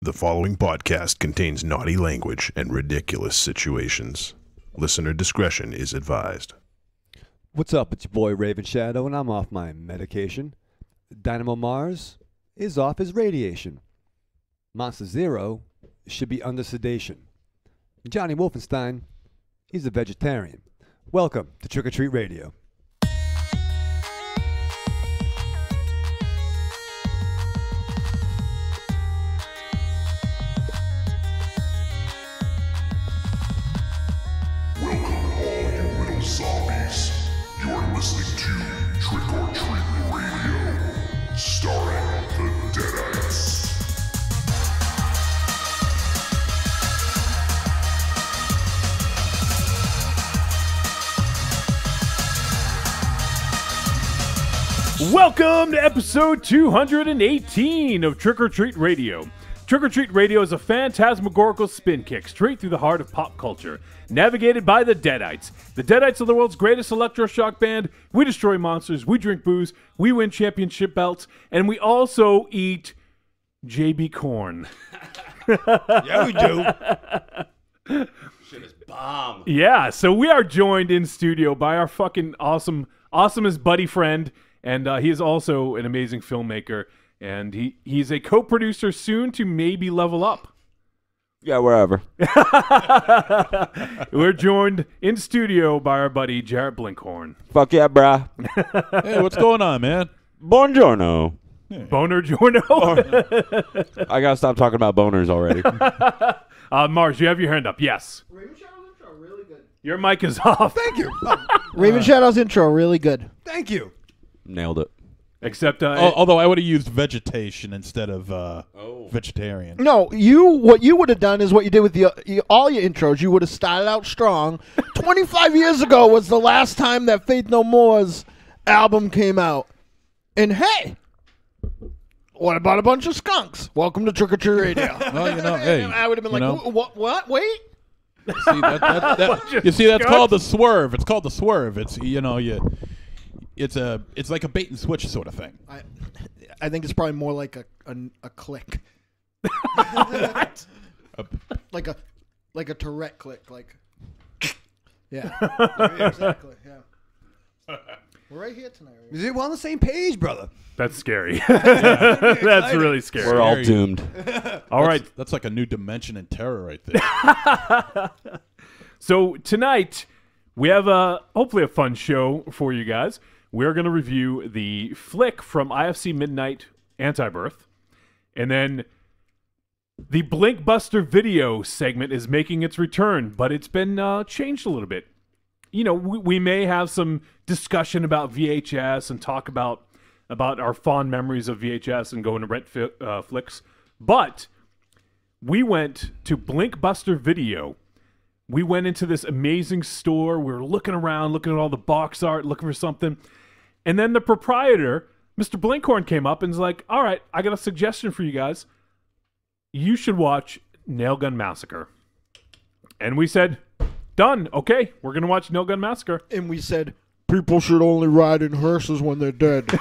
The following podcast contains naughty language and ridiculous situations. Listener discretion is advised. What's up? It's your boy Raven Shadow, and I'm off my medication. Dynamo Mars is off his radiation. Monster Zero should be under sedation. Johnny Wolfenstein, he's a vegetarian. Welcome to Trick or Treat Radio. Zombies. You're listening to Trick or Treat Radio, starring the Deadites. Welcome to episode 218 of Trick or Treat Radio. Trick or Treat Radio is a phantasmagorical spin kick straight through the heart of pop culture, navigated by the Deadites. The Deadites are the world's greatest electroshock band. We destroy monsters, we drink booze, we win championship belts, and we also eat JB corn. Yeah, we do. Shit is bomb. Yeah, so we are joined in studio by our fucking awesomest buddy friend, and he is also an amazing filmmaker. And he's a co-producer soon to maybe level up. Yeah, wherever. We're joined in studio by our buddy Jarret Blinkhorn. Fuck yeah, brah. Hey, what's going on, man? Buongiorno. Boner Giorno. I gotta stop talking about boners already. Mars, you have your hand up. Yes. Raven Shadow's intro, really good. Your mic is off. Thank you. Raven Shadow's intro, really good. Thank you. Nailed it. Except, Although I would have used vegetation instead of vegetarian. No, what you would have done is what you did with all your intros. You would have started out strong. 25 years ago was the last time that Faith No More's album came out. And hey, what about a bunch of skunks? Welcome to Trick or Treat Radio. Well, you know, hey. I would have been like, what? Wait. See, that's called the swerve. It's called the swerve. It's, it's like a bait and switch sort of thing. I think it's probably more like a click. like a Tourette click, like yeah. Exactly, yeah. We're right here tonight. Right? We're on the same page, brother. that's scary. That's really scary. We're all doomed. All right. That's like a new dimension in terror right there. So tonight, we have hopefully a fun show for you guys. We're going to review the flick from IFC Midnight, Antibirth. And then the Blinkbuster video segment is making its return, but it's been changed a little bit. You know, we may have some discussion about VHS and talk about our fond memories of VHS and going to rent flicks. But we went to Blinkbuster Video. We went into this amazing store. We were looking around, looking at all the box art, looking for something. And then the proprietor, Mr. Blinkhorn, came up and was like, all right, I got a suggestion for you guys. You should watch Gun Massacre. And we said, done. Okay, we're going to watch Gun Massacre. And we said, people should only ride in hearses when they're dead.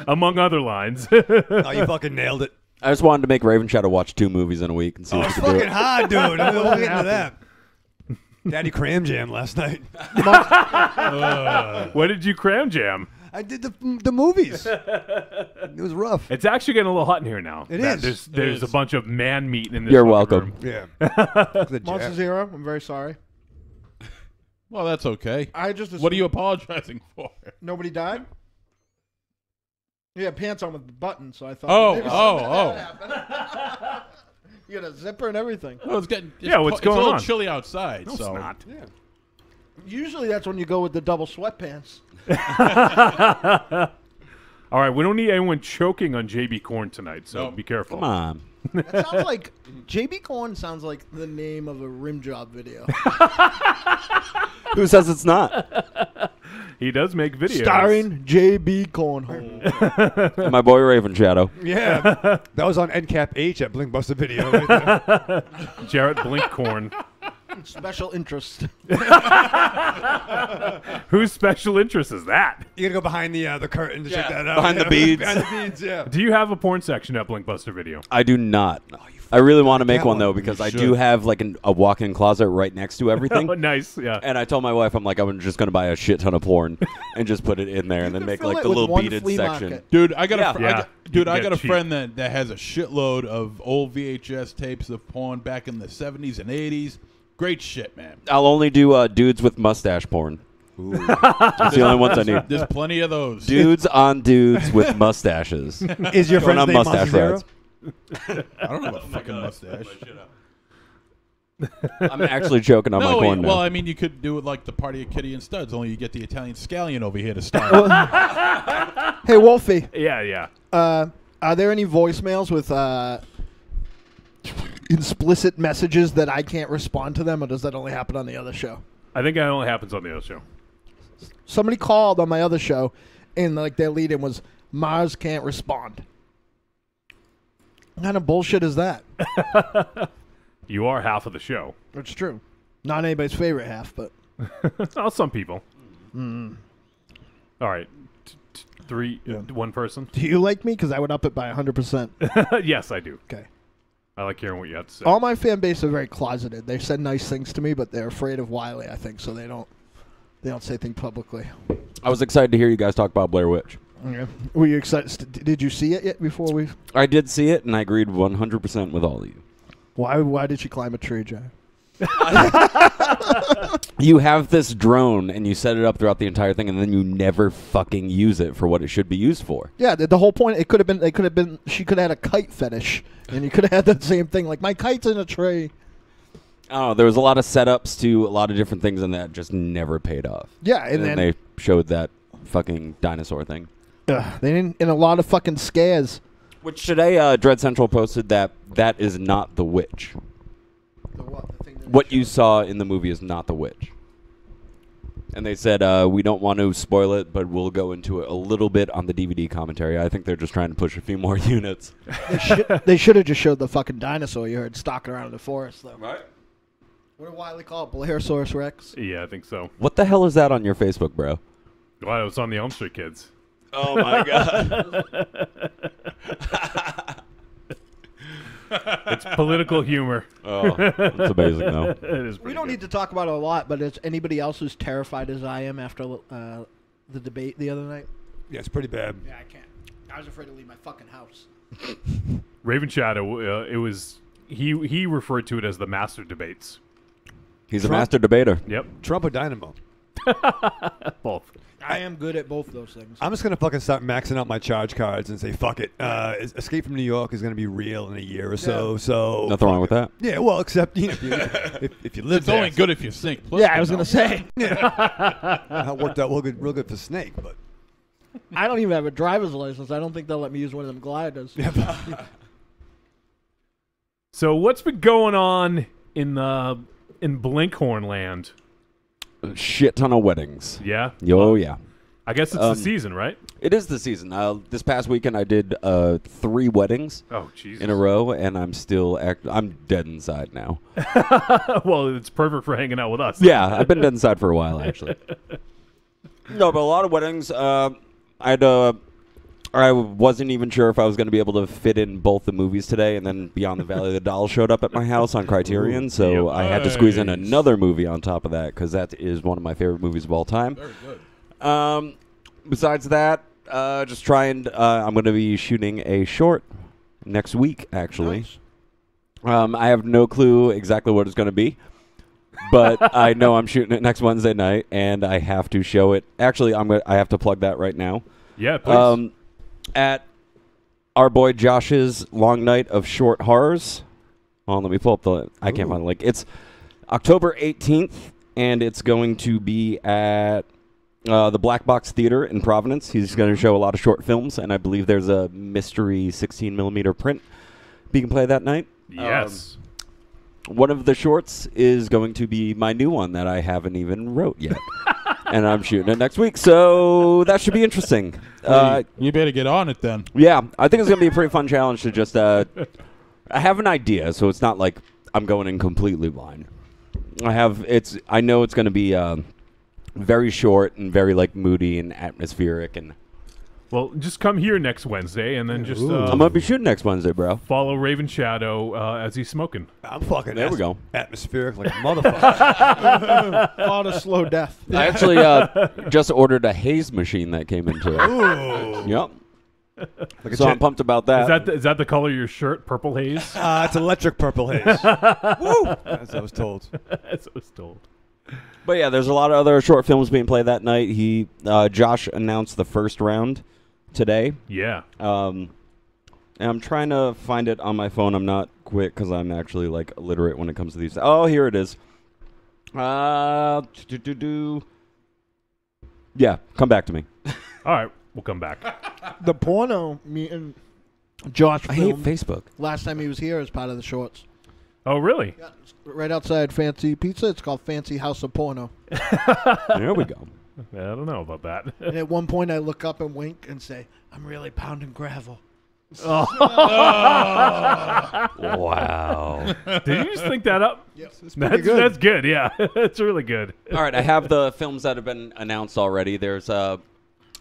Among other lines. Oh, you fucking nailed it. I just wanted to make Raven Shadow watch 2 movies in a week and see if It's he could do fucking it. hard, dude. We'll get into that. Daddy cram jam last night. What did you cram jam? I did the movies. It was rough. It's actually getting a little hot in here now. It is. There's a bunch of man meat in this You're fucking welcome. room. Yeah. Monster Zero, I'm very sorry. Well, that's okay. I just What are you apologizing for? Nobody died? You had pants on with buttons, so I thought. Oh, maybe oh, something bad happened. You got a zipper and everything. Oh, it's getting What's going It's a little on? chilly outside. No, so it's not. Yeah. Usually that's when you go with the double sweatpants. All right, we don't need anyone choking on JB Corn tonight, so Nope. be careful. Come on. That sounds like JB Corn sounds like the name of a rim job video. Who says it's not? He does make videos. Starring JB Cornhole. And my boy Raven Shadow. Yeah. That was on NCAP H at Blinkbuster Video. Right there. Jarret Blinkhorn. Special interest. Whose special interest is that? You gotta go behind the curtain to check that out. Behind the beads. Behind the beads, yeah. Do you have a porn section at Blinkbuster Video? I do not. I really want to make Get one one. though because You I should. do have like a walk-in closet right next to everything. Oh, nice. Yeah. And I told my wife, I'm like, I'm just gonna buy a shit ton of porn and just put it in there, and then can make fill like it the with little one beaded flea section. market. Dude, I got Yeah. a Yeah. You I can got get a cheap. friend that has a shitload of old VHS tapes of porn back in the 70s and 80s. Great shit, man. I'll only do dudes with mustache porn. That's the only ones I need. There's plenty of those. Dudes on dudes with mustaches. Is your Going friend's on name mustache Monster Zero? rides. I don't have a fucking mustache. I'm actually choking on my corn now. well, I mean, you could do it like the Party of Kitty and Studs, only you get the Italian scallion over here to start. Hey, Wolfie. Yeah. Are there any voicemails with explicit messages that I can't respond to them, or does that only happen on the other show? I think that only happens on the other show. Somebody called on my other show, and like their lead-in was Mars can't respond. What kind of bullshit is that? You are half of the show. It's true. Not anybody's favorite half, but Oh, some people. All right. One person? do you like me? Because I would up it by 100%. Yes, I do. Okay. I like hearing what you have to say. All my fan base are very closeted. They said nice things to me, but they're afraid of Wiley, I think, so they don't say things publicly. I was excited to hear you guys talk about Blair Witch. Okay. Were you excited? Did you see it yet before we? I did see it, and I agreed 100% with all of you. Why did she climb a tree, Jay? You have this drone, and you set it up throughout the entire thing, and then you never fucking use it for what it should be used for. Yeah, the whole point. It could have been. They could have been. She could have had a kite fetish, and you could have had the same thing. Like my kite's in a tree. I don't know. There was a lot of setups to a lot of different things, and that just never paid off. Yeah, And then they showed that fucking dinosaur thing. they didn't. And a lot of fucking scares. Which today, Dread Central posted that is not the witch. What you saw in the movie is not the witch. And they said, we don't want to spoil it, but we'll go into it a little bit on the DVD commentary. I think they're just trying to push a few more units. They should have just showed the fucking dinosaur you heard stalking around in the forest, though. Right? What do Wiley call it? Blairsaurus Rex? Yeah, I think so. What the hell is that on your Facebook, bro? Well, it's on the Elm Street Kids. Oh, my God. It's political humor. Oh, that's amazing, though. It is We pretty don't good. need to talk about it a lot, but is anybody else as terrified as I am after the debate the other night? Yeah, it's pretty bad. Yeah, I can't. I was afraid to leave my fucking house. Raven Shadow, it was... He referred to it as the master debates. He's a Trump? master debater. Yep. Trump or Dynamo? Both. I am good at both those things. I'm just gonna fucking start maxing out my charge cards and say fuck it. Escape from New York is gonna be real in a year or so. So Nothing wrong with that. Yeah, well, except if you live It's there. only good if you sink. Plus, Yeah, I was going to say. That worked out real good for Snake, but I don't even have a driver's license. I don't think they'll let me use one of them gliders. So what's been going on in Blinkhorn land? A shit ton of weddings. Yeah? Oh, yeah. I guess it's the season, right? It is the season. This past weekend, I did 3 weddings Oh, Jesus. in a row, and I'm still I'm dead inside now. Well, it's perfect for hanging out with us. Yeah, I've been dead inside for a while, actually. No, but a lot of weddings. I wasn't even sure if I was going to be able to fit in both the movies today, and then Beyond the Valley of the Dolls showed up at my house on Criterion, so Yep. I had to squeeze in Nice. another movie on top of that, because that is one of my favorite movies of all time. Very good. Besides that, just trying. I'm going to be shooting a short next week, actually. Nice. I have no clue exactly what it's going to be, but I know I'm shooting it next Wednesday night, and I have to show it. Actually, I have to plug that right now. Yeah, please. At our boy Josh's Long Night of Short Horrors. Oh, let me pull up I can't find the link. It's October 18th, and it's going to be at the Black Box Theater in Providence. He's going to show a lot of short films, and I believe there's a mystery 16mm print being played that night. Yes. One of the shorts is going to be my new one that I haven't even wrote yet. And I'm shooting it next week, so that should be interesting. You better get on it then. Yeah, I think it's going to be a pretty fun challenge to just... I have an idea, so it's not like I'm going in completely blind. I know it's going to be very short and very like moody and atmospheric, and Well, just come here next Wednesday and then just I'm gonna be shooting next Wednesday, bro. follow Raven Shadow as he's smoking. I'm fucking There we go. atmospheric like a motherfucker. A lot of slow death. I actually just ordered a haze machine that came into it. Ooh. Yep. Like a So I'm pumped about that. Is that the color of your shirt? Purple haze? it's electric purple haze. Woo! As I was told. As I was told. But yeah, there's a lot of other short films being played that night. Josh announced the first round today. Yeah. And I'm trying to find it on my phone. I'm not quick because I'm actually like illiterate when it comes to these. Oh, here it is. Yeah, come back to me. All right, we'll come back. The porno me and Josh I hate filmed Facebook. last time he was here as part of the shorts. Oh, really? Yeah, it's right outside Fancy Pizza. It's called Fancy House of Porno. There we go. I don't know about that. And at one point I look up and wink and say, I'm really pounding gravel. Wow. Did you just think that up? Yep. That's good. Yeah, it's really good. All right, I have the films that have been announced already. There's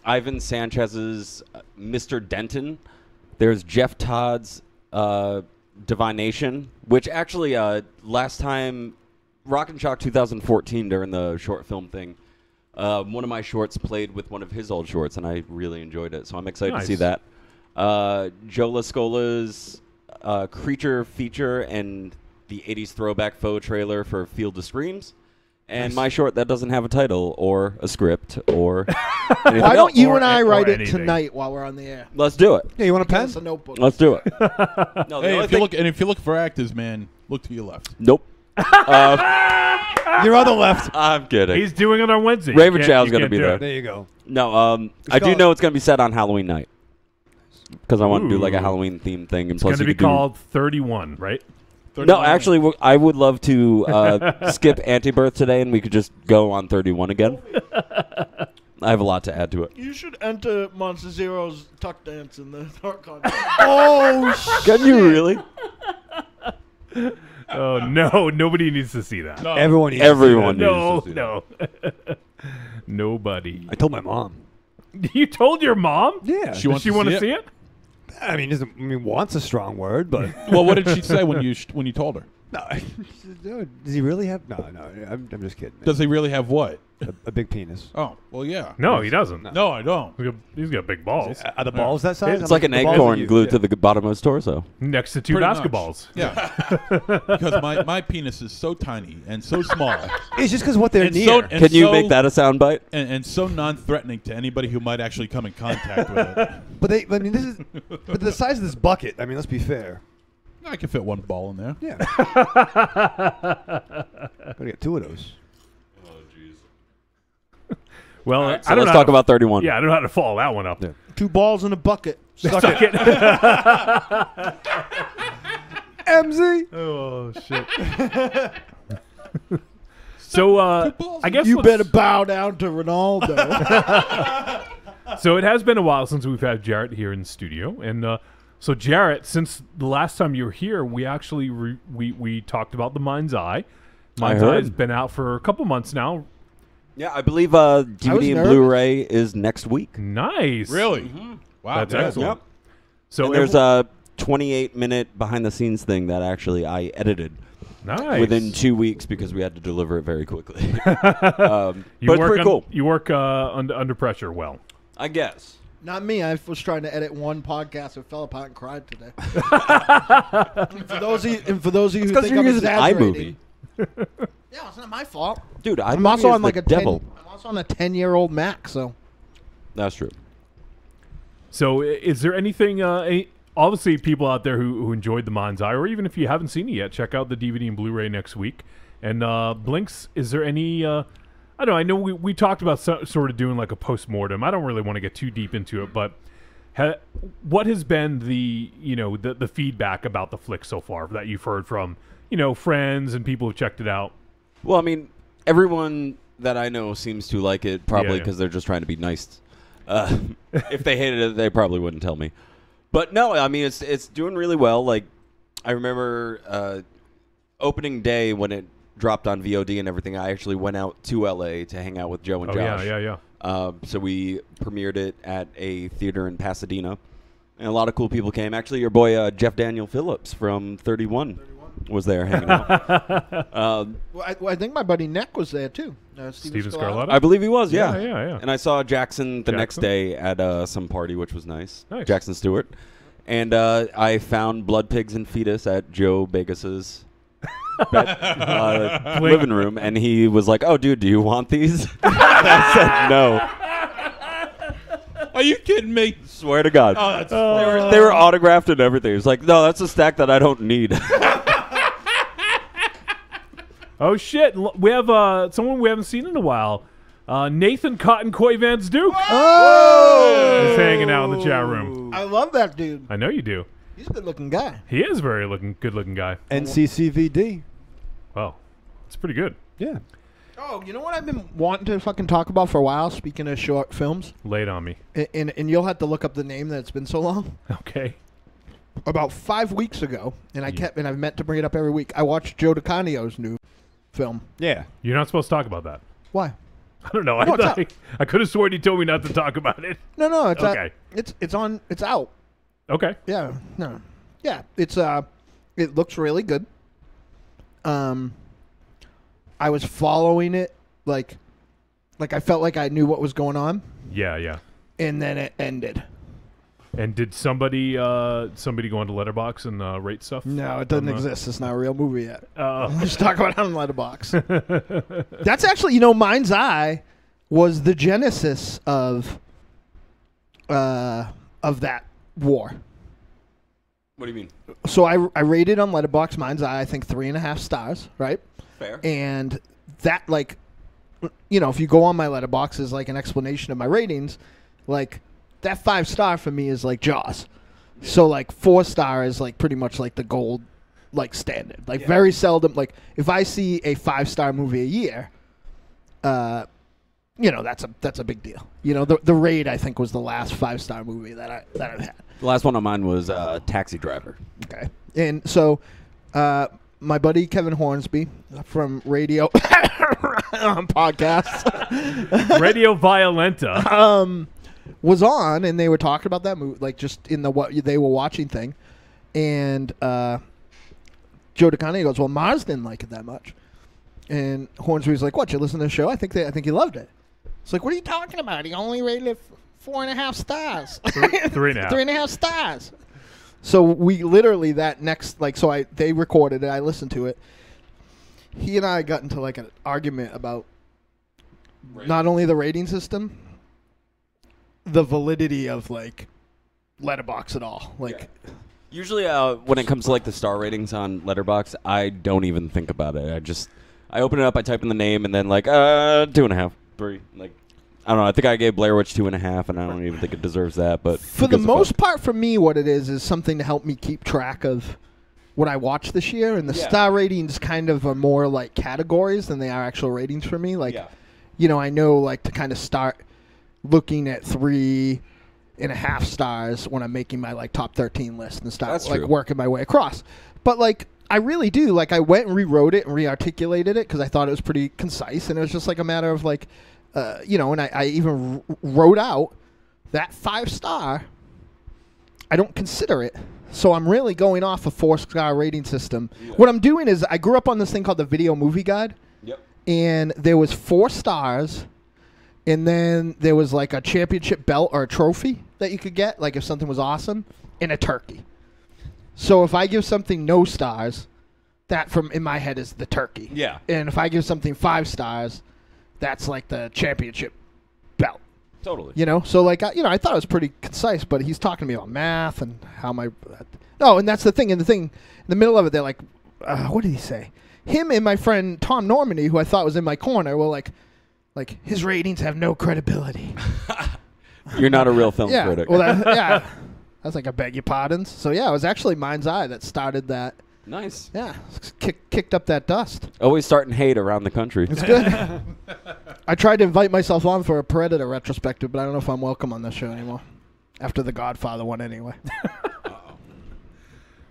Ivan Sanchez's Mr. Denton. There's Jeff Todd's Divination, which actually last time, Rock and Shock 2014 during the short film thing, one of my shorts played with one of his old shorts, and I really enjoyed it. So I'm excited to see that. Joe Lascola's Creature feature and the 80s throwback faux trailer for Field of Screams. And my short that doesn't have a title or a script or anything Why else. don't you and I or write it anything. tonight while we're on the air? Let's do it. Yeah, you want a Give pen? us a notebook. Let's do it. No, the Hey, only if you look for actors, man, look to your left. Nope. Your other left. I'm kidding. He's doing it on Wednesday. Raven You Shadow's can't gonna be do there. it. There you go. No, I do called- know it's going to be set on Halloween night because I want to do like a Ooh. Halloween theme thing. And It's plus going to you be could do- called 31, right? No, actually, I would love to skip Antibirth today, and we could just go on 31 again. I have a lot to add to it. You should enter Monster Zero's tuck dance in the dark contest. Oh, Can you really? Oh, no. Nobody needs to see that. No. Everyone needs Everyone needs No, to see that. no. Nobody. I told my mom. You told your mom? Yeah. She Does wants she to want see to it? see it? wants a strong word, but Well, what did she say when you told her? no. Does he really have? No. I'm just kidding. Does he really have what? a big penis? Oh, well, yeah. No, he doesn't. No, I don't. He's got big balls. Are the balls that size? It's How like an many balls are acorn you? glued Yeah. to the bottom of his torso. Next to two Pretty much. basketballs. Yeah. Because my penis is so tiny and so small. It's just because what they're And near. so- and Can you make that a soundbite? And so non-threatening to anybody who might actually come in contact with it. but this is. But the size of this bucket. I mean, let's be fair. I can fit one ball in there. Yeah. Gotta get two of those. Well, So I don't let's know talk how to- about 31. Yeah, I don't know how to follow that one up. Yeah. 2 balls in a bucket. Suck it. MZ. Oh, shit. So, I guess You let's- better bow down to Ronaldo. So it has been a while since we've had Jarret here in the studio, and so Jarret, since the last time you were here, we actually we talked about the Mind's Eye. Mind's Eye heard. has been out for a couple months now. Yeah, I believe DVD and nervous. Blu-ray is next week. Nice, Really? Wow. That's good. excellent. Yep. So And there's a 28-minute behind-the-scenes thing that actually I edited nice within 2 weeks because we had to deliver it very quickly. You but it's work pretty cool. You work under pressure well. I guess. Not me. I was trying to edit one podcast and fell apart and cried today. and for those of you who Because think you're I'm using exaggerating, iMovie. yeah, it's not my fault. Dude, I'm also on like the a devil. I'm also on a 10-year-old Mac, so That's true. So is there anything? Obviously, people out there who enjoyed the Mind's Eye, or even if you haven't seen it yet, check out the DVD and Blu-ray next week. And Blinks, is there any? I don't know. I know we talked about sort of doing like a post-mortem. I don't really want to get too deep into it, but what has been the feedback about the flick so far that you've heard from friends and people who checked it out? Well, I mean, everyone that I know seems to like it, probably Yeah, because they're just trying to be nice. If they hated it, they probably wouldn't tell me. But no, I mean, it's doing really well. Like, I remember opening day when it dropped on VOD and everything, I actually went out to LA to hang out with Joe and Oh Josh. yeah. So we premiered it at a theater in Pasadena, and a lot of cool people came. Actually, your boy Jeff Daniel Phillips from 31 was there hanging out. I think my buddy Neck was there too. Steven Scarlatta. I believe he was, yeah. Yeah. And I saw Jackson the next Jackson? day at some party, which was nice. Nice. Jackson Stewart. And I found Blood Pigs and Fetus at Joe Begas's living room, and he was like, "Oh, dude, do you want these?" I said no. Are you kidding me? Swear to God. Oh, that's funny. They were autographed and everything. It's like, no, that's a stack that I don't need. Oh shit! We have someone we haven't seen in a while. Nathan Cotton Coy Vance Duke is hanging out in the chat room. I love that dude. I know you do. He's a good-looking guy. He is a very good-looking guy. NCCVD. Wow, it's pretty good. Yeah. Oh, you know what I've been wanting to fucking talk about for a while? Speaking of short films, Lay it on me. and you'll have to look up the name that it's been so long. Okay. About 5 weeks ago, and I've meant to bring it up every week. I watched Joe DiCanio's new film. Yeah. You're not supposed to talk about that. Why? I don't know. No, I could have sworn you told me not to talk about it. No, it's Okay. It's out. Okay. Yeah, no, yeah, it looks really good. I was following it like I felt like I knew what was going on, Yeah. and then it ended. And did somebody go onto Letterboxd and rate stuff? No, it doesn't exist. It's not a real movie yet. Oh. Let's talk about it on Letterboxd. That's actually, Mind's Eye was the genesis of that war. What do you mean? So I rated on Letterboxd Mind's Eye, I think 3.5 stars, right? Fair. And that, like, if you go on my Letterboxd as like an explanation of my ratings, like that 5-star for me is like Jaws. So like 4-star is like pretty much like the gold like standard. Like very seldom, like if I see a 5-star movie a year, that's a big deal. The Raid I think was the last 5-star movie that I've had. The last one on mine was Taxi Driver. Okay. And so my buddy Kevin Hornsby from Radio Podcast Radio Violenta. was on, and they were talking about that movie, like just in the what they were watching thing. And Joe DiCanio goes, "Well, Mars didn't like it that much." And Hornsby's like, "What? You listen to the show? I think he loved it." It's like, "What are you talking about? He only rated it 4.5 stars. 3.5. 3.5 stars." So we literally they recorded it. I listened to it. He and I got into like an argument about not only the rating system, the validity of like Letterboxd at all. Like, Usually, when it comes to like the star ratings on Letterboxd, I don't even think about it. I open it up, I type in the name, and then like 2.5, 3. Like, I don't know. I think I gave Blair Witch 2.5, and I don't even think it deserves that. But for the most part, for me, what it is something to help me keep track of what I watched this year. And the star ratings kind of are more like categories than they are actual ratings for me. Like, I know like to kind of start looking at 3.5 stars when I'm making my like top 13 list and start working my way across. But like I really do. Like I went and rewrote it and re-articulated it because I thought it was pretty concise, and it was just like a matter of like, and I even wrote out that 5-star. I don't consider it. So I'm really going off a 4-star rating system. Yeah. What I'm doing is I grew up on this thing called the Video Movie Guide. Yep. And there was 4 stars, and then there was like a championship belt or a trophy that you could get, like if something was awesome, and a turkey. So if I give something no stars, that in my head is the turkey. Yeah. And if I give something 5 stars, that's like the championship belt. Totally. So like, I thought it was pretty concise, but he's talking to me about math and how and that's the thing. And in the middle of it, they're like, what did he say? Him and my friend Tom Normandy, who I thought was in my corner, were like his ratings have no credibility. You're not a real film critic. Well, that's like a beg your pardons. So yeah, it was actually Mind's Eye that started that. Nice. Yeah, kicked up that dust. Always starting hate around the country. It's good. I tried to invite myself on for a Predator retrospective, but I don't know if I'm welcome on this show anymore. After the Godfather one, anyway.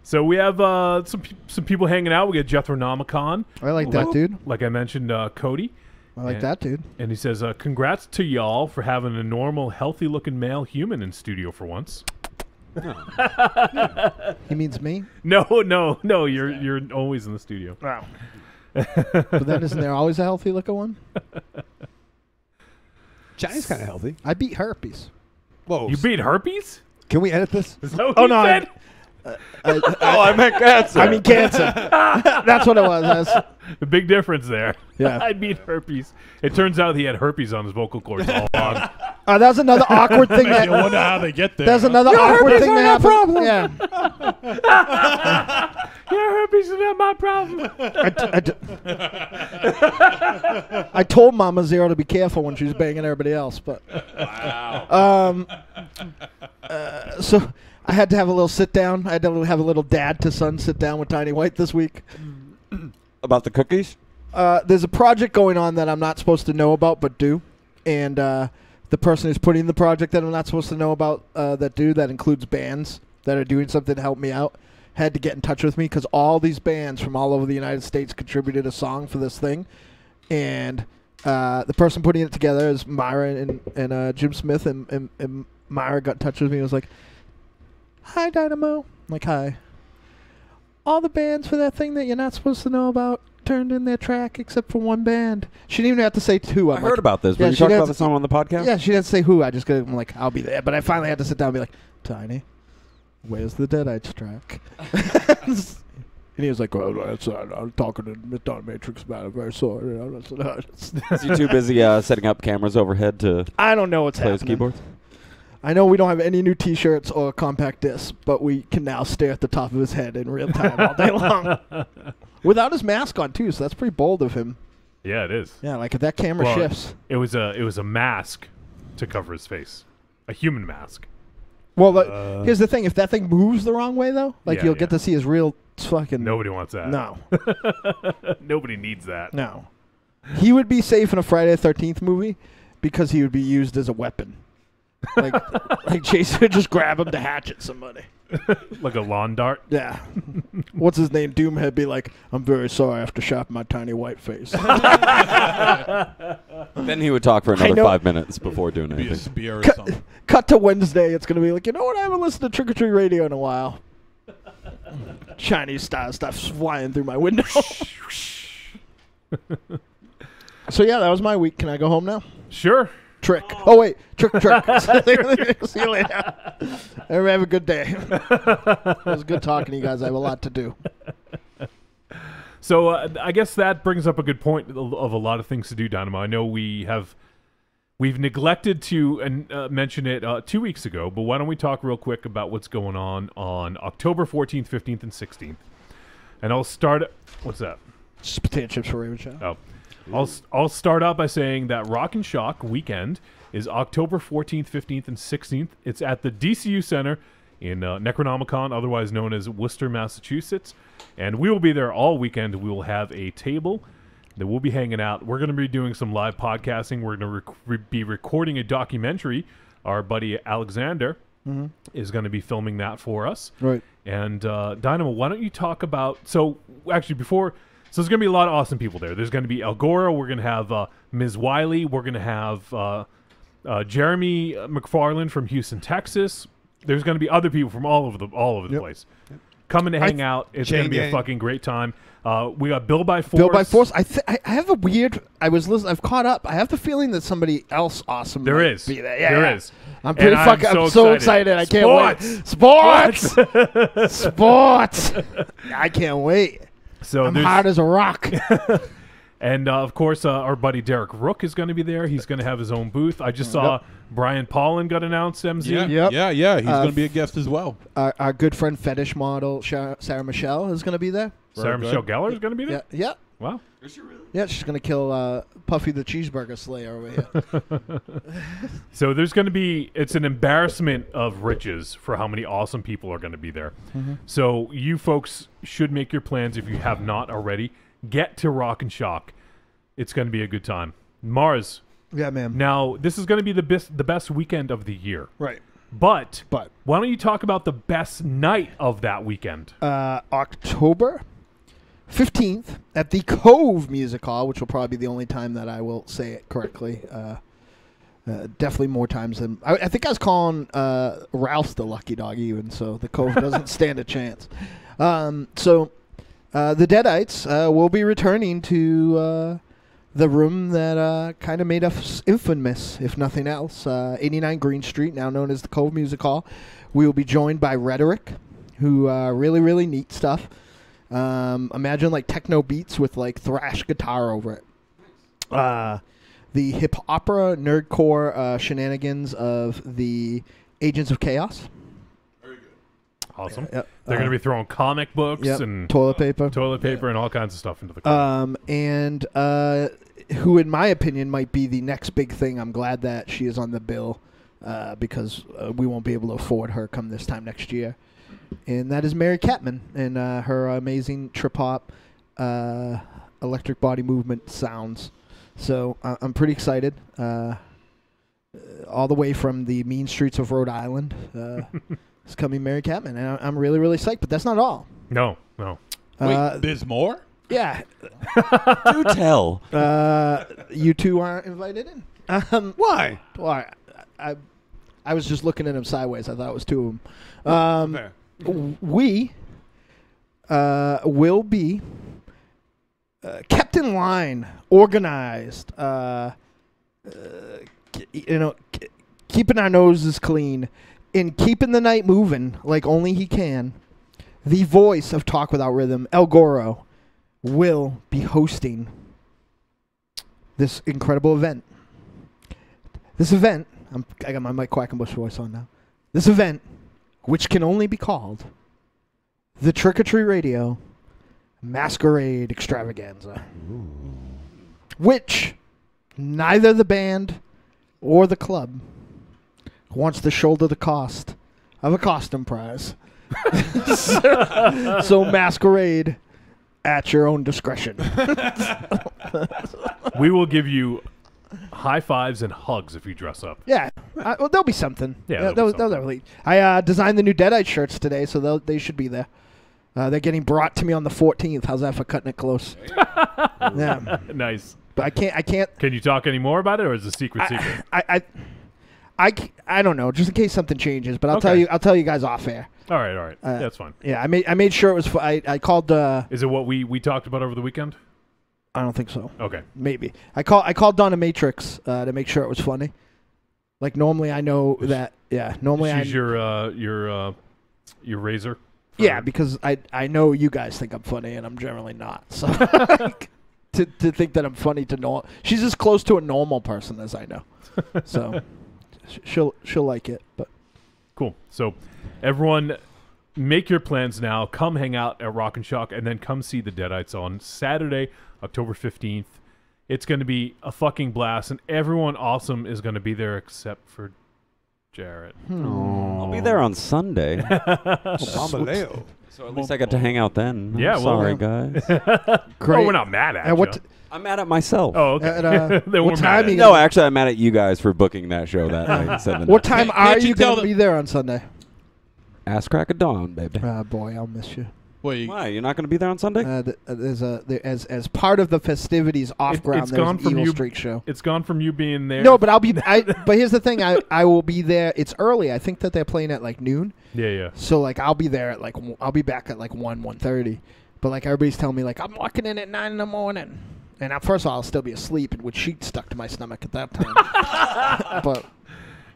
So we have some people hanging out. We got Jethro Nomicon. I like that dude. Like I mentioned, Cody. I like that dude. And he says, congrats to y'all for having a normal, healthy-looking male human in studio for once. He means me? No, you're always in the studio. Wow. But then isn't there always a healthy looking one? Johnny's kind of healthy. I beat herpes. Whoa. You beat herpes? Can we edit this? Is that what Oh, you no, said? I meant cancer. I mean cancer. That's what it was. The big difference there. Yeah. I beat herpes. It turns out he had herpes on his vocal cords all along. That was another awkward thing. I wonder how they get there. That's another awkward thing that happened. Yeah. Yeah, herpes is not my problem. I told Mama Zero to be careful when she was banging everybody else, but so I had to have a little sit down. I had to have a little dad to son sit down with Tiny White this week. About the cookies? There's a project going on that I'm not supposed to know about, but do, and the person who's putting the project that I'm not supposed to know about that includes bands that are doing something to help me out, had to get in touch with me because all these bands from all over the United States contributed a song for this thing, and the person putting it together is Myra and Jim Smith, and Myra got in touch with me and was like, "Hi, Dynamo." I'm like, "Hi. All the bands for that thing that you're not supposed to know about turned in their track except for one band." She didn't even have to say who. I heard about this. Were you she talking didn't about this on the podcast? Yeah, she didn't say who. I just I'm like, "I'll be there." But I finally had to sit down and be like, "Tiny, where's the Deadites track?" And he was like, "Oh, that's I'm talking to Mr. Matrix about it. Very sorry." Is he too busy setting up cameras overhead to I don't know what's play his happening. keyboards? I know we don't have any new T-shirts or compact discs, but we can now stare at the top of his head in real time all day long. Without his mask on, too, so that's pretty bold of him. Yeah, it is. Yeah, like if that camera Well, shifts. It was a mask to cover his face, a human mask. Well, here's the thing. If that thing moves the wrong way, though, like Yeah, you'll get yeah. to see his real fucking... Nobody wants that. No. Nobody needs that. No. He would be safe in a Friday the 13th movie because he would be used as a weapon. Like Jason would just grab him to hatchet somebody. Like a lawn dart. Yeah. What's his name? Doomhead be like, "I'm very sorry I have to sharpen my tiny white face." Then he would talk for another know. 5 minutes before doing Be a anything. spear or something. Cut to Wednesday. It's going to be like, "You know what? I haven't listened to Trick or Treat Radio in a while." Chinese style stuff flying through my window. So, yeah, that was my week. Can I go home now? Sure. Trick. Oh, wait. Trick. See you later. Everybody have a good day. It was good talking to you guys. I have a lot to do. So I guess that brings up a good point of a lot of things to do, Dynamo. I know we've neglected to mention it 2 weeks ago, but why don't we talk real quick about what's going on October 14th, 15th, and 16th? And I'll start. What's that? Just potato chips for Raven Show. Oh. I'll start out by saying that Rock and Shock weekend is October 14th, 15th, and 16th. It's at the DCU Center in Necronomicon, otherwise known as Worcester, Massachusetts. And we will be there all weekend. We will have a table that we'll be hanging out. We're going to be doing some live podcasting. We're going to be recording a documentary. Our buddy Alexander is going to be filming that for us. Right. And Dynamo, why don't you talk about... So actually before... So there's going to be a lot of awesome people there. There's going to be Algora. We're going to have Ms. Wiley. We're going to have Jeremy McFarland from Houston, Texas. There's going to be other people from all over the place. Coming to hang out. It's going to be a fucking great time. We got Bill by Force. Bill by Force. I have a weird... I've caught up. I have the feeling that somebody else awesome There might is. be there. Yeah, There yeah. is. I'm pretty And fucking... I'm so excited. I can't wait. Sports! Sports! I can't wait. So I'm hard as a rock. And, of course, our buddy Derek Rook is going to be there. He's going to have his own booth. I just saw Brian Paulin got announced, MZ. Yeah. He's going to be a guest as well. Our good friend fetish model Sarah Michelle is going to be there. Sarah Michelle Gellar is going to be there? Yeah. Wow. Yeah, she's going to kill Puffy the Cheeseburger Slayer over here. So there's going to be, it's an embarrassment of riches for how many awesome people are going to be there. So you folks should make your plans if you have not already. Get to Rock and Shock. It's going to be a good time. Mars. Yeah, man. Now, this is going to be the best weekend of the year. Right. But why don't you talk about the best night of that weekend? October 15th at the Cove Music Hall, which will probably be the only time that I will say it correctly. Definitely more times than I think I was calling Ralph's the lucky dog even, so the Cove doesn't stand a chance. So the Deadites will be returning to the room that kind of made us infamous, if nothing else. 89 Green Street, now known as the Cove Music Hall. We will be joined by Rhetoric, who really, really neat stuff. Imagine like techno beats with like thrash guitar over it. The hip opera nerdcore shenanigans of the Agents of Chaos. Very good. Awesome. Yep. They're going to be throwing comic books and toilet paper and all kinds of stuff into the club. And who, in my opinion, might be the next big thing. I'm glad that she is on the bill because we won't be able to afford her come this time next year. And that is Mary Catman and her amazing trip-hop electric body movement sounds. So I'm pretty excited. All the way from the mean streets of Rhode Island is coming Mary Catman. And I'm really, really psyched. But that's not all. No. Wait, there's more? Yeah. Do tell. You two aren't invited in. Why? Well, I was just looking at him sideways. I thought it was two of them. We will be kept in line, organized, keeping our noses clean, and keeping the night moving like only he can. The voice of Talk Without Rhythm, El Goro, will be hosting this incredible event. This event, I got my Mike Quackenbush voice on now. This event, which can only be called the Trick or Treat Radio Masquerade Extravaganza. Ooh. Which neither the band or the club wants to shoulder the cost of a costume prize. So masquerade at your own discretion. We will give you high fives and hugs if you dress up. Yeah. Well, there'll be something. Yeah, I designed the new Deadite shirts today, so they should be there. They're getting brought to me on the 14th. How's that for cutting it close? Yeah. Nice. But I can't. Can you talk any more about it, or is it a secret? I don't know. Just in case something changes, but I'll tell you guys off air. All right. That's fine. Yeah, I made sure it was. I called. Is it what we talked about over the weekend? I don't think so. Okay. Maybe I called Donna Matrix to make sure it was funny. Like normally I know that. Yeah. Normally she's your razor. Yeah, because I know you guys think I'm funny and I'm generally not. So to think that I'm funny to know, she's as close to a normal person as I know. So she'll like it. But cool. So everyone, make your plans now. Come hang out at Rock and Shock, and then come see the Deadites on Saturday, October 15th. It's going to be a fucking blast, and everyone awesome is going to be there except for Jarret. I'll be there on Sunday. Bambaleo. So at least I got to hang out then. Yeah, Sorry, guys. great. Oh, we're not mad at you. I'm mad at myself. Oh, okay. Then what we're time mad. No, actually, I'm mad at you guys for booking that show that night. What time are Can't you you going tell to be there on Sunday? Ass crack of dawn, baby. Boy, I'll miss you. Wait, Why? You're not going to be there on Sunday? As part of the festivities off ground. It's gone there's from an Evil you. Streak show. It's gone from you being there. No, but I'll be. But here's the thing. I will be there. It's early. I think that they're playing at like noon. Yeah. So like I'll be there at like I'll be back at like 1:30. But like everybody's telling me like I'm walking in at 9 a.m. And first of all, I'll still be asleep and with sheets stuck to my stomach at that time. But.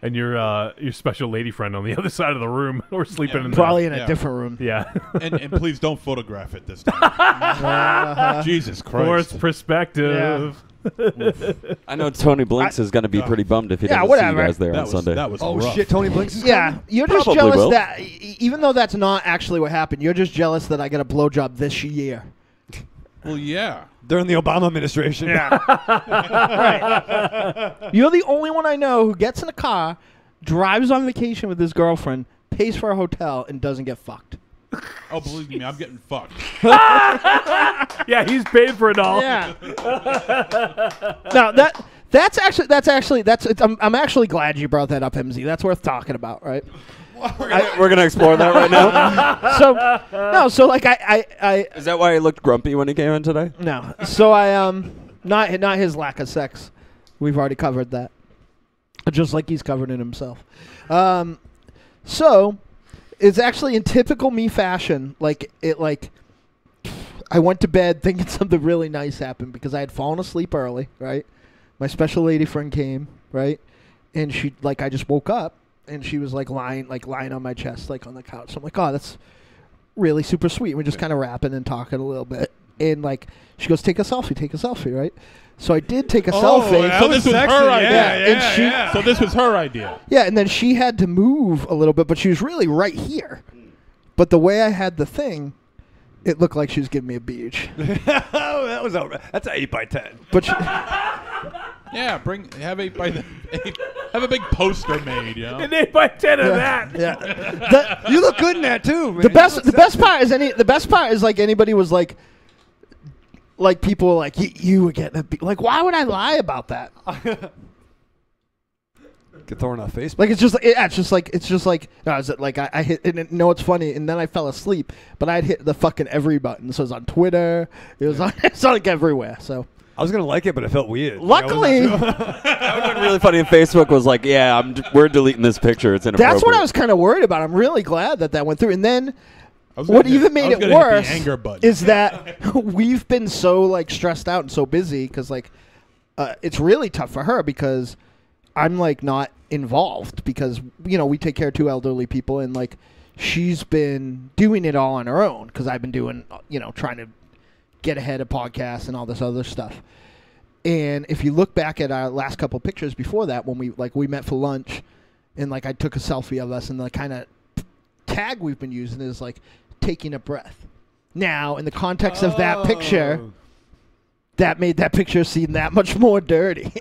And your special lady friend on the other side of the room, or sleeping in probably in a different room. Yeah. and please don't photograph it this time. Jesus Christ. Forced perspective. Yeah. I know Tony Blinks is going to be pretty bummed if he doesn't see you guys there on Sunday. That was Oh rough. shit, Tony Blinks is Yeah, coming? you're just Probably jealous will. that even though that's not actually what happened, you're just jealous that I got a blowjob this year. Well, yeah. During the Obama administration. Yeah. Right. You're the only one I know who gets in a car, drives on vacation with his girlfriend, pays for a hotel, and doesn't get fucked. Oh, believe me, I'm getting fucked. Yeah, he's paid for it all. Yeah. Now that I'm actually glad you brought that up, MZ. That's worth talking about, right? We're gonna explore that right now. So like I Is that why he looked grumpy when he came in today? no. So I not his lack of sex. We've already covered that. Just like he's covered it himself. So it's actually in typical me fashion. I went to bed thinking something really nice happened because I had fallen asleep early, right? My special lady friend came, right? And I just woke up and she was lying on my chest, on the couch. So I'm like, oh, that's really super sweet. We're just kind of rapping and talking a little bit. And she goes, take a selfie, right? So I did take a selfie. So this was her idea. So this was her idea. Yeah, and then she had to move a little bit, but she was really right here. But the way I had the thing, it looked like she was giving me a beach. That's an 8x10. But Yeah, have a big poster made, you know. An 8x10 of that. Yeah. You look good in that too, man. The best part is anybody was like people were like you were getting a beach. Like, why would I lie about that? Get thrown on Facebook. It's just like no, is it like I hit and no, it's funny, and then I fell asleep, but I'd hit the fucking every button. So it was on Twitter, it's everywhere. So I was gonna like it, but it felt weird. luckily, That would have been really funny if Facebook was like, "Yeah, we're deleting this picture. It's inappropriate." that's what I was kind of worried about. I'm really glad that went through, and then. What gonna even made it worse anger button. is that we've been so stressed out and so busy because it's really tough for her because I'm not involved because we take care of 2 elderly people and she's been doing it all on her own because I've been doing trying to get ahead of podcasts and all this other stuff. And if you look back at our last couple pictures before that when we met for lunch and I took a selfie of us and the kind of tag we've been using is taking a breath. Now, in the context of that picture, that made that picture seem that much more dirty.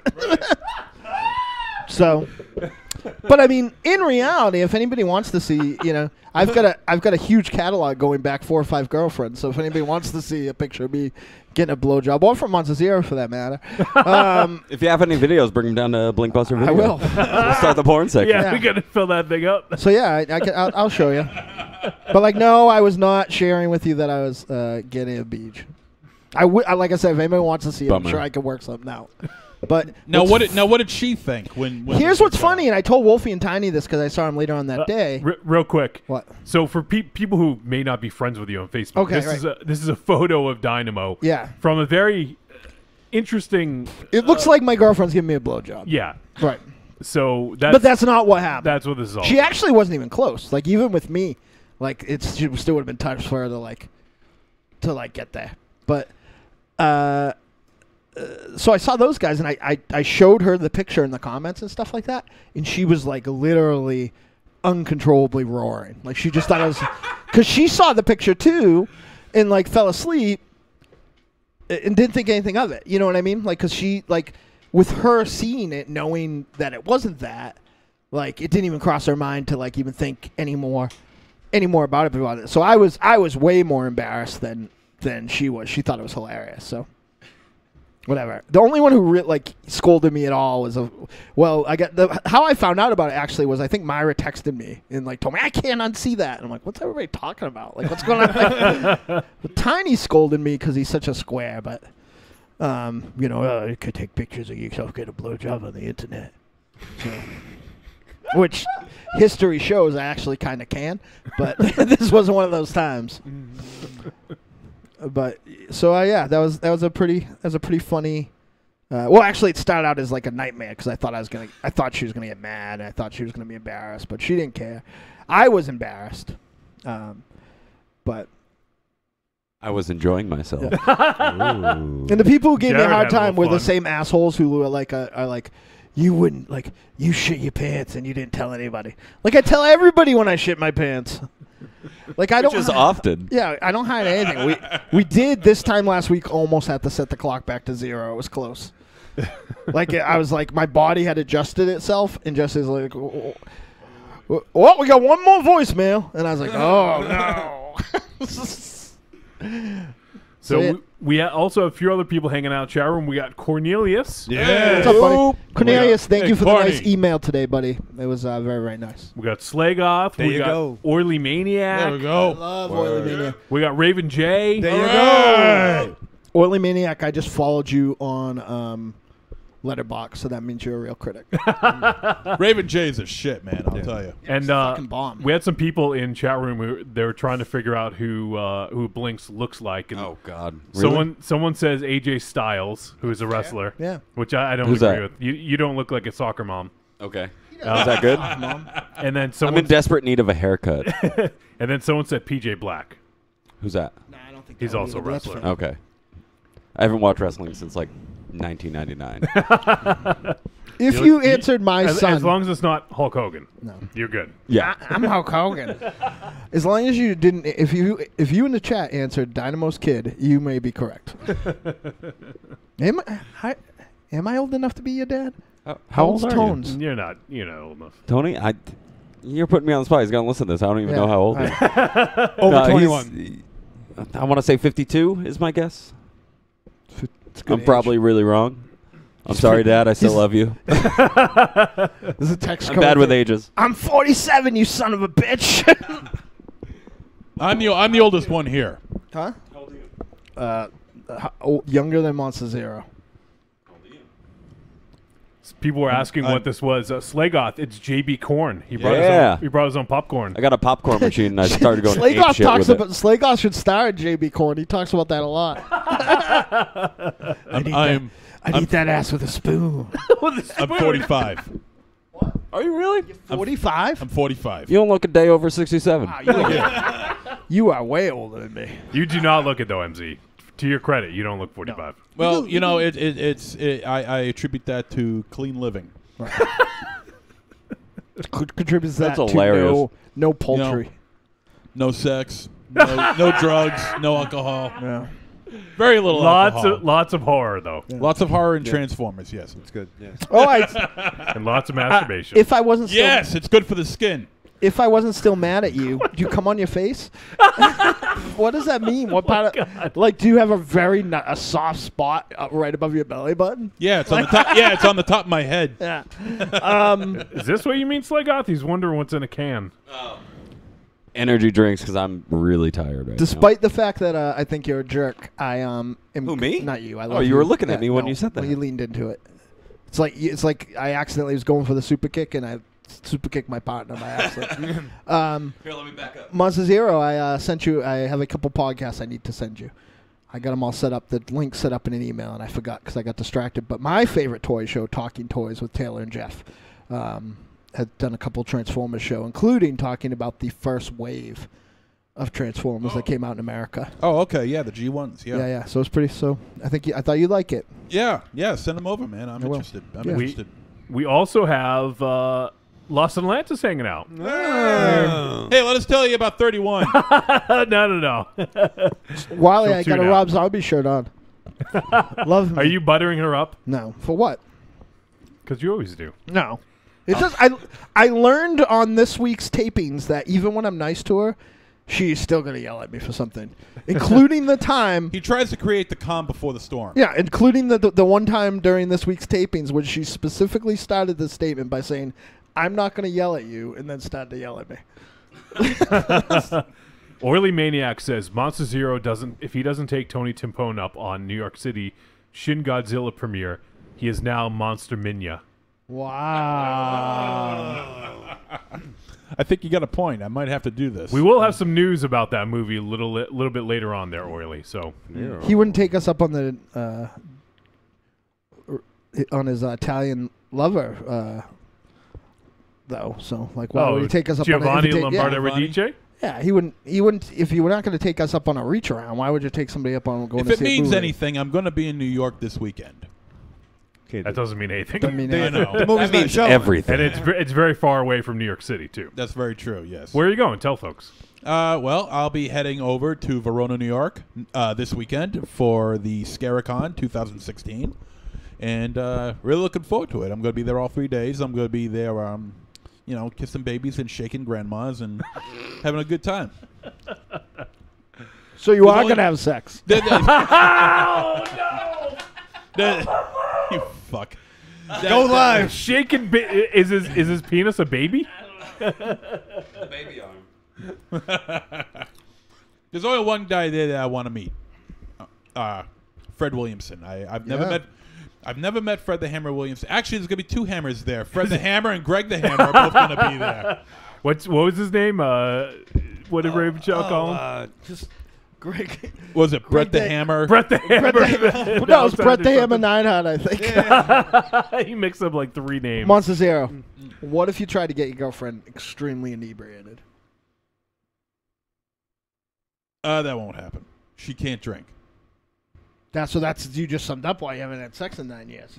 So, but I mean, in reality, if anybody wants to see, I've got a huge catalog going back 4 or 5 girlfriends. So if anybody wants to see a picture of me getting a blowjob, or from Monza Zero for that matter, If you have any videos, bring them down to Blinkbuster Video. I will. We'll start the porn section. Yeah, we got to fill that thing up. So yeah, I'll show you. But no, I was not sharing with you that I was getting a beach. Like I said, if anybody wants to see it, I'm sure I can work something out. But what did she think when here's what's funny, and I told Wolfie and Tiny this because I saw him later on that day. Real quick. What? So for people who may not be friends with you on Facebook, this is a photo of Dynamo. Yeah. From a very interesting. It looks like my girlfriend's giving me a blowjob. Yeah. Right. So but that's not what happened. That's what this is all. She actually wasn't even close. Even with me, she still would have been touched for her to get there. But so I saw those guys, and I showed her the picture in the comments and stuff like that, and she was literally uncontrollably roaring. She just thought it was because she saw the picture too, and fell asleep and didn't think anything of it. You know what I mean? Because she with her seeing it, knowing that it wasn't that, it didn't even cross her mind to even think any more about it. So I was way more embarrassed than she was. She thought it was hilarious. So. Whatever. The only one who scolded me at all was how I found out about it actually was I think Myra texted me and told me I can't unsee that. And I'm like, what's everybody talking about? What's going on? Tiny scolded me because he's such a square, but you could take pictures of yourself get a blowjob on the internet, which history shows I actually kind of can, but this wasn't one of those times. But so that was a pretty funny. Well, actually, it started out as a nightmare because I thought she was gonna get mad, and I thought she was gonna be embarrassed, but she didn't care. I was embarrassed, but I was enjoying myself. And the people who gave me a Jarret hard had a time little were the fun. same assholes who were you wouldn't you shit your pants and you didn't tell anybody. I tell everybody when I shit my pants. I don't. Which is often. Yeah, I don't hide anything. We did this time last week almost have to set the clock back to 0. It was close. I was my body had adjusted itself and just is well, we got one more voicemail, and I was like, oh no. So We also have a few other people hanging out in the chat room. We got Cornelius. Yeah. What's up, buddy? Cornelius, thank Hey, you for the Corny. nice email today, buddy. It was very, very nice. We got Slagoth. There we you got go. Oily Maniac. There we go. Love Oily Maniac. We got Raven J. There you All go. Oily Maniac, I just followed you on Letterboxd, so that means you're a real critic. Raven J's a shit, man. I'll tell you. And fucking bomb. we had some people in chat room who they were trying to figure out who Blinks looks like. And Oh God. Really? someone says AJ Styles, who is a wrestler. Yeah. Which I don't Who's agree that? with. You don't look like a soccer mom. Okay. Is that good? And then I'm in someone desperate need of a haircut. and then someone said PJ Black. Who's that? Nah, I don't think He's that would also be a that's wrestler. fair. Okay. I haven't watched wrestling since like 1999. If You you look- answered my son, As long as it's not Hulk Hogan, no. you're good. Yeah. I'm Hulk Hogan. As long as you didn't, if you in the chat answered Dynamo's kid, you may be correct. am I old enough to be your dad? How old are Tones? You're not old enough. you? Tony? You're putting me on the spot. He's gonna listen to this. I don't even Yeah. know how old All he is. Over No, 21. I want to say 52 is my guess. It's a good I'm age. probably really wrong. I'm sorry, Dad. I still love you. There's a text I'm coming bad with through. ages. I'm 47, you son of a bitch. I'm the oldest one here. Huh? Younger than Monster Zero. People were asking what this was. Slagoth, it's JB Corn. He brought Yeah. he brought his own popcorn. I got a popcorn machine and I started going ape Slagoth shit talks with about Slagoth should star in JB Corn. He talks about that a lot. I'm I'd eat that ass with a spoon. I'm 45. it. Are you really? 45? I'm 45. You don't look a day over 67. You are way older than me. You do not look it though, MZ. To your credit, you don't look 45. Well, you know, I attribute that to clean living. Contributes That's that hilarious. to no poultry. No sex, no drugs, no alcohol. Yeah. Very little alcohol. Lots of horror though, Lots of horror and Transformers, yes. It's good. Yeah. Oh, I, and lots of masturbation. if I wasn't still, Yes, it's good for the skin. if I wasn't still mad at you, do you come on your face? What does that mean? What part of, like, do you have a soft spot right above your belly button? Yeah, it's on the top. Yeah, it's on the top of my head. Yeah. Is this what you mean, Slagoth? He's wondering what's in a can. Energy drinks because I'm really tired right Despite the fact that I think you're a jerk, I am. Who, me? Not you. I Oh, love you were looking at me when you said When that. you leaned into it, it's like I accidentally was going for the super kick and I super kicked my partner by accident. Here, let me back up. Monster Zero, I sent you. I have a couple podcasts I need to send you. I got them all set up. The link set up in an email, and I forgot because I got distracted. But my favorite toy show, Talking Toys with Taylor and Jeff, had done a couple Transformers show, including talking about the first wave of Transformers that came out in America. Oh, okay. Yeah, the G1s. Yeah. Yeah. So it's pretty. So I thought you'd like it. Yeah. Send them over, man. I'm I will. interested. I'm Yeah. interested. We also have Los Atlantis hanging out. Hey, let us tell you about 31. No. Wally, She'll I got a tune out. Rob Zombie shirt on. Love me. Are you buttering her up? No. For what? Because you always do. No. It's just I learned on this week's tapings that even when I'm nice to her, she's still gonna yell at me for something, including the time. He tries to create the calm before the storm. Yeah, including the one time during this week's tapings when she specifically started the statement by saying, "I'm not gonna yell at you," and then started to yell at me. Oily Maniac says Monster Zero if he doesn't take Tony Timpone up on New York City Shin Godzilla premiere, he is now Monster Minya. Wow. I think you got a point. I might have to do this. We will have some news about that movie a little bit later on there, Oily. So He wouldn't take us up on the on his Italian lover. Though, so like, why would he take us up Giovanni on Lombardo Giovanni? Radice? Yeah, he wouldn't. If you were not going to take us up on a reach around, why would you take somebody up on going If to it see a means movie? anything, I'm going to be in New York this weekend. Okay, That doesn't mean anything. I mean, I know. the movie's That not means showing. everything. And it's very far away from New York City too. That's very true, yes. Where are you going? Tell folks. Well, I'll be heading over to Verona, New York this weekend for the Scaricon 2016. And really looking forward to it. I'm going to be there all 3 days. I'm going to be there, kissing babies and shaking grandmas and having a good time. So you are only- going to have sex. You fuck. Go live. Shaking is his penis a baby? Baby arm. There's only one guy there that I want to meet. Fred Williamson. I've never met Fred the Hammer Williamson. Actually, there's gonna be two Hammers there. Fred the Hammer and Greg the Hammer are both gonna be there. What was his name? What did Raven Shaw call him? Just Greg. Was it Brett the the- Hammer? Brett the Hammer. No, it's Brett the Hammer Nightheart, I think. He mixed up like 3 names. Monster Zero. What if you try to get your girlfriend extremely inebriated? That won't happen. She can't drink. That's you just summed up why you haven't had sex in 9 years.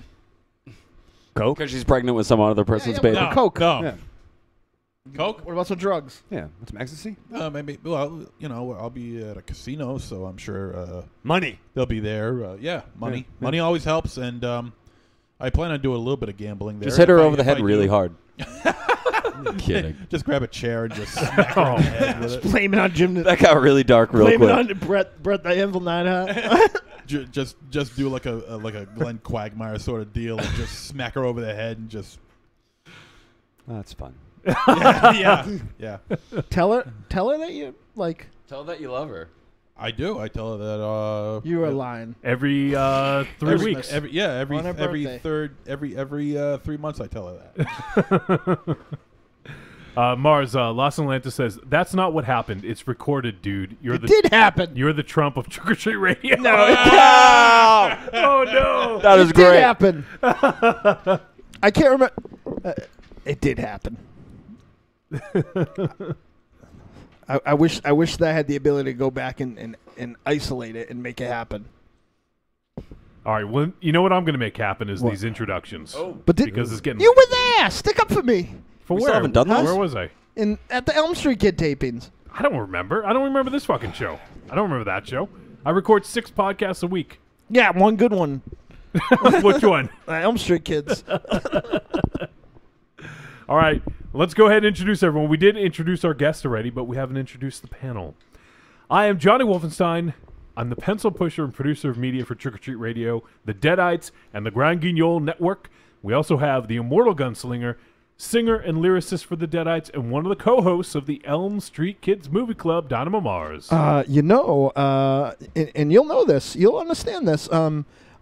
Coke? Because she's pregnant with some other person's yeah, baby. no. Coke. No. Yeah. Coke? What about some drugs? Yeah. What's some ecstasy? Maybe. Well, I'll be at a casino, so I'm sure Money. they'll be there. Yeah, money. Yeah. Money always helps, and I plan on doing a little bit of gambling there. Just hit her If I- over the if head I really do- hard. Kidding. Just grab a chair and just smack her in the head with it. Blame it on Jim. That got really dark real Blame it quick. on Brett the Hammer Nightheart. Just do like a Glenn Quagmire sort of deal and just smack her over the head and just That's fun. yeah. Tell her that you like. Tell her that you love her. I do. I tell her that You were lying. Every 3 weeks. Every On her birthday. every 3 months I tell her that. Mars, Los Atlantis says, that's not what happened. It's recorded, dude. It did happen. You're the Trump of Trick or Treat Radio. No, Oh, no. That is it did great. happen. I can't remember. It did happen. I wish that I had the ability to go back and isolate it and make it happen. All right. Well, you know what I'm going to make happen is these introductions. But because it's getting... you were there. Stick up for me. For We where? still haven't done those? Where was I? At the Elm Street Kid tapings. I don't remember. I don't remember this fucking show. I don't remember that show. I record 6 podcasts a week. Yeah, one good one. Which one? Elm Street Kids. All right. Let's go ahead and introduce everyone. We did introduce our guest already, but we haven't introduced the panel. I am Johnny Wolfenstein. I'm the pencil pusher and producer of media for Trick or Treat Radio, the Deadites, and the Grand Guignol Network. We also have the Immortal Gunslinger, singer and lyricist for the Deadites, and one of the co-hosts of the Elm Street Kids Movie Club, Dynamo Mars. And you'll know this. You'll understand this.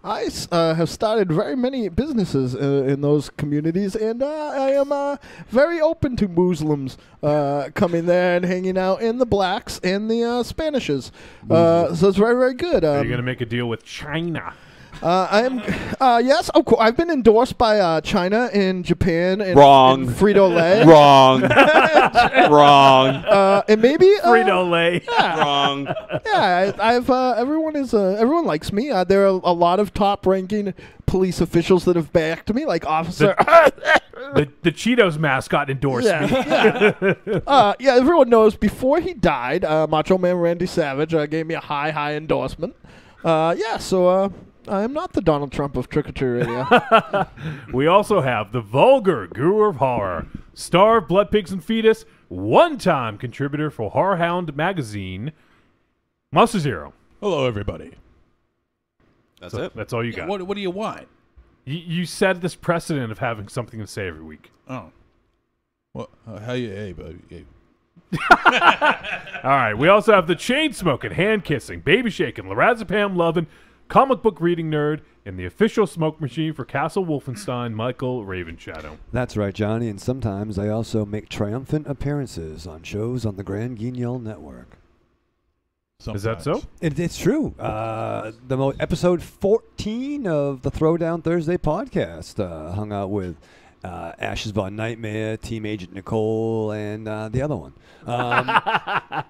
I have started very many businesses in those communities, and I am very open to Muslims coming there and hanging out, and the blacks and the Spanishes. So it's very, very good. Are you going to make a deal with China? I am, yes, of course. I've been endorsed by China and Japan and, Wrong. and Frito-Lay. Wrong. Wrong. And maybe Frito-Lay. Wrong. Yeah, everyone likes me. There are a lot of top-ranking police officials that have backed me, like Officer. The Cheetos mascot endorsed me. Yeah, everyone knows before he died, Macho Man Randy Savage gave me a high endorsement. So I am not the Donald Trump of Trick or Treat Radio. We also have the vulgar guru of horror, star of Blood Pigs and Fetus, one-time contributor for Horror Hound magazine, Monster Zero. Hello, everybody. That's it. That's all you got. What do you want? You set this precedent of having something to say every week. Oh. Well, how you? Hey, buddy. Hey. All right. We also have the chain-smoking, hand-kissing, baby-shaking, lorazepam loving, comic book reading nerd, and the official smoke machine for Castle Wolfenstein, Michael Ravenshadow. That's right, Johnny. And sometimes I also make triumphant appearances on shows on the Grand Guignol Network. Is that so? It's true. Episode 14 of the Throwdown Thursday podcast hung out with Ashes Von Nightmare, Team Agent Nicole, and the other one.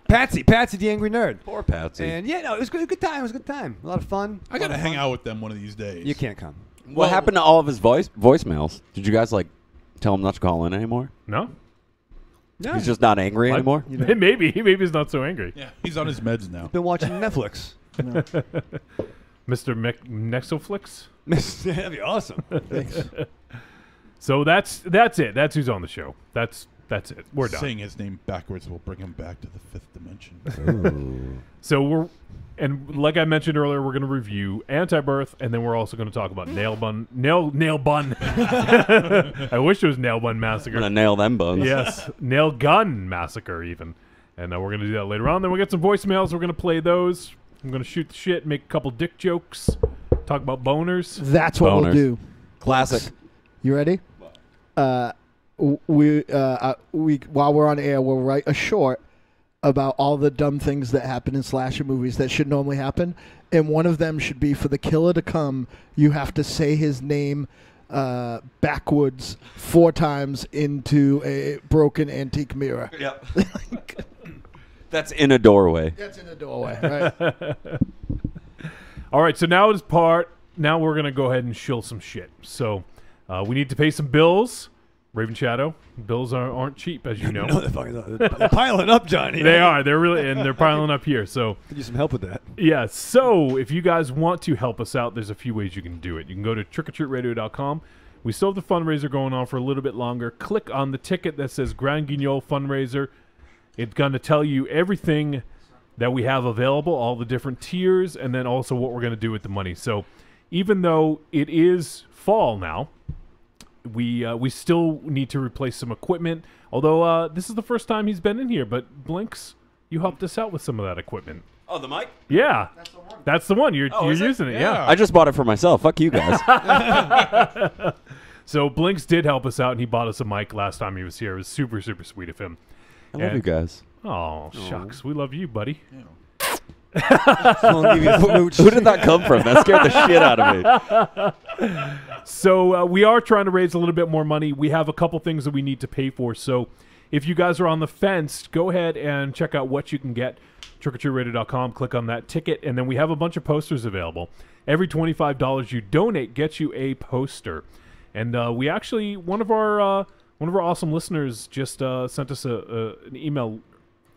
Patsy the Angry Nerd. Poor Patsy. And yeah, no, it was a good time. It was a good time. A lot of fun. I gotta hang out with them one of these days. You can't come. What happened to all of his voicemails? Did you guys tell him not to call in anymore? No? No. He's just not angry anymore? Maybe he's not so angry. Yeah, he's on his meds now. Been watching Netflix. Mr. Nexoflix? That'd be awesome. Thanks. So that's it. That's who's on the show. That's That's it. We're done. Saying his name backwards will bring him back to the 5th dimension. So and like I mentioned earlier, we're going to review Antibirth, and then we're also going to talk about Nail Bun. I wish it was Nail Bun Massacre. I'm gonna nail them buns. Yes, Nail Gun Massacre even. And we're going to do that later on. Then we'll get some voicemails. We're going to play those. I'm going to shoot the shit, make a couple dick jokes, talk about boners. That's what we'll do. Classic. You ready? We while we're on air, we'll write a short about all the dumb things that happen in slasher movies that should normally happen, and one of them should be for the killer to come. You have to say his name backwards 4 times into a broken antique mirror. Yep. That's in a doorway. That's in a doorway, right? All right, so now now we're going to go ahead and shill some shit. So we need to pay some bills. Raven Shadow, bills aren't cheap, as you know. No, they're piling up, Johnny. They are. They're piling up here. So could use some help with that. Yeah. So if you guys want to help us out, there's a few ways you can do it. You can go to trickortreatradio.com. We still have the fundraiser going on for a little bit longer. Click on the ticket that says Grand Guignol Fundraiser. It's going to tell you everything that we have available, all the different tiers, and then also what we're going to do with the money. So even though it is fall now, we still need to replace some equipment. Although this is the first time he's been in here, but Blinks, you helped us out with some of that equipment. Oh, the mic? Yeah, that's the one. You're using it. Yeah. I just bought it for myself. Fuck you guys. So Blinks did help us out, and he bought us a mic last time he was here. It was super, super sweet of him. I love you guys. Oh, shucks. We love you, buddy. Who did that come from? That scared the shit out of me. So we are trying to raise a little bit more money. We have a couple things that we need to pay for. So if you guys are on the fence, go ahead and check out what you can get. trickortreatradio.com. Click on that ticket, and then we have a bunch of posters available. Every $25 you donate gets you a poster. And we actually, one of our awesome listeners just sent us an email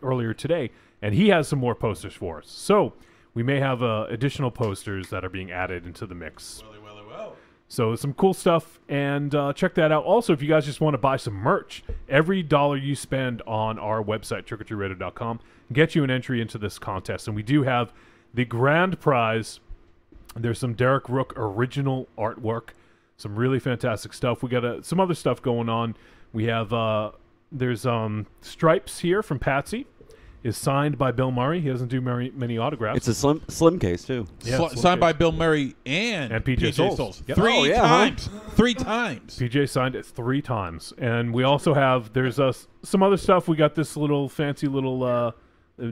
earlier today, and he has some more posters for us. So we may have additional posters that are being added into the mix. So some cool stuff, and check that out. Also, if you guys just want to buy some merch, every dollar you spend on our website, trickortreatradio.com, gets you an entry into this contest. And we do have the grand prize. There's some Derek Rook original artwork, some really fantastic stuff. We got some other stuff going on. We have there's Stripes here from Patsy. Is signed by Bill Murray. He doesn't do many autographs. It's a slim case too. Yeah, signed by Bill Murray and PJ Souls. Yep. 3 times. 3 times. PJ signed it 3 times. And we also have, there's some other stuff. We got this little fancy little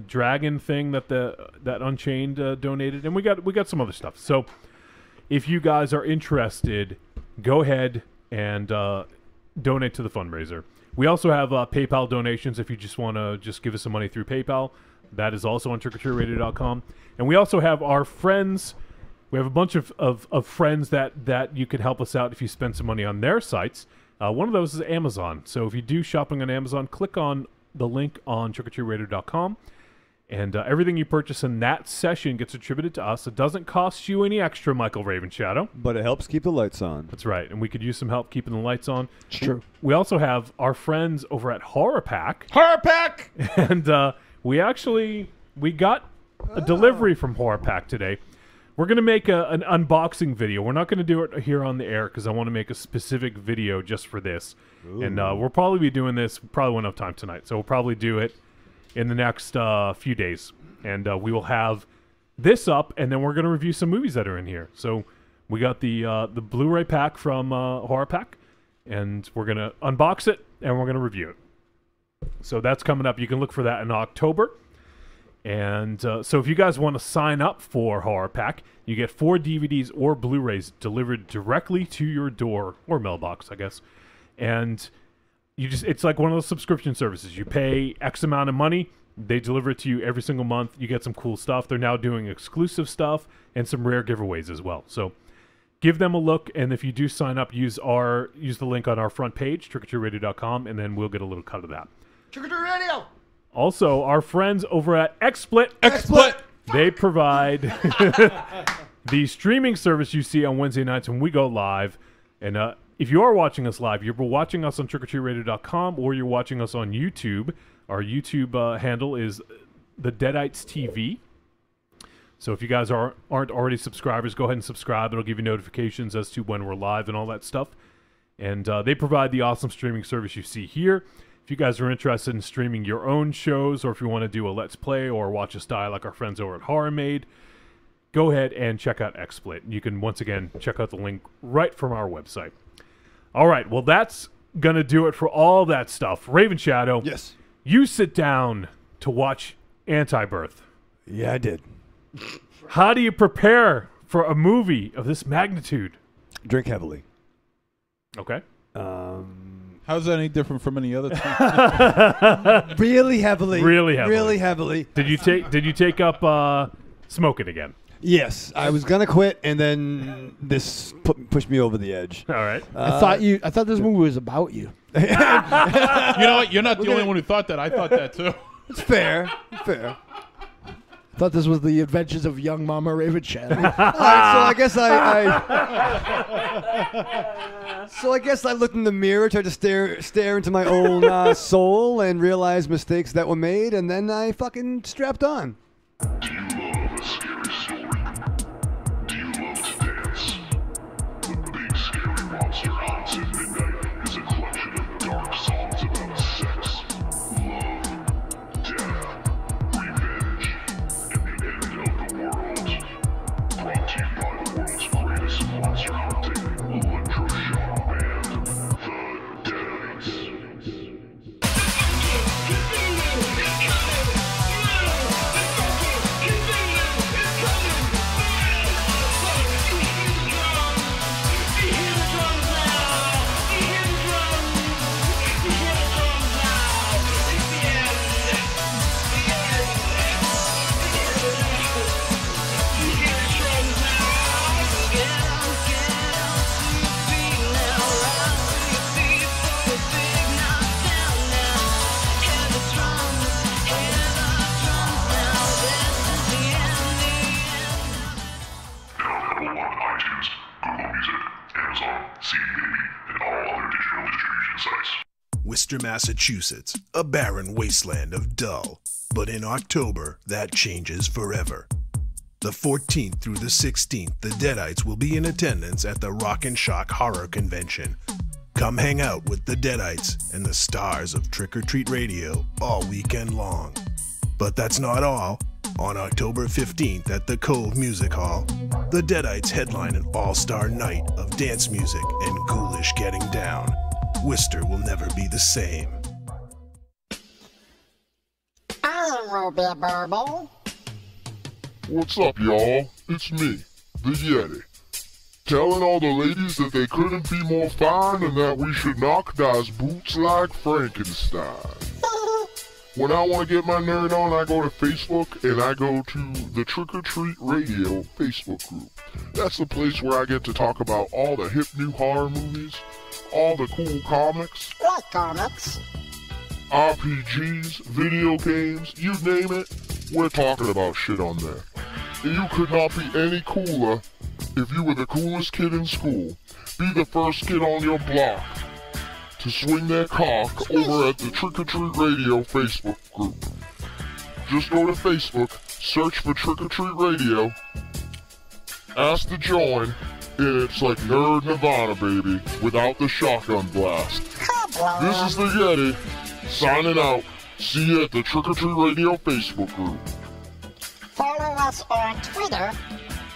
dragon thing that that Unchained donated. And we got some other stuff. So if you guys are interested, go ahead and donate to the fundraiser. We also have PayPal donations if you just want to just give us some money through PayPal. That is also on trickortreatradio.com. And we also have our friends. We have a bunch of friends that you can help us out if you spend some money on their sites. One of those is Amazon. So if you do shopping on Amazon, click on the link on trickortreatradio.com. And everything you purchase in that session gets attributed to us. It doesn't cost you any extra, Michael Raven Shadow. But it helps keep the lights on. That's right. And we could use some help keeping the lights on. It's true. We also have our friends over at Horror Pack. Horror Pack! And we got a delivery from Horror Pack today. We're going to make an unboxing video. We're not going to do it here on the air because I want to make a specific video just for this. Ooh. And we'll probably be doing this. Probably won't have time tonight. So we'll probably do it in the next few days. And we will have this up, and then we're going to review some movies that are in here. So we got the Blu-ray pack from Horror Pack, and we're going to unbox it, and we're going to review it. So that's coming up. You can look for that in October. And so if you guys want to sign up for Horror Pack, you get 4 DVDs or Blu-rays delivered directly to your door, or mailbox, I guess. And it's like one of those subscription services. You pay X amount of money, they deliver it to you every single month. You get some cool stuff. They're now doing exclusive stuff and some rare giveaways as well. So give them a look, and if you do sign up, use the link on our front page, trickortreatradio.com, and then we'll get a little cut of that. Trick or Treat Radio! Also, our friends over at XSplit, they provide the streaming service you see on Wednesday nights when we go live. And if you are watching us live, you're watching us on trickortreatradio.com or you're watching us on YouTube. Our YouTube handle is the Deadites TV. So if you guys aren't already subscribers, go ahead and subscribe. It'll give you notifications as to when we're live and all that stuff. And they provide the awesome streaming service you see here. If you guys are interested in streaming your own shows, or if you want to do a Let's Play or watch us die like our friends over at Horror Made, go ahead and check out XSplit. You can, once again, check out the link right from our website. All right, well, that's going to do it for all that stuff. Raven Shadow, Yes. you sit down to watch Antibirth. Yeah, I did. How do you prepare for a movie of this magnitude? Drink heavily. Okay. How's that any different from any other time? Really heavily. Really heavily. Really heavily. Did you take up smoking again? Yes, I was gonna quit, and then this pushed me over the edge. All right. I thought this movie was about you. You know what? You're not the only one who thought that. I thought that too. It's fair. Fair. I thought this was the adventures of young Mama Raven Shadow. All right, so I guess I guess I looked in the mirror, tried to stare into my own soul, and realized mistakes that were made, and then I fucking strapped on. Do you love a scary story? Do you love to dance? The Big Scary Monster Hunts at Midnight is a collection of dark songs about sex, love, death, revenge, and the end of the world. Brought to you by the world's greatest monster hunting electroshock band, the Deadites. Available on iTunes, Google Music, Amazon, CD Baby, and all other digital distribution sites. Worcester, Massachusetts, a barren wasteland of dull. But in October, that changes forever. The 14th through the 16th, the Deadites will be in attendance at the Rock and Shock Horror Convention. Come hang out with the Deadites and the stars of Trick or Treat Radio all weekend long. But that's not all. On October 15th at the Cove Music Hall, the Deadites headline an all-star night of dance music and ghoulish getting down. Worcester will never be the same. I'm Ruby Burble. What's up, y'all? It's me, the Yeti. Telling all the ladies that they couldn't be more fine and that we should knock those boots like Frankenstein. When I want to get my nerd on, I go to Facebook and I go to the Trick or Treat Radio Facebook group. That's the place where I get to talk about all the hip new horror movies, all the cool comics, Like comics. RPGs, video games, you name it, we're talking about shit on there. And you could not be any cooler if you were the coolest kid in school. Be the first kid on your block to swing their cock over at the Trick or Treat Radio Facebook group. Just go to Facebook, search for Trick or Treat Radio, ask to join, and it's like Nerd Nirvana, baby, without the shotgun blast. This is the Yeti, signing out. See you at the Trick or Treat Radio Facebook group. Follow us on Twitter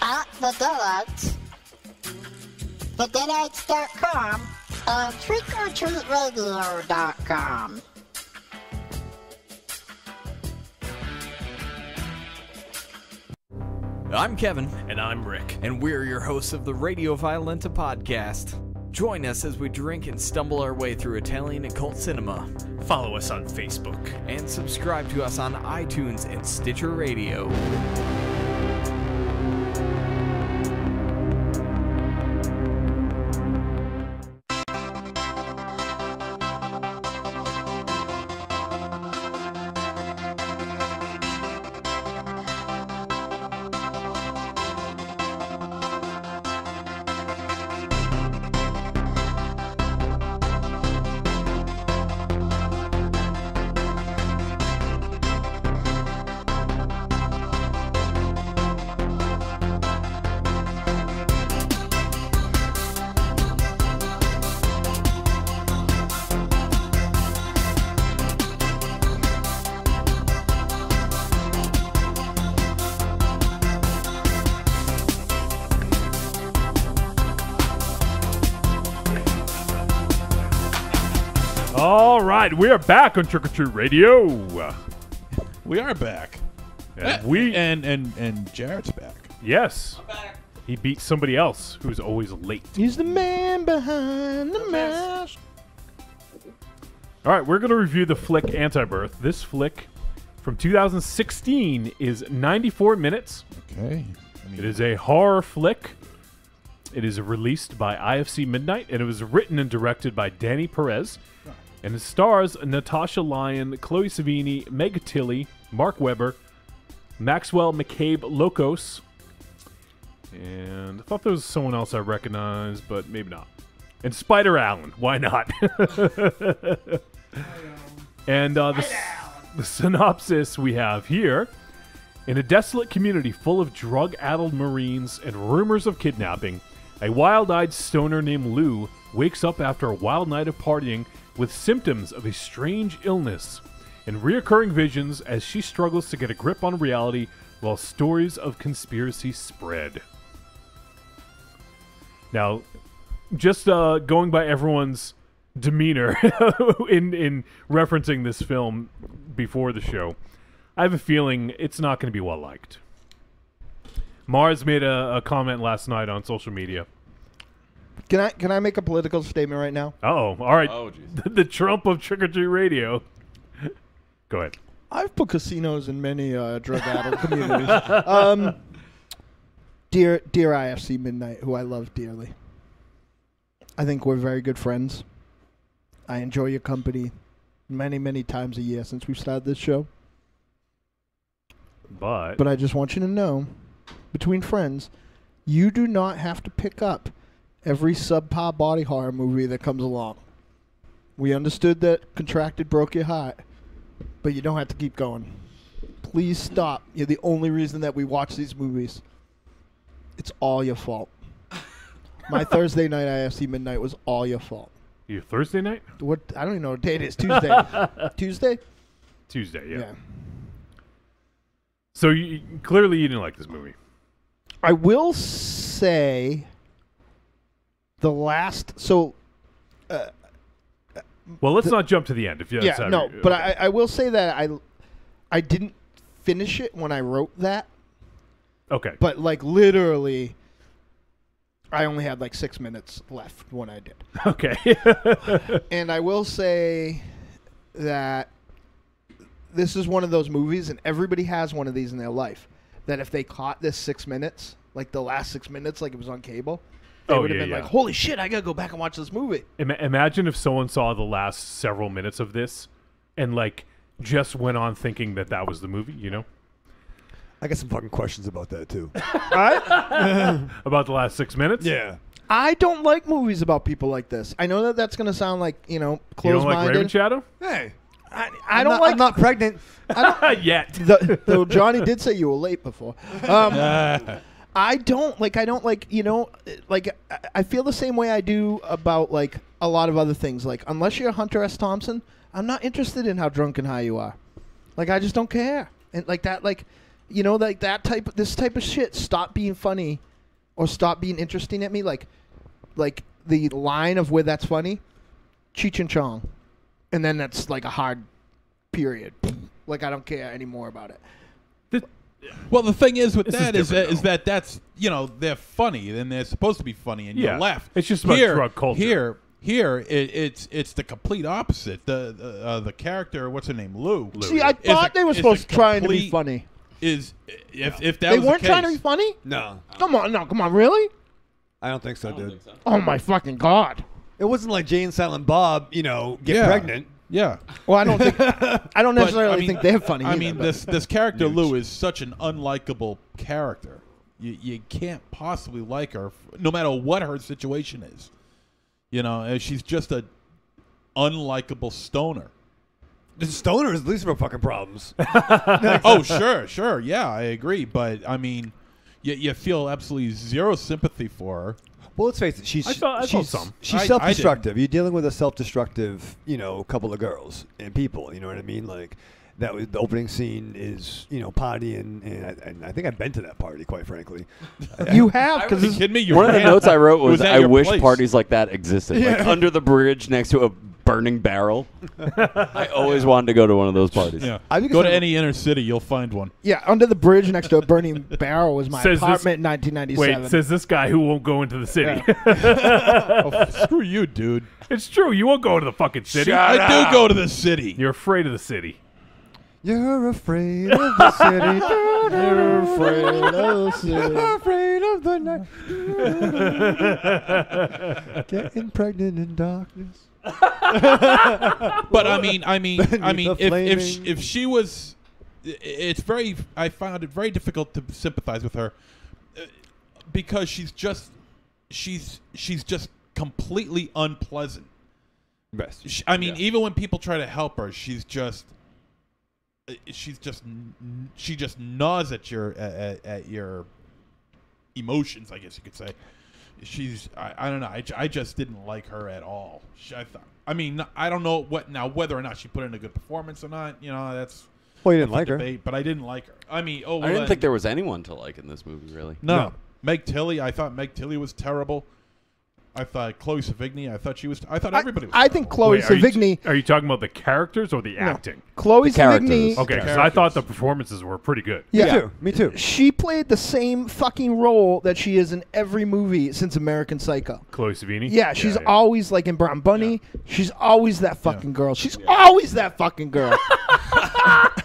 at The Deadites, TheDeadites.com, and TrickOrTreatRadio.com. I'm Kevin, And I'm Rick. and we're your hosts of the Radio Violenta podcast. Join us as we drink and stumble our way through Italian and cult cinema. Follow us on Facebook. And subscribe to us on iTunes and Stitcher Radio. right, we are back on Trick or Treat Radio. We are back. And we and Jarrett's back. Yes. He beat somebody else who's always late. He's the man behind the mask. All right, we're going to review the flick Antibirth. This flick from 2016 is 94 minutes. Okay. It is a horror flick. It is released by IFC Midnight, and it was written and directed by Danny Perez. And it stars Natasha Lyon, Chloe Savini, Meg Tilly, Mark Webber, Maxwell McCabe Locos, and I thought there was someone else I recognized, but maybe not. And Spider Allen. Why not? And the synopsis we have here. In a desolate community full of drug-addled Marines and rumors of kidnapping, a wild-eyed stoner named Lou wakes up after a wild night of partying with symptoms of a strange illness and reoccurring visions as she struggles to get a grip on reality while stories of conspiracy spread. Now, just going by everyone's demeanor in referencing this film before the show, I have a feeling it's not going to be well liked. Mars made a comment last night on social media. Can I make a political statement right now? Uh-oh. All right. Oh, jeez. The Trump of Trick or Treat Radio. Go ahead. I've put casinos in many drug-addled communities. Dear IFC Midnight, who I love dearly. I think we're very good friends. I enjoy your company many, many times a year since we started this show. But I just want you to know, between friends, you do not have to pick up every subpar body horror movie that comes along. We understood that Contracted broke your heart, but you don't have to keep going. Please stop. You're the only reason that we watch these movies. It's all your fault. My Thursday night IFC Midnight was all your fault. Your Thursday night? What? I don't even know what day it is. Tuesday. Tuesday? Tuesday, yeah. Yeah. So clearly you didn't like this movie. I will say the last... So... well, let's not jump to the end. If you Yeah, no, but I will say that I didn't finish it when I wrote that. Okay. But, like, literally, I only had, like, 6 minutes left when I did. Okay. And I will say that this is one of those movies, and everybody has one of these in their life, that if they caught this 6 minutes, like the last 6 minutes, like it was on cable, they would have been like, holy shit, I got to go back and watch this movie. Imagine if someone saw the last several minutes of this and, like, just went on thinking that that was the movie, you know? I got some fucking questions about that, too. About the last 6 minutes? Yeah. I don't like movies about people like this. I know that that's going to sound like, You don't closed-minded. like Raven Shadow? Hey. I don't like... I'm not pregnant. Yet. Though Johnny did say you were late before. I don't like, I feel the same way I do about, like, a lot of other things. Like, unless you're Hunter S. Thompson, I'm not interested in how drunk and high you are. Like, I just don't care. And, like, that, like, like this type of shit, stop being funny or stop being interesting at me. Like the line of where that's funny, Cheech and Chong. And then that's, like, a hard period. Like, I don't care anymore about it. Well, the thing is with that is that that's, they're funny and they're supposed to be funny, and you're left. It's just about drug culture. Here, it's the complete opposite. The character, what's her name, Lou. See, I thought they were supposed to try to be funny. If that they was the weren't case, trying to be funny? No. Come on, really? I don't think so, dude. Oh my fucking God! It wasn't like Jay and Silent Bob, get pregnant. Yeah. Well, I don't think I don't necessarily think they're funny. I either, mean, but. this character Lou is such an unlikable character. You can't possibly like her, no matter what her situation is. She's just a unlikable stoner. The stoner is the least of our fucking problems. Oh, sure, yeah, I agree. But I mean, you feel absolutely zero sympathy for her. Well, let's face it. She's self-destructive. You're dealing with a self-destructive, couple of girls and people. You know what I mean? Like that was the opening scene is partying, and I think I've been to that party. Quite frankly, you have. Because you kidding me? One of the notes I wrote was I wish place. parties like that existed, like under the bridge next to a burning barrel. I always wanted to go to one of those parties. Yeah. I think Go it's to a- any inner city, you'll find one. Yeah, under the bridge next to a burning barrel was my Says this- apartment in 1997. Wait, says this guy who won't go into the city. Oh, screw you, dude. It's true. You won't go to the fucking city. I do go to the city. You're afraid of the city. You're afraid of the city. You're afraid of the city. You're afraid of the night. Getting pregnant in darkness. But I mean, the if she was, it's very. I found it very difficult to sympathize with her because she's just completely unpleasant. Best. I mean, even when people try to help her, she just gnaws at your emotions, I guess you could say. I don't know. I just didn't like her at all. I don't know whether or not she put in a good performance or not. You know, that's Well, you didn't like her. debate, but I didn't like her. I mean, I didn't think there was anyone to like in this movie, really. No. Meg Tilly. I thought Meg Tilly was terrible. I thought Chloe Sevigny. I thought everybody was. I think Chloe Wait, are you- Sevigny. Are you talking about the characters or the acting? Chloe The characters. Sevigny. Okay, because I thought the performances were pretty good. Yeah. Me too. She played the same fucking role that she is in every movie since American Psycho. Chloe Sevigny? Yeah, she's always like in Brown Bunny. She's always that fucking girl. She's always that fucking girl.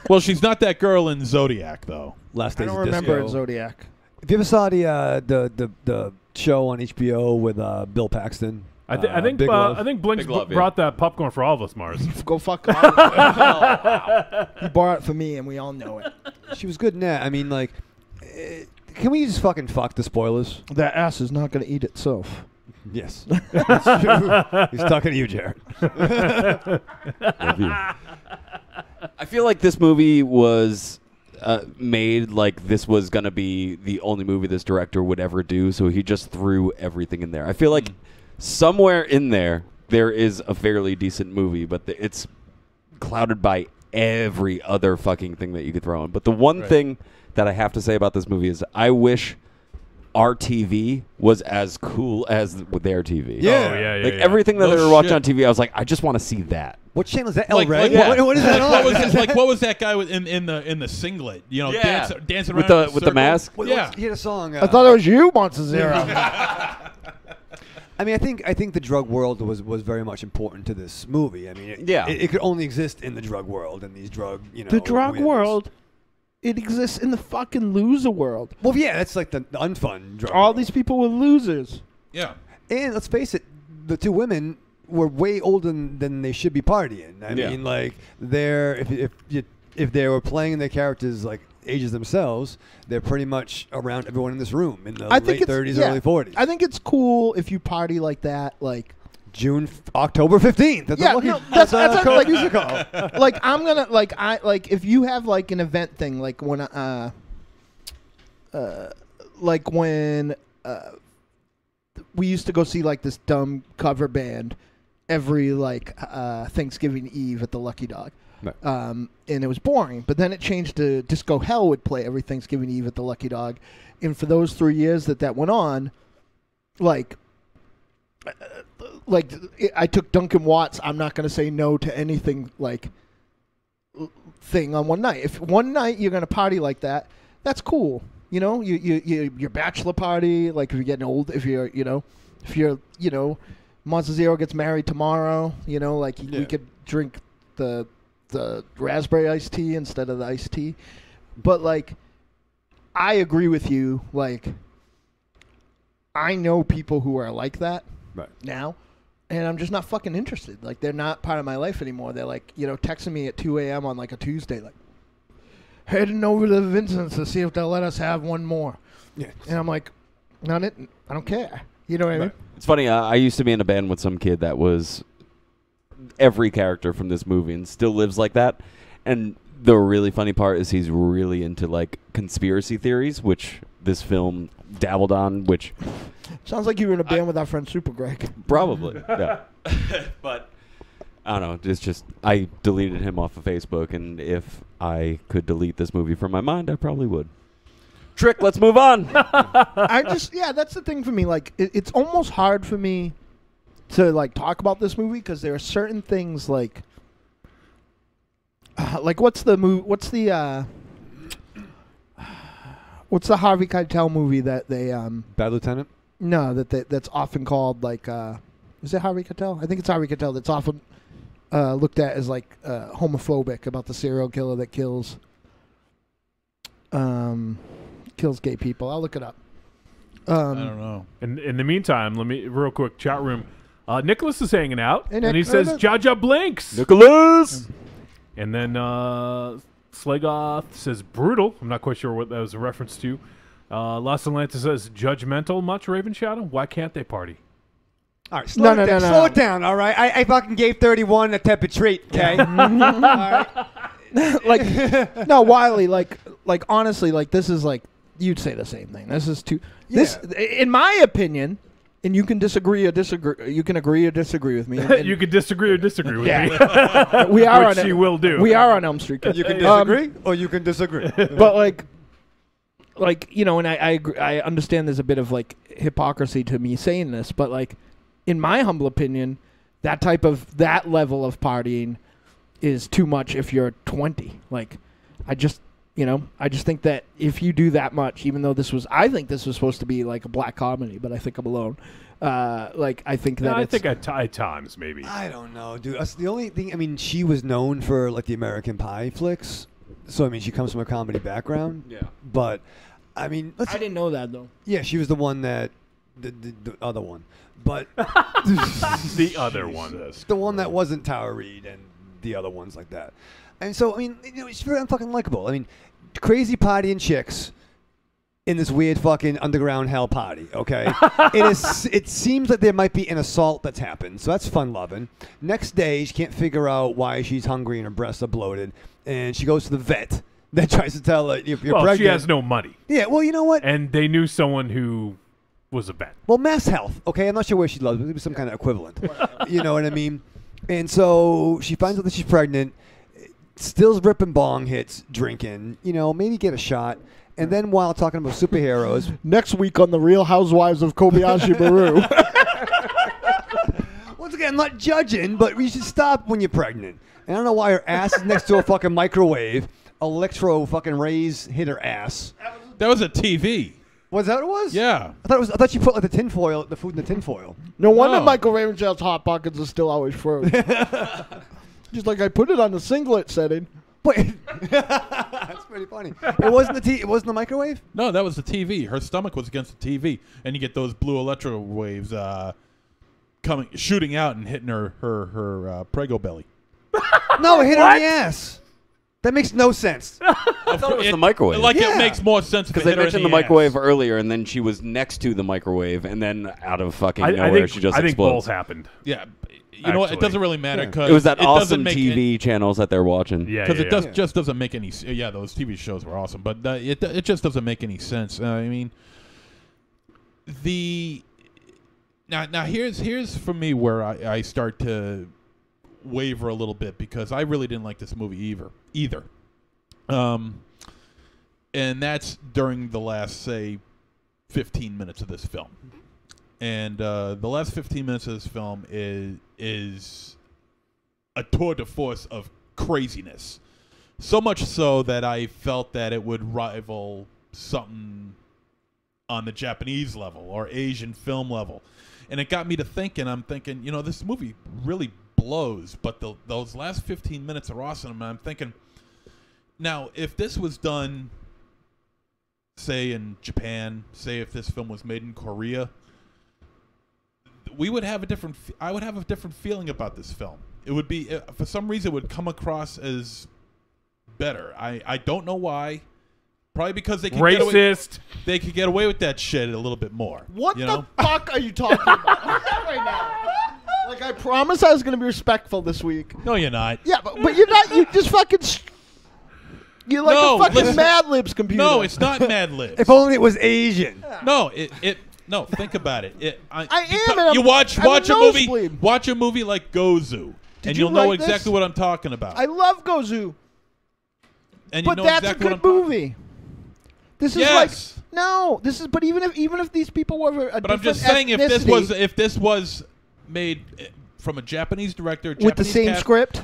Well, she's not that girl in Zodiac, though. Last I Days don't of remember Disco. Zodiac. If you ever saw the show on HBO with Bill Paxton, I think Big Love. Blink's Big Love, yeah. brought that popcorn for all of us, Mars. Go fuck off. He bought it for me, and we all know it. she was good in that. I mean, like, can we just fucking fuck the spoilers? That ass is not going to eat itself. Yes, that's true. He's talking to you, Jarret. I feel like this movie was made like this was going to be the only movie this director would ever do, so he just threw everything in there. I feel like somewhere in there is a fairly decent movie, but it's clouded by every other fucking thing that you could throw in. But the one thing that I have to say about this movie is I wish our TV was as cool as their TV. Yeah. Oh, yeah. Like everything that No they were watching shit. on TV, I was like, I just want to see that. What channel is that? El Like- Rey? like- yeah. What is that on? What was that guy in the singlet? You know, Yeah. dancing With around the- with the mask? Yeah. He had a song. I thought it was you, Monster Zero. I mean, I think the drug world was very much important to this movie. I mean, Yeah. it could only exist in the drug world and these drug, The drug weirdness. world, it exists in the fucking loser world. Well, yeah, that's like the unfun drug. All world. these people were losers. Yeah. And let's face it, the two women were way older than they should be partying. I Yeah. mean, like if they were playing their characters like ages themselves, they're pretty much around everyone in this room in the late 30s, early 40s. I think it's cool if you party like that, like October 15th. That's Yeah, a lucky, no, that's like music hall. like I'm gonna like if you have like an event thing like when we used to go see like this dumb cover band every like Thanksgiving Eve at the Lucky Dog. Right. And it was boring, but then it changed to Disco Hell would play every Thanksgiving Eve at the Lucky Dog, and for those 3 years that went on, like I took Duncan Watts. I'm not going to say no to anything like thing on one night. If one night you're going to party like that, that's cool. You know, your bachelor party. Like if you're getting old, if you're Monster Zero gets married tomorrow. You know, like we could drink the raspberry iced tea instead of the iced tea. But like, I agree with you. Like, I know people who are like that. Right. Now, and I'm just not fucking interested. Like, they're not part of my life anymore. They're like, texting me at 2 a.m. on like a Tuesday, like, heading over to Vincent's to see if they'll let us have one more. Yeah. And I'm like, not it. I don't care. You know what I mean? It's funny. I used to be in a band with some kid that was every character from this movie and still lives like that. And the really funny part is he's really into like conspiracy theories, which this film dabbled on, which Sounds like you were in a band with our friend Super Greg. probably, yeah. But I don't know. It's just I deleted him off of Facebook, and if I could delete this movie from my mind, I probably would. Trick, let's move on. That's the thing for me. Like, it's almost hard for me to like talk about this movie because there are certain things like what's the Harvey Keitel movie that they Bad Lieutenant? No, that's often called like is it Harvey Keitel? I think it's Harvey Keitel that's often looked at as like homophobic about the serial killer that kills gay people. I'll look it up. I don't know. In the meantime, let me real quick chat room. Nicholas is hanging out, Hey, and he Nick. says Jaja blinks. Nicholas. And then Slegoth says brutal. I'm not quite sure what that was a reference to. Los Atlantis says judgmental. Much Raven Shadow. Why can't they party? All right, slow it down, all right? I fucking gave 31 a tepid treat, okay? All right. Like, no, Wiley, like honestly, like this is like you'd say the same thing. This is too. This, in my opinion, and you can disagree or disagree. You can agree or disagree with me. And You could disagree or disagree with me. we are Which on. she will do. We are on Elm Street. You can disagree or you can disagree. But like you know, and I agree, I understand there's a bit of like hypocrisy to me saying this, but like in my humble opinion, that level of partying is too much if you're 20. Like, I just think that if you do that much, even though I think this was supposed to be like a black comedy, but I think I'm alone. Like, I think that I think at times maybe. I don't know, dude. That's the only thing. I mean, she was known for like the American Pie flicks, so I mean, she comes from a comedy background. Yeah. But I mean, I didn't know that though. Yeah, she was the one that the other one, but the other one, the one that wasn't Tara Reid and the other ones like that. And so I mean, you know, it's very unfucking likable. I mean, crazy partying chicks in this weird fucking underground hell party, okay? It seems like there might be an assault that's happened, so that's fun loving. Next day, she can't figure out why she's hungry and her breasts are bloated, and she goes to the vet that tries to tell her you're pregnant. She has no money. Yeah, well, you know what? And they knew someone who was a vet. Well, Mass Health, okay? I'm not sure where she lives, but it was some kind of equivalent. You know what I mean? And so she finds out that she's pregnant, Stills ripping bong hits, drinking, you know, maybe get a shot. And then while talking about superheroes. Next week on The Real Housewives of Kobayashi Maru. Once again, I'm not judging, but you should stop when you're pregnant. And I don't know why her ass is next to a fucking microwave. Electro fucking rays hit her ass. That was a TV. Was that what it was? Yeah. I thought she put like the food in the tinfoil. No wonder Michael Ravenshield's Hot Pockets are still always frozen. Just like I put it on the singlet setting. Wait, that's pretty funny. It wasn't the microwave. No, that was the TV. Her stomach was against the TV, and you get those blue electro waves shooting out and hitting her prego belly. No, it hit her in the ass. That makes no sense. I thought it was the microwave. Like it makes more sense because they mentioned the microwave earlier, and then she was next to the microwave, and then out of fucking nowhere she just explodes. I think both happened. Yeah. You know what? It doesn't really matter because it was that awesome TV channels that they're watching. Yeah, because it just doesn't make any. Yeah, those TV shows were awesome, but it just doesn't make any sense. I mean, now here's for me where I start to waver a little bit because I really didn't like this movie either. And that's during the last, say, 15 minutes of this film. And the last 15 minutes of this film is a tour de force of craziness. So much so that I felt that it would rival something on the Japanese level or Asian film level. And it got me to thinking, I'm thinking, you know, this movie really blows, but those last 15 minutes are awesome. And I'm thinking, now, if this was done, say, in Japan, say if this film was made in Korea, we would have I would have a different feeling about this film. It would be, for some reason, it would come across as better. I don't know why. Probably because they can they could get away with that shit a little bit more. What the fuck are you talking about right now? Like, I promise I was going to be respectful this week. No, you're not. Yeah, but you're not. You just fucking. You're like a fucking Mad Libs computer. No, it's not Mad Libs. If only it was Asian. No, no, think about it. You watch a movie like Gozu, and you'll know exactly what I'm talking about. I love Gozu. And but that's a good movie. This is like no. This is but even if these people were a but I'm just saying if this was made from a Japanese director with the Japanese same cast, script.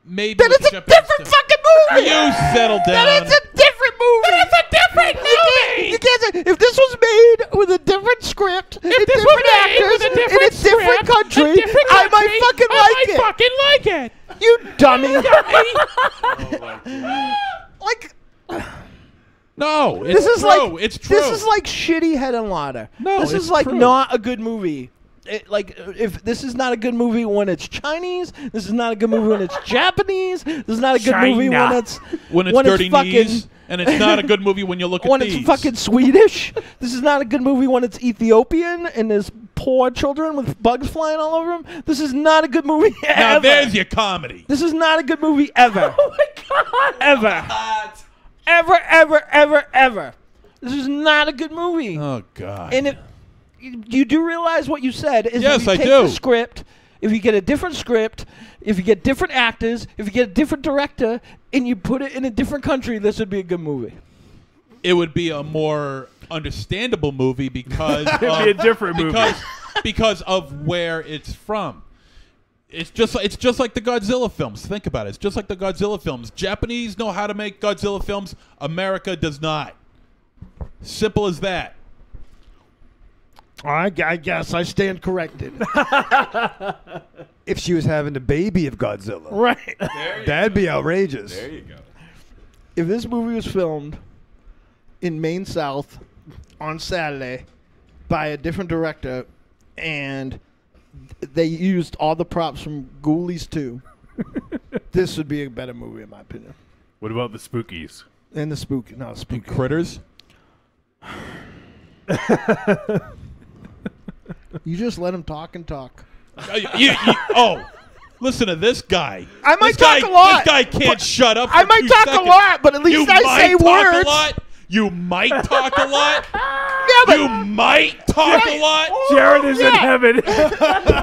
maybe Then with it's a Japanese different fucking movie. You settle down. Then it's a different movie. Then it's a different movie. You can't say, if this was made with a different script, and different actors, in a different country, I might fucking like it. You dummy. Like. No, it's This is true. like It's true. This is like shitty Head and Lauder. No, this it's is like true. not a good movie. If this is not a good movie when it's Chinese, this is not a good movie when it's Japanese. This is not a good movie when it's dirty fucking, knees, and it's not a good movie when you look at when these. it's fucking Swedish. This is not a good movie when it's Ethiopian and there's poor children with bugs flying all over them. This is not a good movie Now ever. there's your comedy. This is not a good movie ever. Oh my god! Ever. This is not a good movie. Oh God. And you do realize what you said is Yes, if you I take do. the script, if you get a different script, if you get different actors, if you get a different director, and you put it in a different country, this would be a good movie. It would be a more understandable movie because It'd be a different movie. because of where it's from. It's just like the Godzilla films. Think about it. It's just like the Godzilla films. Japanese know how to make Godzilla films. America does not. Simple as that. I guess I stand corrected. If she was having a baby of Godzilla, Right. that'd be outrageous. There you go. If this movie was filmed in Maine South on Saturday by a different director and they used all the props from Ghoulies 2, this would be a better movie in my opinion. What about the Spookies? And the spooky. And Critters. You just let him talk and talk. Listen to this guy. I might This guy- talk a lot, This guy can't shut up. I for might 2 talk seconds. a lot, but at least You I might say talk words. A lot. You might talk a lot. Yeah, but You might talk a lot. Jared is in heaven.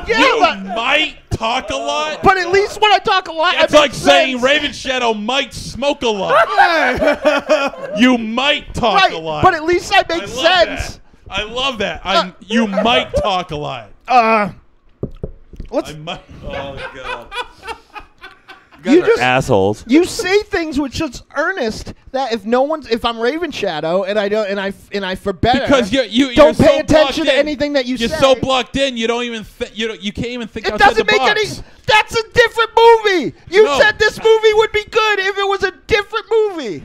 You might talk a lot. But at least when I talk a lot, It's I like make saying sense. Raven Shadow might smoke a lot. You might talk Right, a lot. but at least I make I love sense. that. I love that. You might talk a lot. Let's. I might. Oh God. You just Assholes. you say things with such earnest that if I'm Raven Shadow and I for better Because you're don't so pay attention blocked to in. anything that you You're say. so blocked in. You don't even. You can't even think It outside doesn't the make box. any. That's a different movie. You No. said this movie would be good if it was a different movie.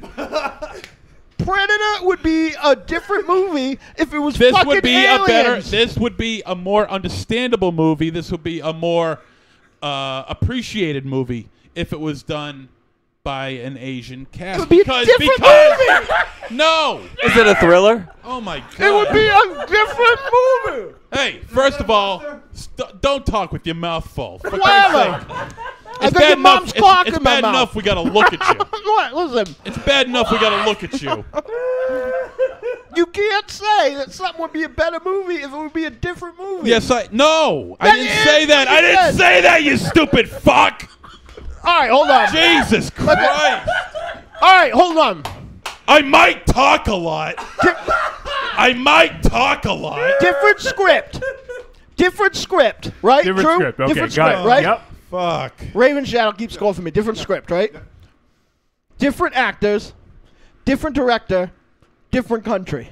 Predator would be a different movie if it was This fucking would be aliens. a better. This would be a more understandable movie. This would be a more appreciated movie if it was done by an Asian cast. It would be a different movie. No. Is it a thriller? Oh my God. It would be a different movie. Hey, first of all, don't talk with your mouth full. For Whatever. Christ's sake. I It's got bad your mom's enough. cock It's in my bad mouth. enough we gotta look at you. What? Listen, It's bad enough we gotta look at you. you can't say that something would be a better movie if it would be a different movie. Yes, no. I That didn't is say that. what I you didn't said. say that, you stupid fuck. All right, hold on. Jesus Christ. All right, hold on. I might talk a lot. I might talk a lot. Different script. Different script, right? Different True? script. Okay, Different got script, it. right? Yep. Fuck. Raven Shadow keeps going for me. Different script, right? Different actors, different director, different country.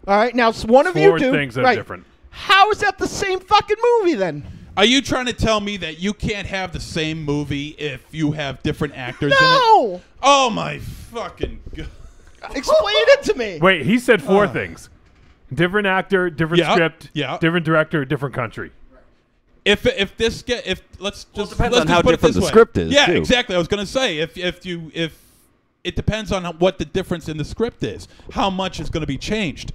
All right, now one of you Four do. things that are right. different. How is that the same fucking movie then? Are you trying to tell me that you can't have the same movie if you have different actors in it? No! Oh my fucking God. Explain it to me. Wait, he said 4 things. Different actor, different Yeah, script, yeah. different director, different country. If let's just depends let's on just how put it different this the way. script is, Yeah, too. exactly. I was gonna say if it depends on what the difference in the script is, how much is going to be changed.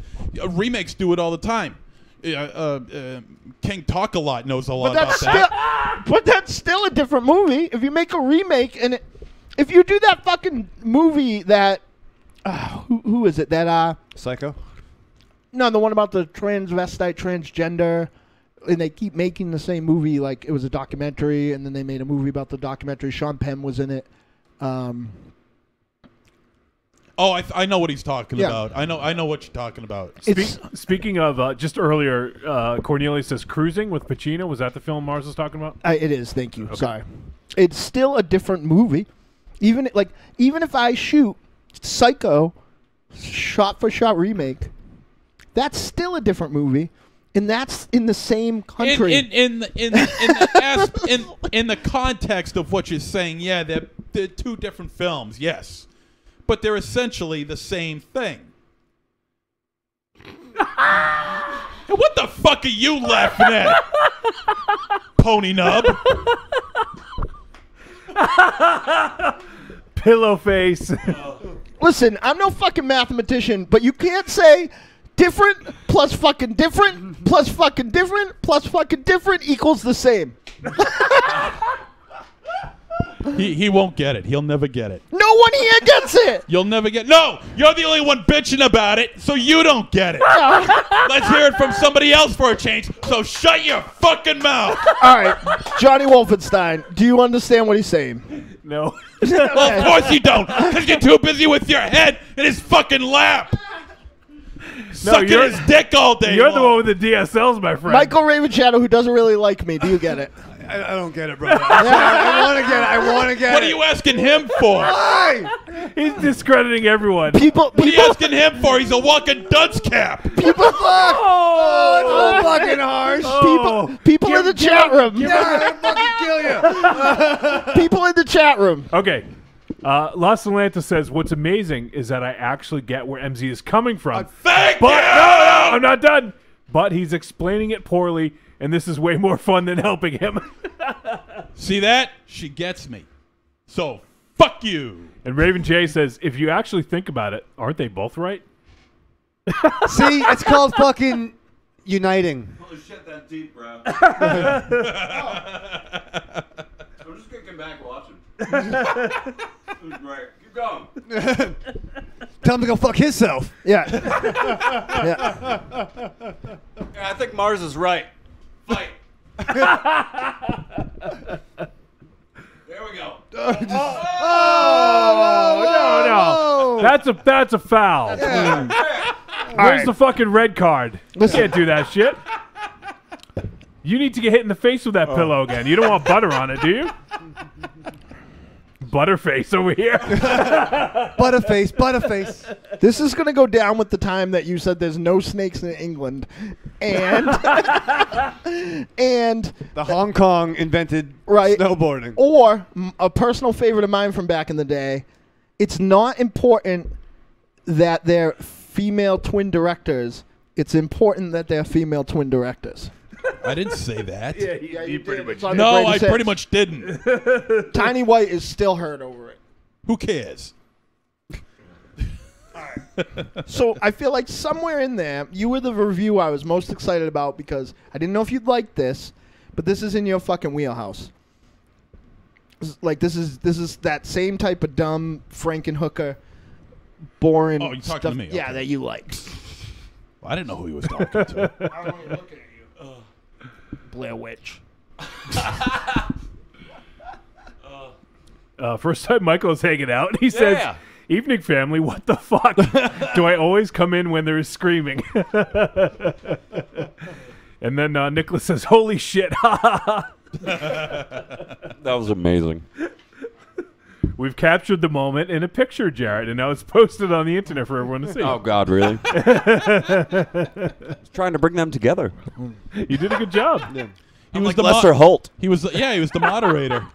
Remakes do it all the time. King Talk a Lot knows a lot about that. But that's still a different movie. If you make a remake and if you do that fucking movie that who is it that Psycho? No, the one about the transvestite transgender, and they keep making the same movie like it was a documentary, and then they made a movie about the documentary. Sean Penn was in it. Oh, I know what he's talking Yeah. about. I know what you're talking about. Speaking of, just earlier, Cornelius says Cruising with Pacino. Was that the film Mars was talking about? It is. Thank you. Sorry. It's still a different movie. Even if I shoot Psycho, shot for shot remake, that's still a different movie, and that's in the same country. In the context of what you're saying, yeah, they're two different films, yes, but they're essentially the same thing. And what the fuck are you laughing at, pony nub? Pillow face. Listen, I'm no fucking mathematician, but you can't say different plus fucking different plus fucking different plus fucking different equals the same. He won't get it. He'll never get it. No one here gets it. You'll never get. No, you're the only one bitching about it, so you don't get it. Let's hear it from somebody else for a change. So shut your fucking mouth. All right, Johnny Wolfenstein, do you understand what he's saying? No. Well, of course you don't, because you're too busy with your head in his fucking lap. Sucking his dick all day You're long. the one with the DSLs, my friend. Michael Raven Shadow, who doesn't really like me, do you get it? I don't get it, brother. I want to get it. I want to get it. What are you asking him for? Why? He's discrediting everyone. People, What are you asking him for? He's a walking dunce cap. Oh, that's fucking harsh. people in the chat room. Yeah, I'll fucking kill you. People in the chat room. Okay. Los Atlanta says, what's amazing is that I actually get where MZ is coming from. Thank But you. no, I'm not done. But he's explaining it poorly, and this is way more fun than helping him. See that? She gets me. So, fuck you. And Raven J says, if you actually think about it, aren't they both right? See, it's called fucking uniting. Holy shit, that deep, bro. I'm just kicking back watching. It was great. Keep going. Tell him to go fuck himself. Yeah. Yeah, I think Mars is right. Fight. There we go. Oh, no. That's a foul. Where's the fucking red card? You can't do that shit. You need to get hit in the face with that pillow again. You don't want butter on it, do you? Butterface over here. Butterface. This is going to go down with the time that you said there's no snakes in England. And and The Hong Kong invented Right. snowboarding. or a personal favorite of mine from back in the day, it's not important that they're female twin directors. It's important that they're female twin directors. I didn't say that. You pretty much. It's on No, the I greatest hits. pretty much didn't. Tiny White is still hurt over it. Who cares? So I feel like somewhere in there, you were the review I was most excited about because I didn't know if you'd like this, but this is in your fucking wheelhouse. This is that same type of dumb Frankenhooker, boring. Oh, you're talking stuff, to me, Yeah, okay. that you like. I didn't know who he was talking to. I'm only looking at you. Blair Witch. First time Michael is hanging out, he says, "Evening, family. What the fuck? Do I always come in when there is screaming?" And then Nicholas says, "Holy shit!" That was amazing. We've captured the moment in a picture, Jarret, and now it's posted on the internet for everyone to see. Oh, God, really? Trying to bring them together. You did a good job. He was Like Lester Holt. He was he was the moderator.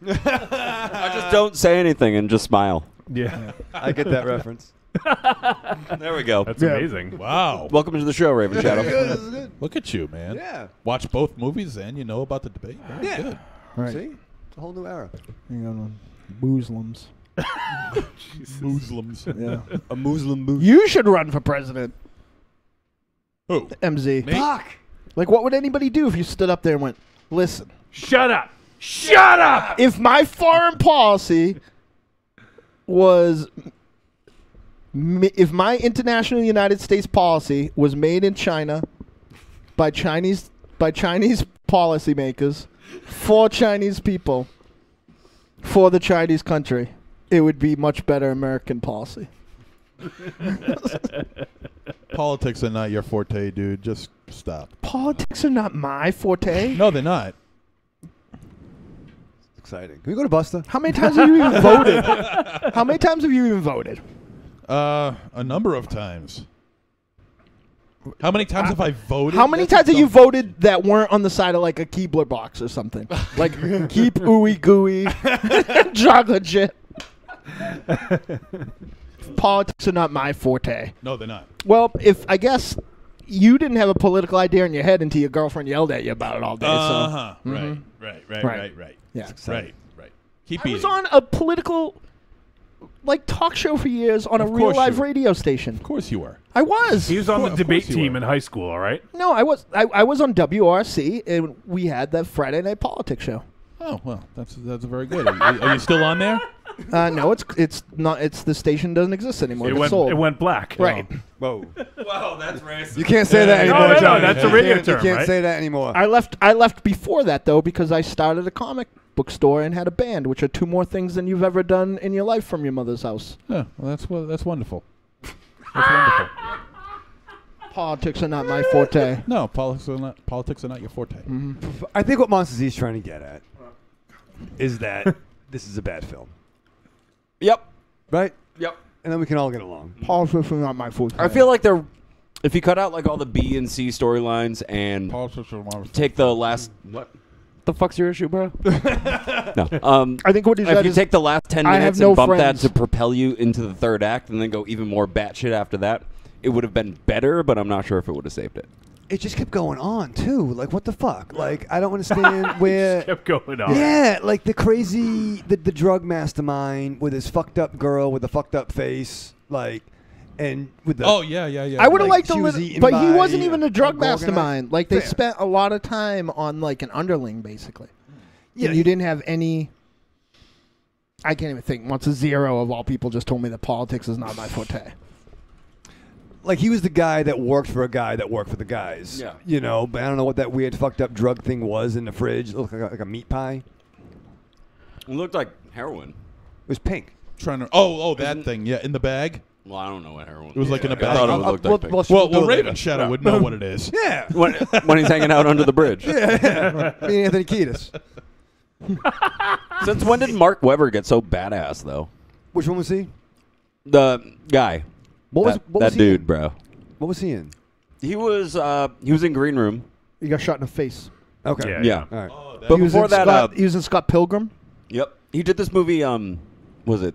I just don't say anything and just smile. Yeah. I get that reference. There we go. That's amazing. Wow. Welcome to the show, Raven Shadow. This is good. Look at you, man. Yeah. Watch both movies and you know about the debate. Very Yeah. good. Right. See? It's a whole new era. Muslims. Muslims. Yeah. A Muslim booth. You should run for president, Who? MZ. Me? Fuck. Like, what would anybody do if you stood up there and went, listen, Shut up. Shut up. if my foreign policy was, if my international United States policy was made in China by Chinese policymakers for Chinese people, for the Chinese country, it would be much better American policy. Politics are not your forte, dude. Just stop. Politics are not my forte. No, they're not. Exciting. Can we go to Buster? How many times have you even voted? How many times have you even voted? A number of times. How many times have I voted? How many times have you voted that weren't on the side of like a Keebler box or something? Like keep ooey gooey chocolate shit. Politics are not my forte. No, they're not. Well, if I guess you didn't have a political idea in your head until your girlfriend yelled at you about it all day. Uh-huh. So. Right. Yeah. Right. Keep I eating. was on a political talk show for years on a Of real course live you were. radio station. Of course you were. I was. He was on the Of debate course you team were. in high school, all right? No, I was. I was on WRC, and we had the Friday Night Politics show. Oh well, that's very good. Are you still on there? No, it's not. It's the station doesn't exist anymore. It's It sold. went black. Right. Whoa. Wow, that's racist. You can't say that anymore, no, Johnny. that's a radio You term, can't right? say that anymore. I left before that though because I started a comic book store and had a band, which are two more things than you've ever done in your life from your mother's house. Yeah, well, that's wonderful. That's wonderful. Politics are not my forte. No, politics are not your forte. I think what Monsters is trying to get at is that this is a bad film, Yep. right? Yep. And then we can all get along. Politics are not my forte. I feel like they're. If you cut out like all the B and C storylines and Politics are my take the last. What the fuck's your issue, bro? No. I think what he said If you is take the last 10 I have minutes no and bump friends. that to propel you into the third act and then go even more batshit after that, it would have been better, but I'm not sure if it would have saved it. It just kept going on too. Like what the fuck? Like I don't understand where. Kept going on. Yeah, like the crazy, the drug mastermind with his fucked up girl with a fucked up face, like, and with the. Oh yeah. I would have Like, liked a she was little, eaten but he by wasn't even a drug an organized- mastermind. Like they Fair. spent a lot of time on like an underling, basically. Yeah, And you didn't have any. I can't even think. Once a zero of all people just told me that politics is not my forte. Like he was the guy that worked for a guy that worked for the guys. Yeah. You know, but I don't know what that weird fucked up drug thing was in the fridge. It looked like a meat pie. It looked like heroin. It was pink. Trying to. Oh, that thing. Yeah, in the bag. Well, I don't know what heroin It was like in a I bag. thought it looked like pink. Well, do it Raven later. Shadow would know what it is. Yeah. when he's hanging out under the bridge. Yeah. Me and Anthony Kiedis. Since when did Mark Webber get so badass, though? Which one was he? The guy. What was that, what that was he dude, in? bro. What was he in? He was in Green Room. He got shot in the face. Okay. Yeah. Yeah. All right. But He was before in that, Scott, he was in Scott Pilgrim. yep. He did this movie, was it?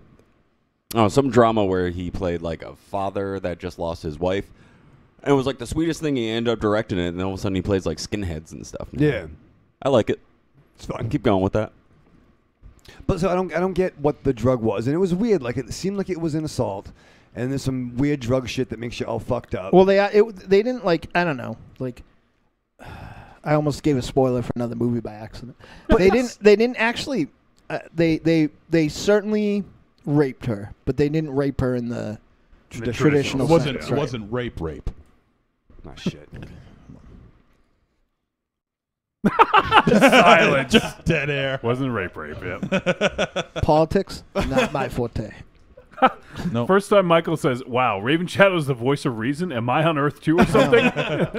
Oh, some drama where he played like a father that just lost his wife. And it was like the sweetest thing. He ended up directing it, and then all of a sudden he plays like skinheads and stuff. Yeah. I like it. It's fun. Keep going with that. But so I don't get what the drug was, and it was weird. Like it seemed like it was an assault, and there's some weird drug shit that makes you all fucked up. Well, they didn't like. I don't know. Like, I almost gave a spoiler for another movie by accident. But they didn't actually. They certainly raped her, but they didn't rape her in the traditional It wasn't. sense. It right? wasn't rape. Ah, shit. Silence. Just dead air. Wasn't rape, yep. Politics, not my forte. No. First time Michael says, wow, Raven Shadow is the voice of reason. Am I on Earth too or something?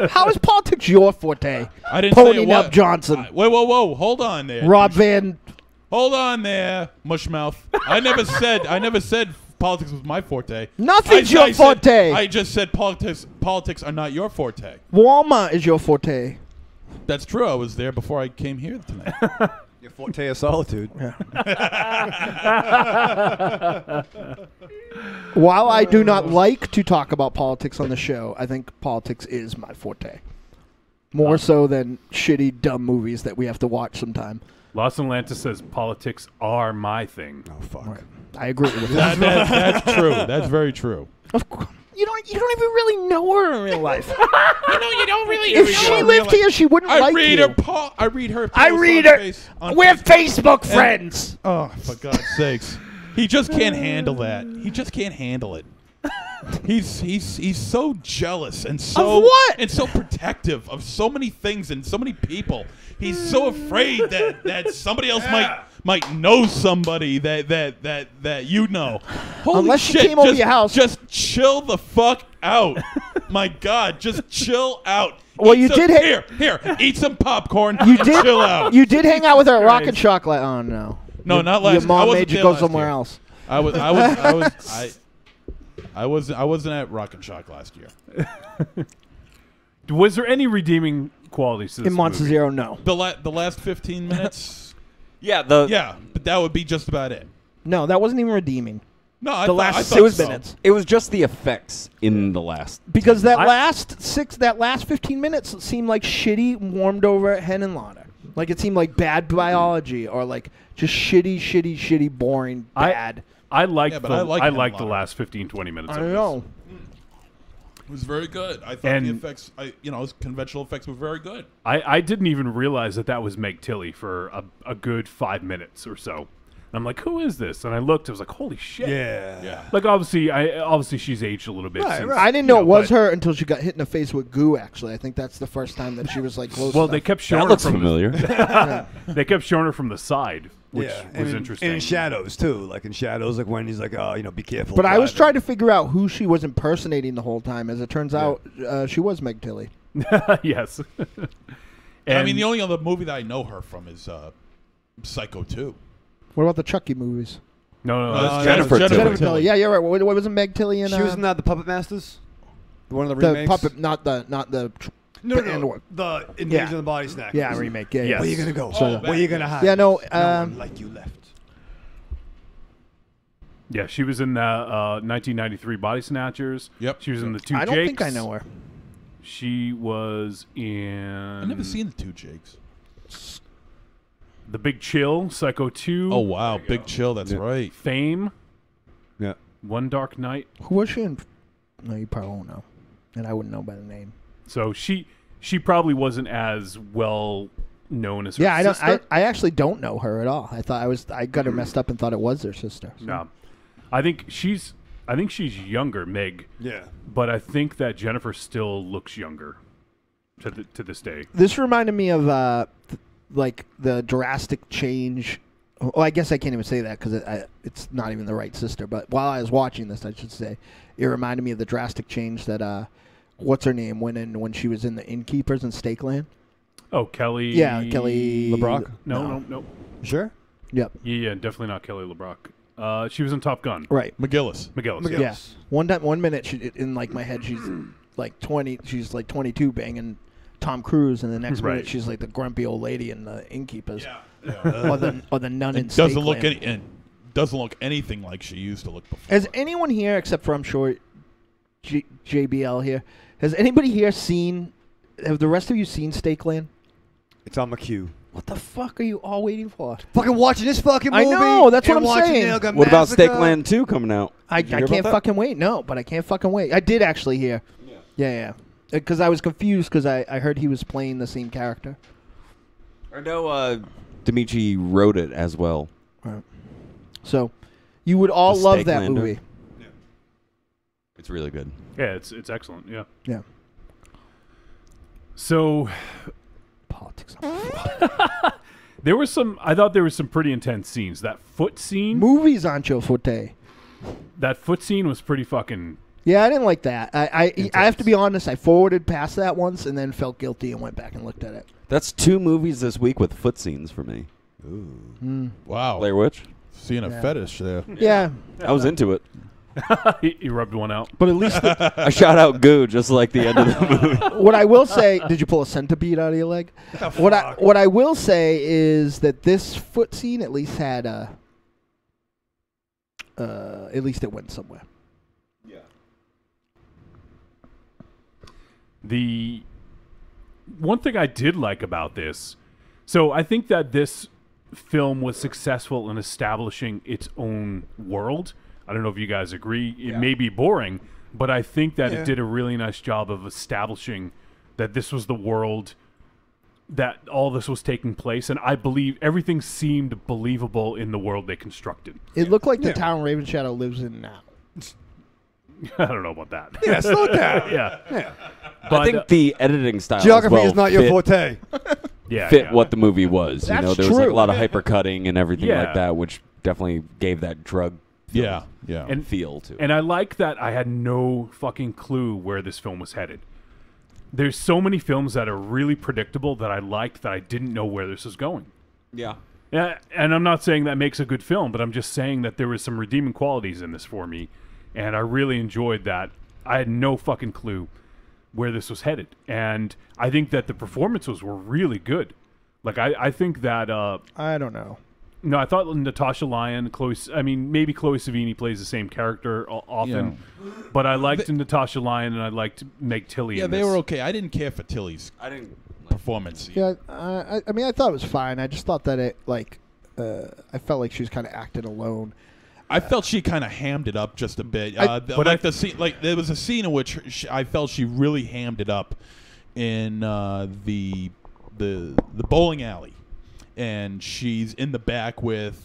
How is politics your forte? I didn't say Pony it Nub was. Johnson, Whoa. Hold on there. Rob Van. Hold on there, mushmouth. I never said politics was my forte. Nothing's your forte. I just said politics are not your forte. Walmart is your forte. That's true. I was there before I came here tonight. Your forte of solitude. While I do not like to talk about politics on the show, I think politics is my forte. More so than shitty, dumb movies that we have to watch sometime. Los Atlantis says politics are my thing. Oh fuck. I agree with that. That's true. That's very true. Of course. You don't even really know her in real life. You don't really. If she lived here, she wouldn't I like read you. her. I read her. I posts read on her. Face- on We're Facebook. Facebook friends. Oh, for God's sakes! He just can't handle that. He just can't handle it. He's so jealous and so Of what? and so protective of so many things and so many people. He's so afraid that somebody else might know somebody that you know. Holy Unless she shit, came over your house. Just chill the fuck out. My God, just chill out. Well, Eat you some- did hit- here. Eat some popcorn. You and did. chill out. You did hang out with her at Rock and Chocolate. Oh no. No, not Your last. I mom wasn't made you there go last somewhere year. else. I wasn't at Rock and Shock last year. Was there any redeeming qualities to this In Monster movie? Zero, no. The last 15 minutes. Yeah, But that would be just about it. No, that wasn't even redeeming. No, I The thought, last I 6 thought so. minutes. it was just the effects in the last. Because that I- last 15 minutes seemed like shitty, warmed over hen and lauder. Like it seemed like bad biology or like just shitty, boring, bad. I liked Yeah, but the, I like I Hen liked the Lauder. last 15, 20 minutes I of don't this. know. It was very good. I thought the And- effects, conventional effects were very good. I didn't even realize that was Meg Tilly for a good 5 minutes or so. And I'm like, who is this? And I looked. I was like, holy shit. Yeah. Like obviously she's aged a little bit. Right, since, right. I didn't know it was but- her until she got hit in the face with goo. Actually, I think that's the first time that she was like close. Well, enough. they kept showing That her looks from familiar. they kept showing her from the side, which and was in- interesting. And in shadows too, like in shadows, like when he's like, oh, be careful. But I was driving. trying to figure out who she was impersonating the whole time. As it turns out, she was Meg Tilly. Yes. I And- mean, the only other movie that I know her from is Psycho 2. What about the Chucky movies? no, that's Jennifer Tilly. Jennifer Tilly. Yeah, you're right. What wasn't Meg Tilly in? She was in that the Puppet Masters, one of the the remakes. puppet, not the No, the no, Andor. the Invasion of the Body Snatchers. Yeah, remake. Yeah, Yes. yeah. Where you gonna go? So- Where you gonna hide? Yeah, no. No one like you left. Yeah, she was in the 1993 Body Snatchers. Yep. She was in the Two I Jakes. don't think I know her. She was in. I've never seen the two Jakes. The Big Chill, Psycho 2. Oh, wow. Big Chill. That's right. Fame, Yeah. One Dark Night. Who was she in? No, you probably won't know, and I wouldn't know by the name. So she probably wasn't as well known as her Yeah, sister. I actually don't know her at all. I got her messed up and thought it was their sister. So. No. I think she's younger, Meg, Yeah. but I think that Jennifer still looks younger to this day. This reminded me of like the drastic change. Well, I guess I can't even say that because it's not even the right sister. But while I was watching this, I should say, it reminded me of the drastic change that what's her name went in when she was in the Innkeepers in Stakeland. Oh, Kelly. Yeah, Kelly LeBrock? No. Sure. Yep. Yeah, definitely not Kelly LeBrock. She was in Top Gun. Right. McGillis. McGillis. Yeah. One minute she in like my head she's like 20. She's like 22 banging Tom Cruise, and the next Right. minute she's like the grumpy old lady in the Innkeepers. Yeah. Or the nun in It doesn't look Stakeland. doesn't look anything like she used to look before. Has anyone here, except for I'm sure JBL here, has anybody here seen? Have the rest of you seen Stakeland? It's on my queue. What the fuck are you all waiting for? Fucking watching this fucking I movie. know, that's what and I'm watching saying. Gun What about Massacre. Stakeland 2 coming out? I Did you hear can't about that? fucking wait. No, but I can't fucking wait. I did actually hear. Yeah. Because I was confused because I heard he was playing the same character. I know Dimitri wrote it as well. So you would all The love that Stakelander. movie. It's really good. Yeah, it's excellent. Yeah. Yeah. So Politics. there was some. I thought there was some pretty intense scenes. That foot scene. Movies aren't your forte. That foot scene was pretty fucking. Yeah, I didn't like that. I have to be honest. I forwarded past that once and then felt guilty and went back and looked at it. That's 2 movies this week with foot scenes for me. Wow. Blair Witch. Seeing a fetish there. Yeah, I was into it. He rubbed one out. but at least I shot out goo just like the end of the movie. what I will say, did you pull a centipede out of your leg? What I will say is that this foot scene at least had at least it went somewhere. The one thing I did like about this, so I think that this film was successful in establishing its own world. I don't know if you guys agree. It may be boring, but I think that it did a really nice job of establishing that this was the world that all this was taking place, and I believe everything seemed believable in the world they constructed. It looked like the town Raven Shadow lives in now. I don't know about that. Yeah, slow down. yeah. Yeah. But, I think the editing style Geography as well is not your fit- forte. fit what the movie was. That's you know, there was like a true. lot of hypercutting and everything Yeah. like that, which definitely gave that drug Yeah. And feel to it. And I like that I had no fucking clue where this film was headed. There's so many films that are really predictable that I liked that I didn't know where this was going. Yeah. Yeah, and I'm not saying that makes a good film, but I'm just saying that there was some redeeming qualities in this for me, and I really enjoyed that. I had no fucking clue where this was headed, and I think that the performances were really good. Like I think that I don't know. no, I thought Natasha Lyonne, maybe Chloe Savini plays the same character often, but I liked Natasha Lyonne and I liked Meg Tilly. Yeah, in they this. were okay. I didn't care for Tilly's performance. Yeah, I mean, I thought it was fine. I just thought that it I felt like she was kind of acting alone. I felt she kind of hammed it up just a bit. The scene, there was a scene in which I felt she really hammed it up in the bowling alley. And she's in the back with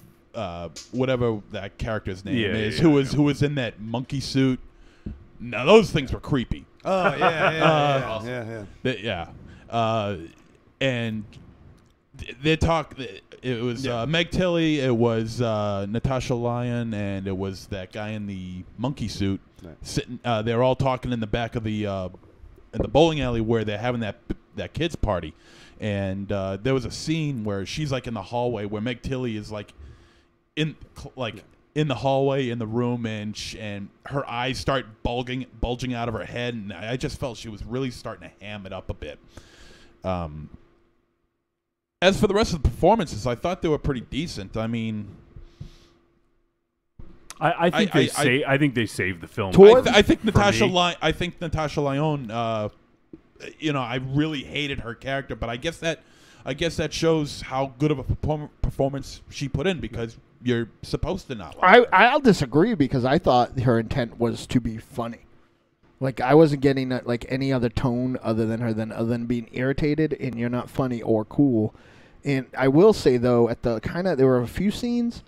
whatever that character's name is, who was in that monkey suit. Now those things were creepy. Oh yeah. And they talk. It was Meg Tilly. It was Natasha Lyonne, and it was that guy in the monkey suit sitting. They're all talking in the back of the in the bowling alley where they're having that kids party. And there was a scene where she's like in the hallway where Meg Tilly is like in the hallway in the room, and her eyes start bulging out of her head, and I just felt she was really starting to ham it up a bit. As for the rest of the performances, I thought they were pretty decent. I mean, I think they saved the film. I think Natasha Lyonne. I really hated her character, but I guess that shows how good of a performance she put in, because you're supposed to not like her. I'll disagree, because I thought her intent was to be funny. Like, I wasn't getting like any other tone other than being irritated and you're not funny or cool. And I will say though, there were a few scenes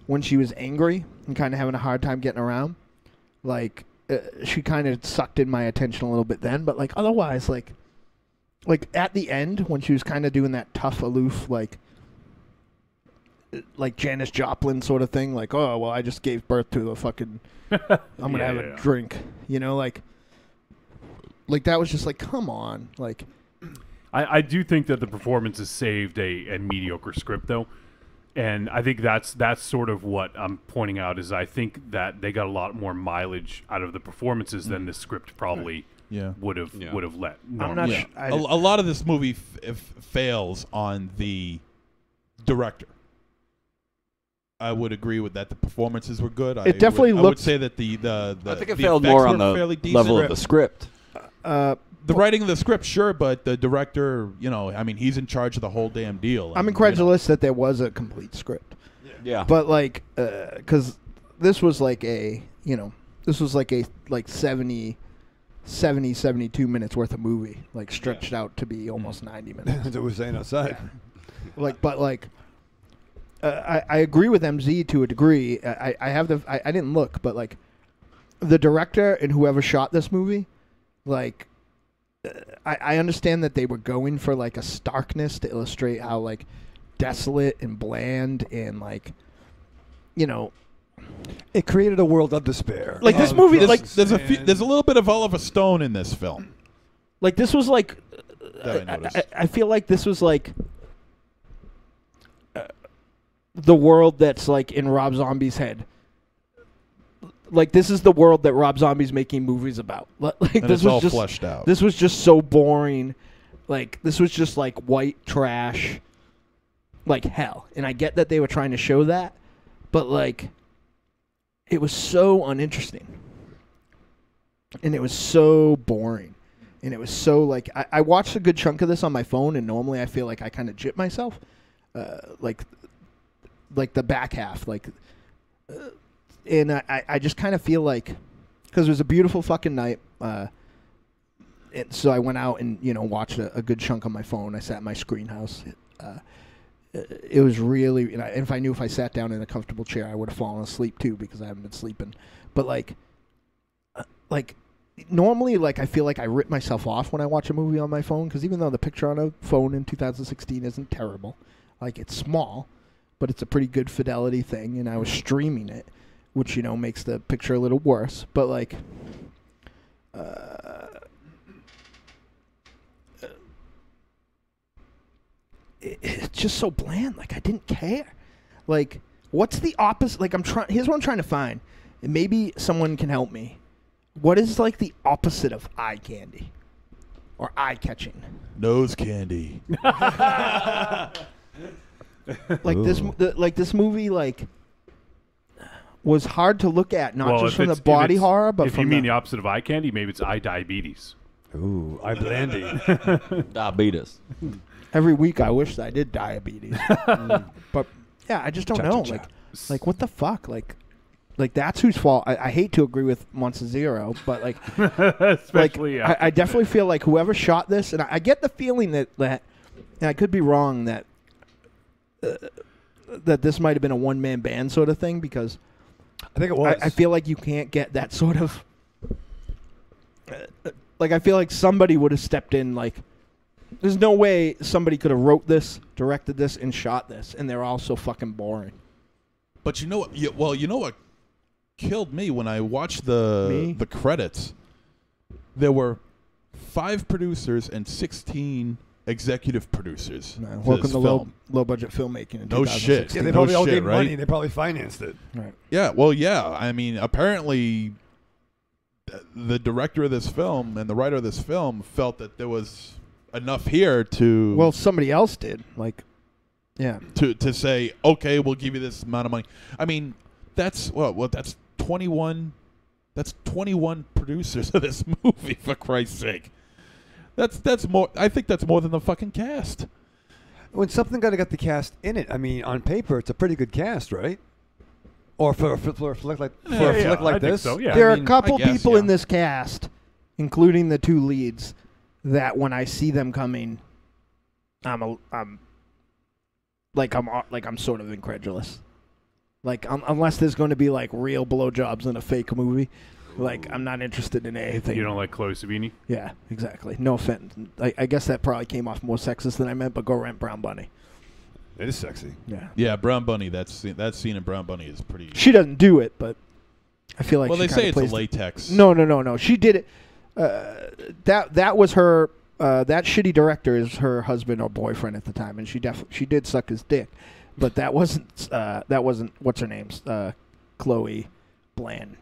when she was angry and kind of having a hard time getting around. Like, she kind of sucked in my attention a little bit then, but like otherwise, like at the end when she was kind of doing that tough, aloof, like Janis Joplin sort of thing, like, oh well, I just gave birth to the fucking, I'm gonna have a drink, like that was just like, come on, like. I do think that the performances saved a mediocre script though. And I think that's sort of what I'm pointing out, is I think that they got a lot more mileage out of the performances than the script probably would have let. I'm not sure. A lot of this movie fails on the director. I would agree with that. The performances were good. I would say that I think it failed more on the level of the script. The writing of the script, sure, but the director, he's in charge of the whole damn deal. I'm incredulous that there was a complete script. Yeah. But because this was like a 70, 72 minutes worth of movie, like stretched out to be almost 90 minutes. That's what we're saying outside. I agree with MZ to a degree. I didn't look, but like the director and whoever shot this movie, like. I understand that they were going for like a starkness to illustrate how like desolate and bland and like, it created a world of despair. Like this movie, there's a little bit of Oliver Stone in this film. Like this was like, I feel like this was like the world that's like in Rob Zombie's head. Like, this is the world that Rob Zombie's making movies about. Like, and this it's was all just fleshed out. This was just so boring. Like, this was just like white trash, like hell. And I get that they were trying to show that, but like, it was so uninteresting, and it was so boring, and it was so like I watched a good chunk of this on my phone, and normally I feel like I kind of jip myself, like the back half, like. And I just kind of feel like, because it was a beautiful fucking night, so I went out and watched a good chunk on my phone. I sat in my screen house. It was really, and if I knew if I sat down in a comfortable chair, I would have fallen asleep too, because I haven't been sleeping. But like normally, like, I feel like I rip myself off when I watch a movie on my phone, because even though the picture on a phone in 2016 isn't terrible, like, it's small, but it's a pretty good fidelity thing, and I was streaming it, which, you know, makes the picture a little worse. But, like, it's just so bland. Like, I didn't care. Like, what's the opposite? Like, here's what I'm trying to find. And maybe someone can help me. What is, like, the opposite of eye candy? Or eye-catching? Nose candy. Like, this movie, like, was hard to look at, not just from the body horror, but if from you mean the opposite of eye candy, maybe it's eye diabetes. Ooh, eye blandy. Diabetes. Every week I wish I did diabetes. But, yeah, I just don't know. Like, what the fuck? Like, that's whose fault. I hate to agree with Monster Zero, but, like, Especially, like, I definitely feel like whoever shot this, and I get the feeling that and I could be wrong, that this might have been a one-man band sort of thing, because I think it was. I feel like you can't get that sort of... like, I feel like somebody would have stepped in, like... There's no way somebody could have wrote this, directed this, and shot this, and they're all so fucking boring. But you know what? You know what killed me when I watched the credits? There were 5 producers and 16 executive producers. Welcome to low-budget filmmaking in No 2016. shit. Yeah, they probably all gave right? money. They probably financed it. Right. Yeah, well, yeah. I mean, apparently the director of this film and the writer of this film felt that there was enough here to... Well, somebody else did. Like, yeah. To say, okay, we'll give you this amount of money. I mean, that's... Well, that's 21... That's 21 producers of this movie, for Christ's sake. That's more... I think that's more than the fucking cast. When something got the cast in it, I mean, on paper, it's a pretty good cast, right? Or for a flick like I think this. so, yeah. There I are mean, a couple I guess, people yeah. in this cast, including the 2 leads, that when I see them coming, I'm sort of incredulous. Like, unless there's going to be, like, real blowjobs in a fake movie, like, I'm not interested in anything. You don't like Chloe Savini? Yeah, exactly. No offense. I guess that probably came off more sexist than I meant, but go rent Brown Bunny. It is sexy. Yeah. Yeah, Brown Bunny. That scene in Brown Bunny is pretty... She doesn't do it, but I feel like well, she they say it's a plays latex. No. She did it. That was her... that shitty director is her husband or boyfriend at the time, and she did suck his dick, but that wasn't what's her name's Chloe Blandy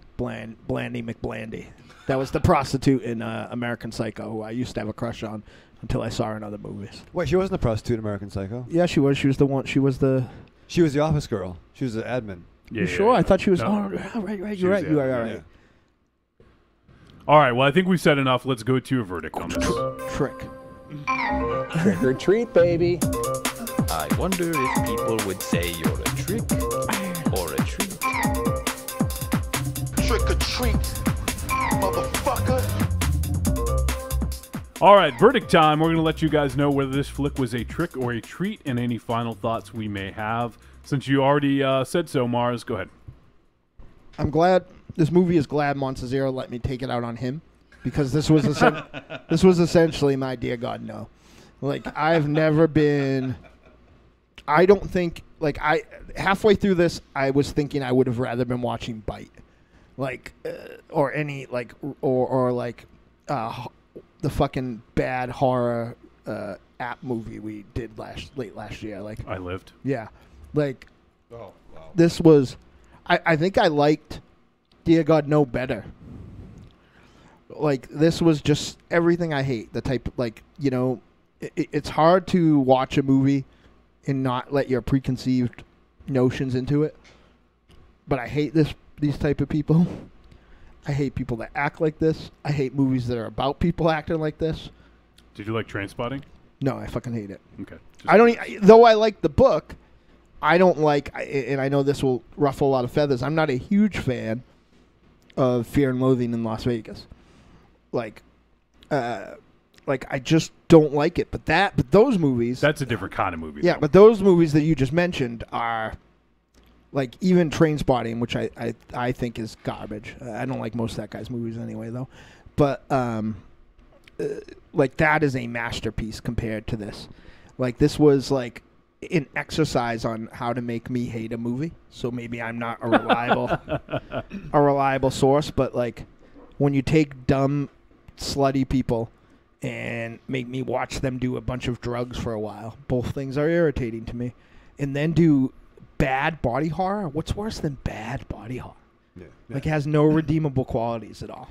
McBlandy. That was the prostitute in American Psycho, who I used to have a crush on until I saw her in other movies. Wait, she wasn't a prostitute in American Psycho? Yeah, she was. She was the one. She was the office girl. She was the admin. You sure? I thought she was. No. Oh, right. You're right. You are all right. Yeah. All right, well, I think we've said enough. Let's go to a verdict on this. Trick. Trick or treat, baby. I wonder if people would say you're a trick or a treat. Trick or treat, motherfucker. All right, verdict time. We're going to let you guys know whether this flick was a trick or a treat and any final thoughts we may have. Since you already said so, Mars, go ahead. I'm glad this movie is glad Monster Zero let me take it out on him, because this was essentially my Dear God No. Like, I've never been. I don't think, like, halfway through this, I was thinking I would have rather been watching Bite, like, or any, like, or like, the fucking bad horror app movie we did late last year. Like, I Lived. Yeah, like, Oh, wow. this was. I think I liked Dear God No better. Like, this was just everything I hate. The type, like, you know, it's hard to watch a movie and not let your preconceived notions into it. But I hate these type of people. I hate people that act like this. I hate movies that are about people acting like this. Did you like Trainspotting? No, I fucking hate it. Okay. I don't. Though I like the book, I don't like, and I know this will ruffle a lot of feathers, I'm not a huge fan of Fear and Loathing in Las Vegas. Like I just don't like it. But those movies. That's a different kind of movie. Yeah, though. but those movies that you just mentioned are, like, even Trainspotting, which I think is garbage. I don't like most of that guy's movies anyway, though. but like that is a masterpiece compared to this. Like this was like an exercise on how to make me hate a movie. So maybe I'm not a reliable source, but like when you take dumb, slutty people and make me watch them do a bunch of drugs for a while, both things are irritating to me. And then do bad body horror. What's worse than bad body horror? Yeah. Like it has no redeemable qualities at all.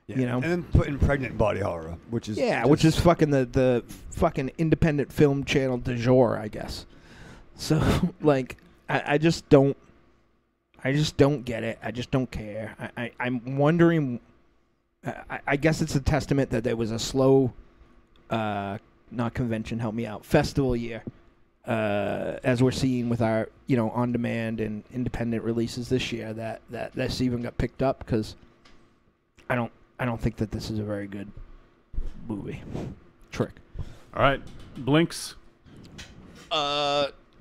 Yeah. You know, and then put in pregnant body horror, which is which is fucking the fucking independent film channel du jour, I guess. So like, I just don't get it. I just don't care. I'm wondering. I guess it's a testament that there was a slow, not convention. Help me out. Festival year, as we're seeing with our on demand and independent releases this year. That this even got picked up because I don't think that this is a very good movie. Trick. All right, Blinks.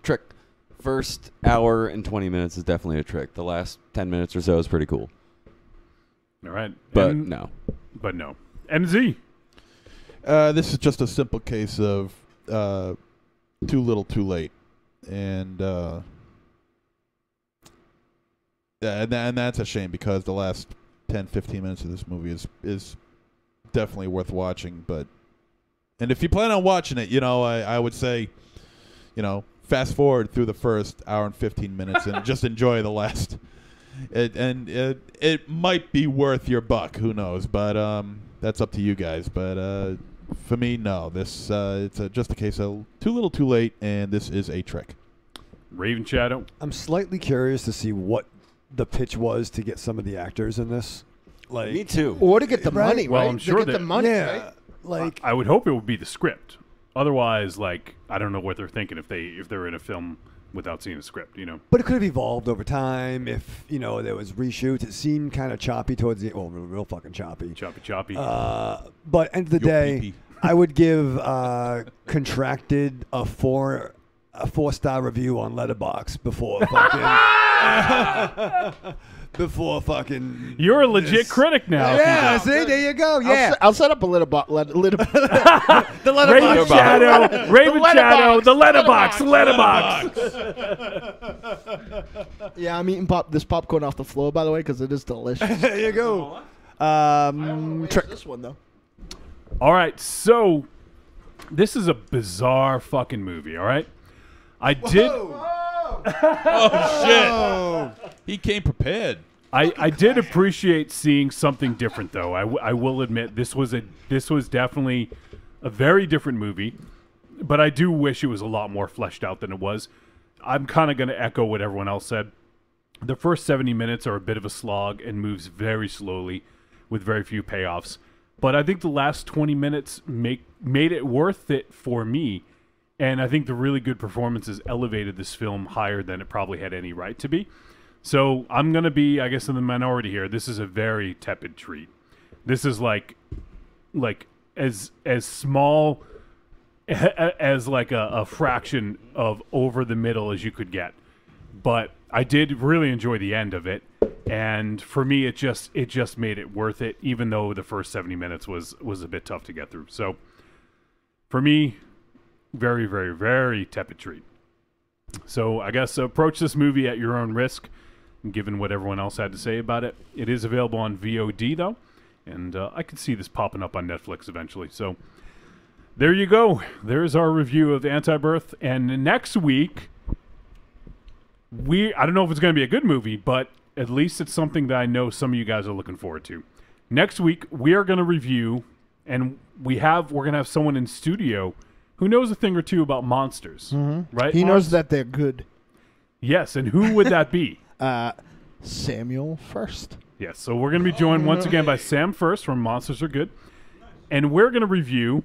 Trick. First hour and 20 minutes is definitely a trick. The last 10 minutes or so is pretty cool. All right, but no. MZ. This is just a simple case of too little, too late, and that's a shame because the last 10, 15 minutes of this movie is definitely worth watching. And if you plan on watching it, I would say, fast forward through the first hour and 15 minutes and just enjoy the last. It might be worth your buck. Who knows? But that's up to you guys. But for me, no. This it's just a case of too little, too late, and this is a trick. Raven Shadow. I'm slightly curious to see what the pitch was to get some of the actors in this. Like me too. Or to get the money. Well, right? I'm sure to get the money. Yeah. Right? Like I would hope it would be the script. Otherwise, like I don't know what they're thinking if they're in a film without seeing a script, But it could have evolved over time if, there was reshoots. It seemed kind of choppy towards the real fucking choppy. Choppy. But end of the day, pee-pee. I would give Contracted a 4-star review on Letterboxd before fucking You're a legit critic now. Yeah, see, there you go. Yeah. I'll set up a little box. The Raven Shadow. Raven Shadow. The letterbox. Yeah, I'm eating this popcorn off the floor, by the way, because it is delicious. There you go. Trick this one though. All right, so this is a bizarre fucking movie. All right, I did. Oh shit! He came prepared. I did appreciate seeing something different, though. I will admit this was definitely a very different movie, but I do wish it was a lot more fleshed out than it was. I'm kind of going to echo what everyone else said. The first 70 minutes are a bit of a slog and moves very slowly with very few payoffs. But I think the last 20 minutes made it worth it for me. And I think the really good performances elevated this film higher than it probably had any right to be. So I'm going to be, I guess, in the minority here. This is a very tepid treat. This is like as small as like a fraction of over the middle as you could get. But I did really enjoy the end of it. And for me, it just made it worth it, even though the first 70 minutes was a bit tough to get through. So for me, very, very, very tepid treat. So I guess approach this movie at your own risk, given what everyone else had to say about it. It is available on VOD, though, and I could see this popping up on Netflix eventually. So there you go. There's our review of Antibirth. And next week, I don't know if it's going to be a good movie, but at least it's something that I know some of you guys are looking forward to. Next week, we are going to review, and we're going to have someone in studio who knows a thing or two about monsters, right? He knows that they're good. Yes, and who would that be? Samuel First. Yes, so we're going to be joined once again by Sam First from Monsters Are Good, and we're going to review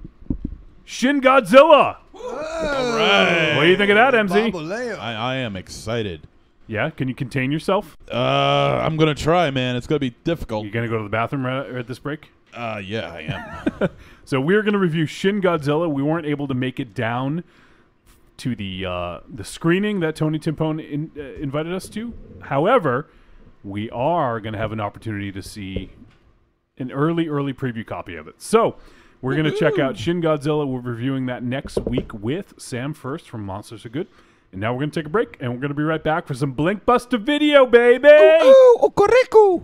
Shin Godzilla. All right. What do you think of that, MZ? I am excited. Yeah, can you contain yourself? I'm going to try, man. It's going to be difficult. You going to go to the bathroom at this break? Yeah, I am. So we're going to review Shin Godzilla. We weren't able to make it down to the screening that Tony Timpone invited us to. However, we are going to have an opportunity to see an early preview copy of it. So we're going to check out Shin Godzilla. We're reviewing that next week with Sam First from Monsters Are Good. And now we're going to take a break, and we're going to be right back for some Blinkbuster video, baby! Ooh, okoriku!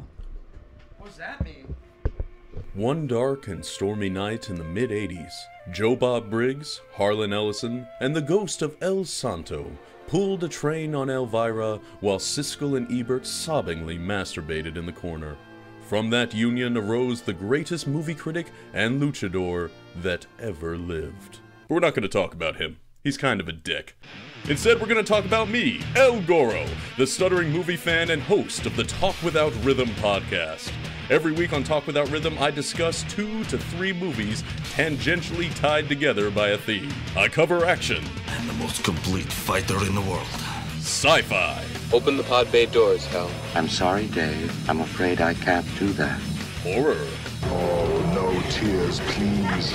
What does that mean? One dark and stormy night in the mid-'80s, Joe Bob Briggs, Harlan Ellison, and the ghost of El Santo pulled a train on Elvira while Siskel and Ebert sobbingly masturbated in the corner. From that union arose the greatest movie critic and luchador that ever lived. But we're not going to talk about him. He's kind of a dick. Instead, we're going to talk about me, El Goro, the stuttering movie fan and host of the Talk Without Rhythm podcast. Every week on Talk Without Rhythm, I discuss 2 to 3 movies tangentially tied together by a theme. I cover action. I'm the most complete fighter in the world. Sci-fi. Open the pod bay doors, Hal. I'm sorry, Dave. I'm afraid I can't do that. Horror. Oh, no tears, please.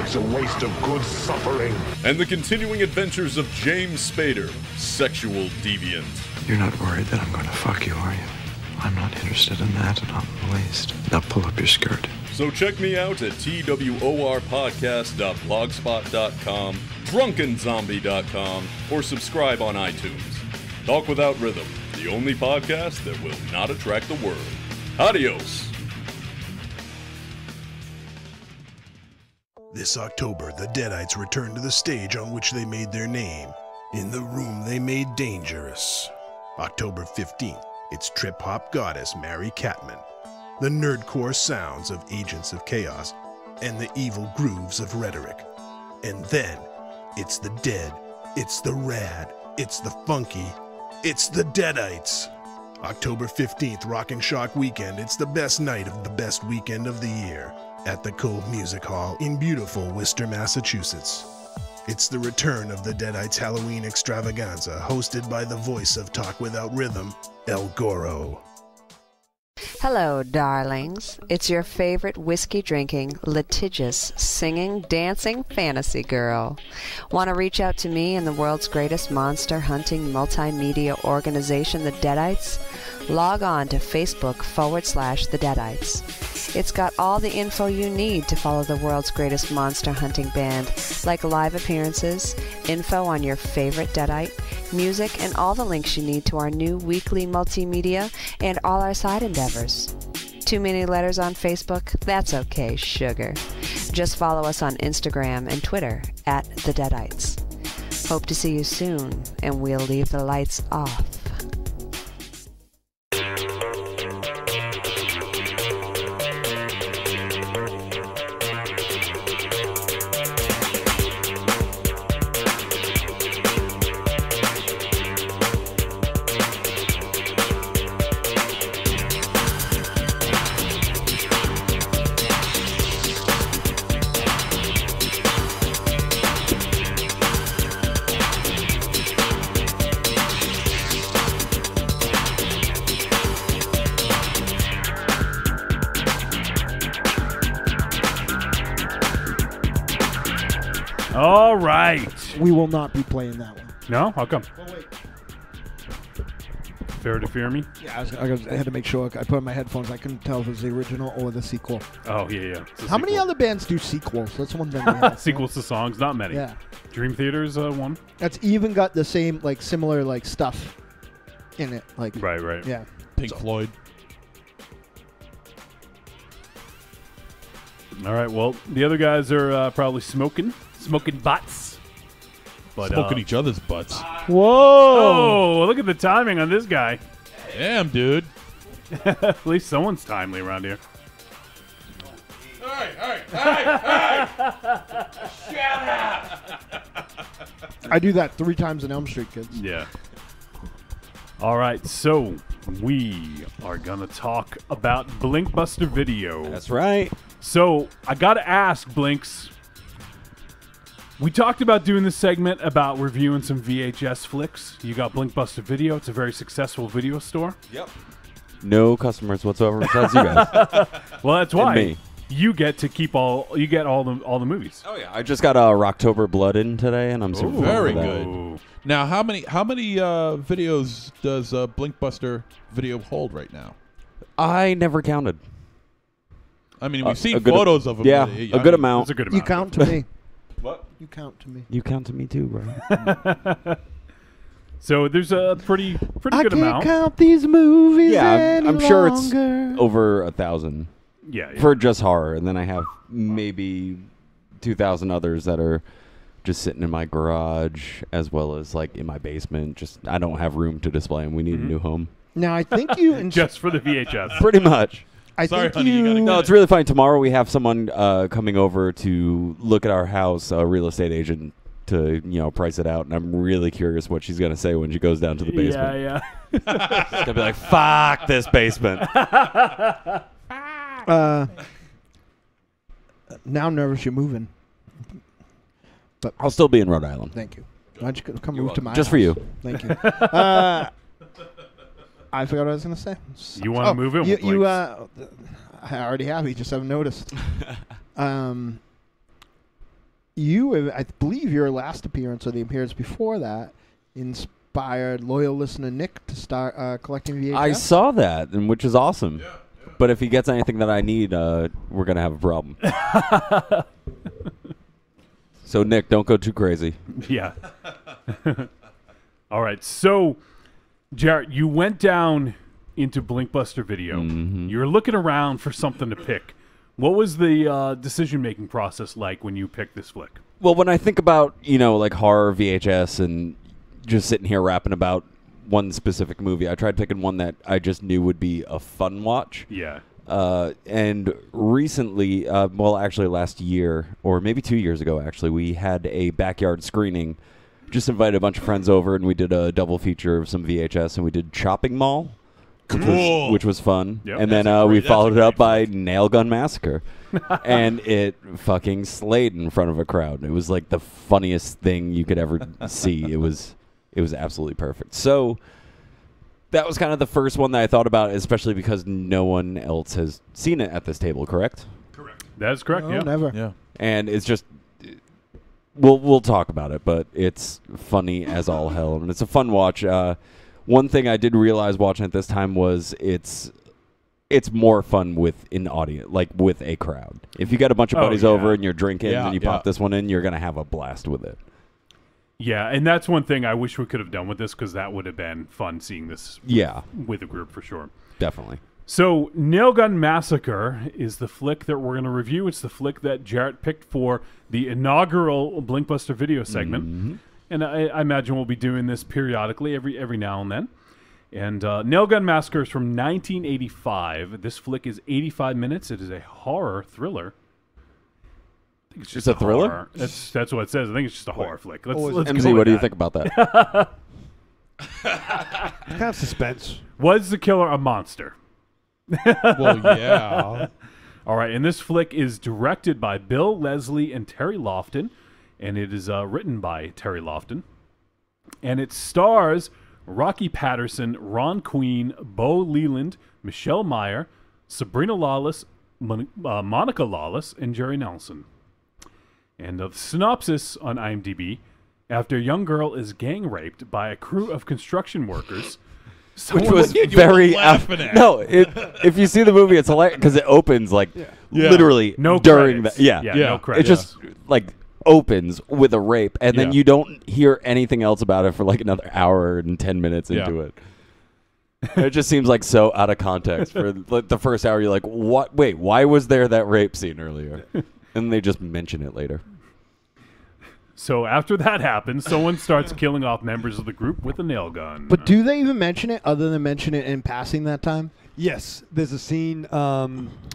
It's a waste of good suffering. And the continuing adventures of James Spader, sexual deviant. You're not worried that I'm going to fuck you, are you? I'm not interested in that, not in the least. Now pull up your skirt. So check me out at tworpodcast.blogspot.com, drunkenzombie.com, or subscribe on iTunes. Talk Without Rhythm, the only podcast that will not attract the world. Adios! This October, the Deadites return to the stage on which they made their name, in the room they made dangerous. October 15th, it's trip-hop goddess Mary Catman, the nerdcore sounds of Agents of Chaos, and the evil grooves of Rhetoric. And then, it's the dead, it's the rad, it's the funky, it's the Deadites. October 15th, Rock and Shock Weekend, it's the best night of the best weekend of the year, at the Cove Music Hall in beautiful Worcester, Massachusetts. It's the return of the Deadites Halloween extravaganza, hosted by the voice of Talk Without Rhythm, El Goro. Hello, darlings. It's your favorite whiskey-drinking, litigious, singing, dancing fantasy girl. Want to reach out to me and the world's greatest monster-hunting multimedia organization, the Deadites? Log on to Facebook.com/The Deadites. It's got all the info you need to follow the world's greatest monster hunting band, like live appearances, info on your favorite Deadite, music, and all the links you need to our new weekly multimedia and all our side endeavors. Too many letters on Facebook? That's okay, sugar. Just follow us on Instagram and Twitter @The Deadites. Hope to see you soon, and we'll leave the lights off. All right. We will not be playing that one. No? How come? Oh, wait. Fair to fear me? Yeah, I had to make sure I put on my headphones. I couldn't tell if it was the original or the sequel. Oh, yeah. How many other bands do sequels? That's one thing. Sequels to songs? Not many. Yeah. Dream Theater's one. That's even got the same, similar, stuff in it. Right. Yeah. Pink Floyd. All right, well, the other guys are probably smoking butts. But, smoking each other's butts. Whoa! Oh, look at the timing on this guy. Damn, dude. At least someone's timely around here. Hey! Shut up! I do that 3 times in Elm Street, kids. Yeah. All right, so we are going to talk about Blinkbuster Video. That's right. So I got to ask, Blinks, we talked about doing this segment about reviewing some VHS flicks. You got Blinkbuster Video. It's a very successful video store. Yep. No customers whatsoever besides you guys. Well, that's why me. You get to keep all the movies. Oh yeah, I just got Rocktober Blood in today, and I'm super pumped very for that. good. Now, how many videos does Blinkbuster Video hold right now? I never counted. I mean, we've seen a good photos of him. Yeah, but a good amount. It's a good You amount. count to me. What? You count to me. You count to me too, bro. So there's a pretty I good can't amount. count these movies Yeah, I'm sure it's longer. over 1,000. Yeah, yeah. For just horror, and then I have maybe 2,000 others that are just sitting in my garage as well as like in my basement. Just I don't have room to display them. We need a new home. Now I think you just for the VHS. Pretty much. Sorry, think honey, you gotta No, it's really funny. Tomorrow we have someone coming over to look at our house, a real estate agent, to price it out, and I'm really curious what she's gonna say when she goes down to the basement. Yeah. She's gonna be like, "Fuck this basement." Now I'm nervous you're moving. But I'll still be in Rhode Island. Thank you. Why don't you come move to my Just house? for you. Thank you. I forgot what I was going to say. You want to move in? With You, Blake's? I already have. You just haven't noticed. You, I believe your last appearance or the appearance before that inspired loyal listener Nick to start collecting VHS. I saw that, and which is awesome. But if he gets anything that I need, we're gonna have a problem. So Nick, don't go too crazy. Yeah. All right. So, Jarret, you went down into Blinkbuster Video. Mm-hmm. You were looking around for something to pick. What was the decision-making process like when you picked this flick? Well, when I think about, like horror VHS and just sitting here rapping about one specific movie, I tried picking one that I just knew would be a fun watch. Yeah. And recently, actually last year, or maybe 2 years ago, actually, we had a backyard screening. Just invited a bunch of friends over, and we did a double feature of some VHS, and we did Chopping Mall, which was fun. Yep. And then we followed it up by Gun Massacre. And it fucking slayed in front of a crowd. It was like the funniest thing you could ever see. It was absolutely perfect. So that was kind of the first one that I thought about, especially because no one else has seen it at this table, correct? Correct. That's correct, No, yeah. never. Yeah. And it's just we'll talk about it, but it's funny as all hell, and it's a fun watch. One thing I did realize watching it this time was it's more fun with an audience, like with a crowd. If you got a bunch of buddies over and you're drinking and you pop this one in, you're gonna have a blast with it. Yeah, and that's one thing I wish we could have done with this, because that would have been fun seeing this with a group for sure. Definitely. So, Gun Massacre is the flick that we're going to review. It's the flick that Jarret picked for the inaugural Blinkbuster video segment. Mm-hmm. And I imagine we'll be doing this periodically every now and then. And Gun Massacre is from 1985. This flick is 85 minutes. It is a horror thriller. I think it's just a thriller? horror. That's what it says. I think it's just a horror flick. Let's MZ, go with what do you that. think about that? Kind of suspense. Was the killer a monster? Well, yeah. All right, and this flick is directed by Bill Leslie and Terry Lofton, and it is written by Terry Lofton. And it stars Rocky Patterson, Ron Queen, Bo Leland, Michelle Meyer, Sabrina Lawless, Monica Lawless, and Jerry Nelson. And the synopsis on IMDb: after a young girl is gang raped by a crew of construction workers, Which was very no. If you see the movie, it's hilarious because it opens like literally no during credits. the No It credits. just like opens with a rape, and then you don't hear anything else about it for like another hour and 10 minutes into it. It just seems like so out of context for like, the first hour. You're like, what? Wait, why was there that rape scene earlier? And they just mention it later. So after that happens, someone starts killing off members of the group with a nail gun. But do they even mention it other than mention it in passing that time? Yes, there's a scene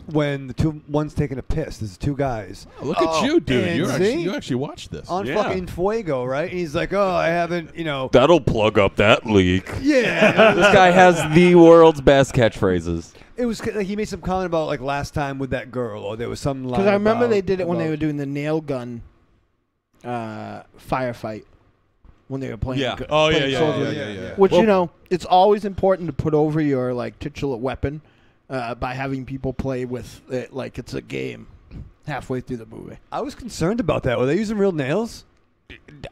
when one's taking a piss. There's two guys. Oh, look at you, dude. And You actually watched this. On fucking Fuego, right? And he's like, oh, I haven't, That'll plug up that leak. Yeah. This guy has the world's best catchfirephrases. It was like he made some comment about like last time with that girl, or there was some line. Because I remember about- they did it when they about- were doing the nail gun firefight. When they were playing. Yeah. playing Oh, yeah, soldier. yeah. Which, Well- it's always important to put over your like titular weapon by having people play with it like it's a game halfway through the movie. I was concerned about that. Were they using real nails?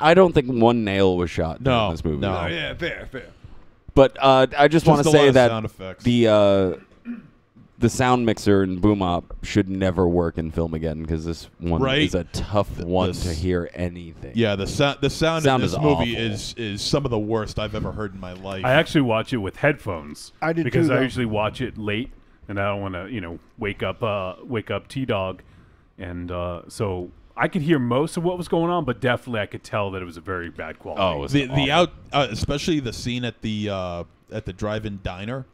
I don't think one nail was shot in No, this movie. no. Oh, yeah, fair. But I just want to a lot say of that sound effects. the the sound mixer and boom op should never work in film again because this one is a tough one to hear anything. Yeah, the sound in this is movie awful. is some of the worst I've ever heard in my life. I actually watch it with headphones. I did because too, I though. usually watch it late, and I don't want to, wake up T-Dog, and so I could hear most of what was going on, but definitely I could tell that it was a very bad quality. Oh, it was especially the scene at the drive-in diner.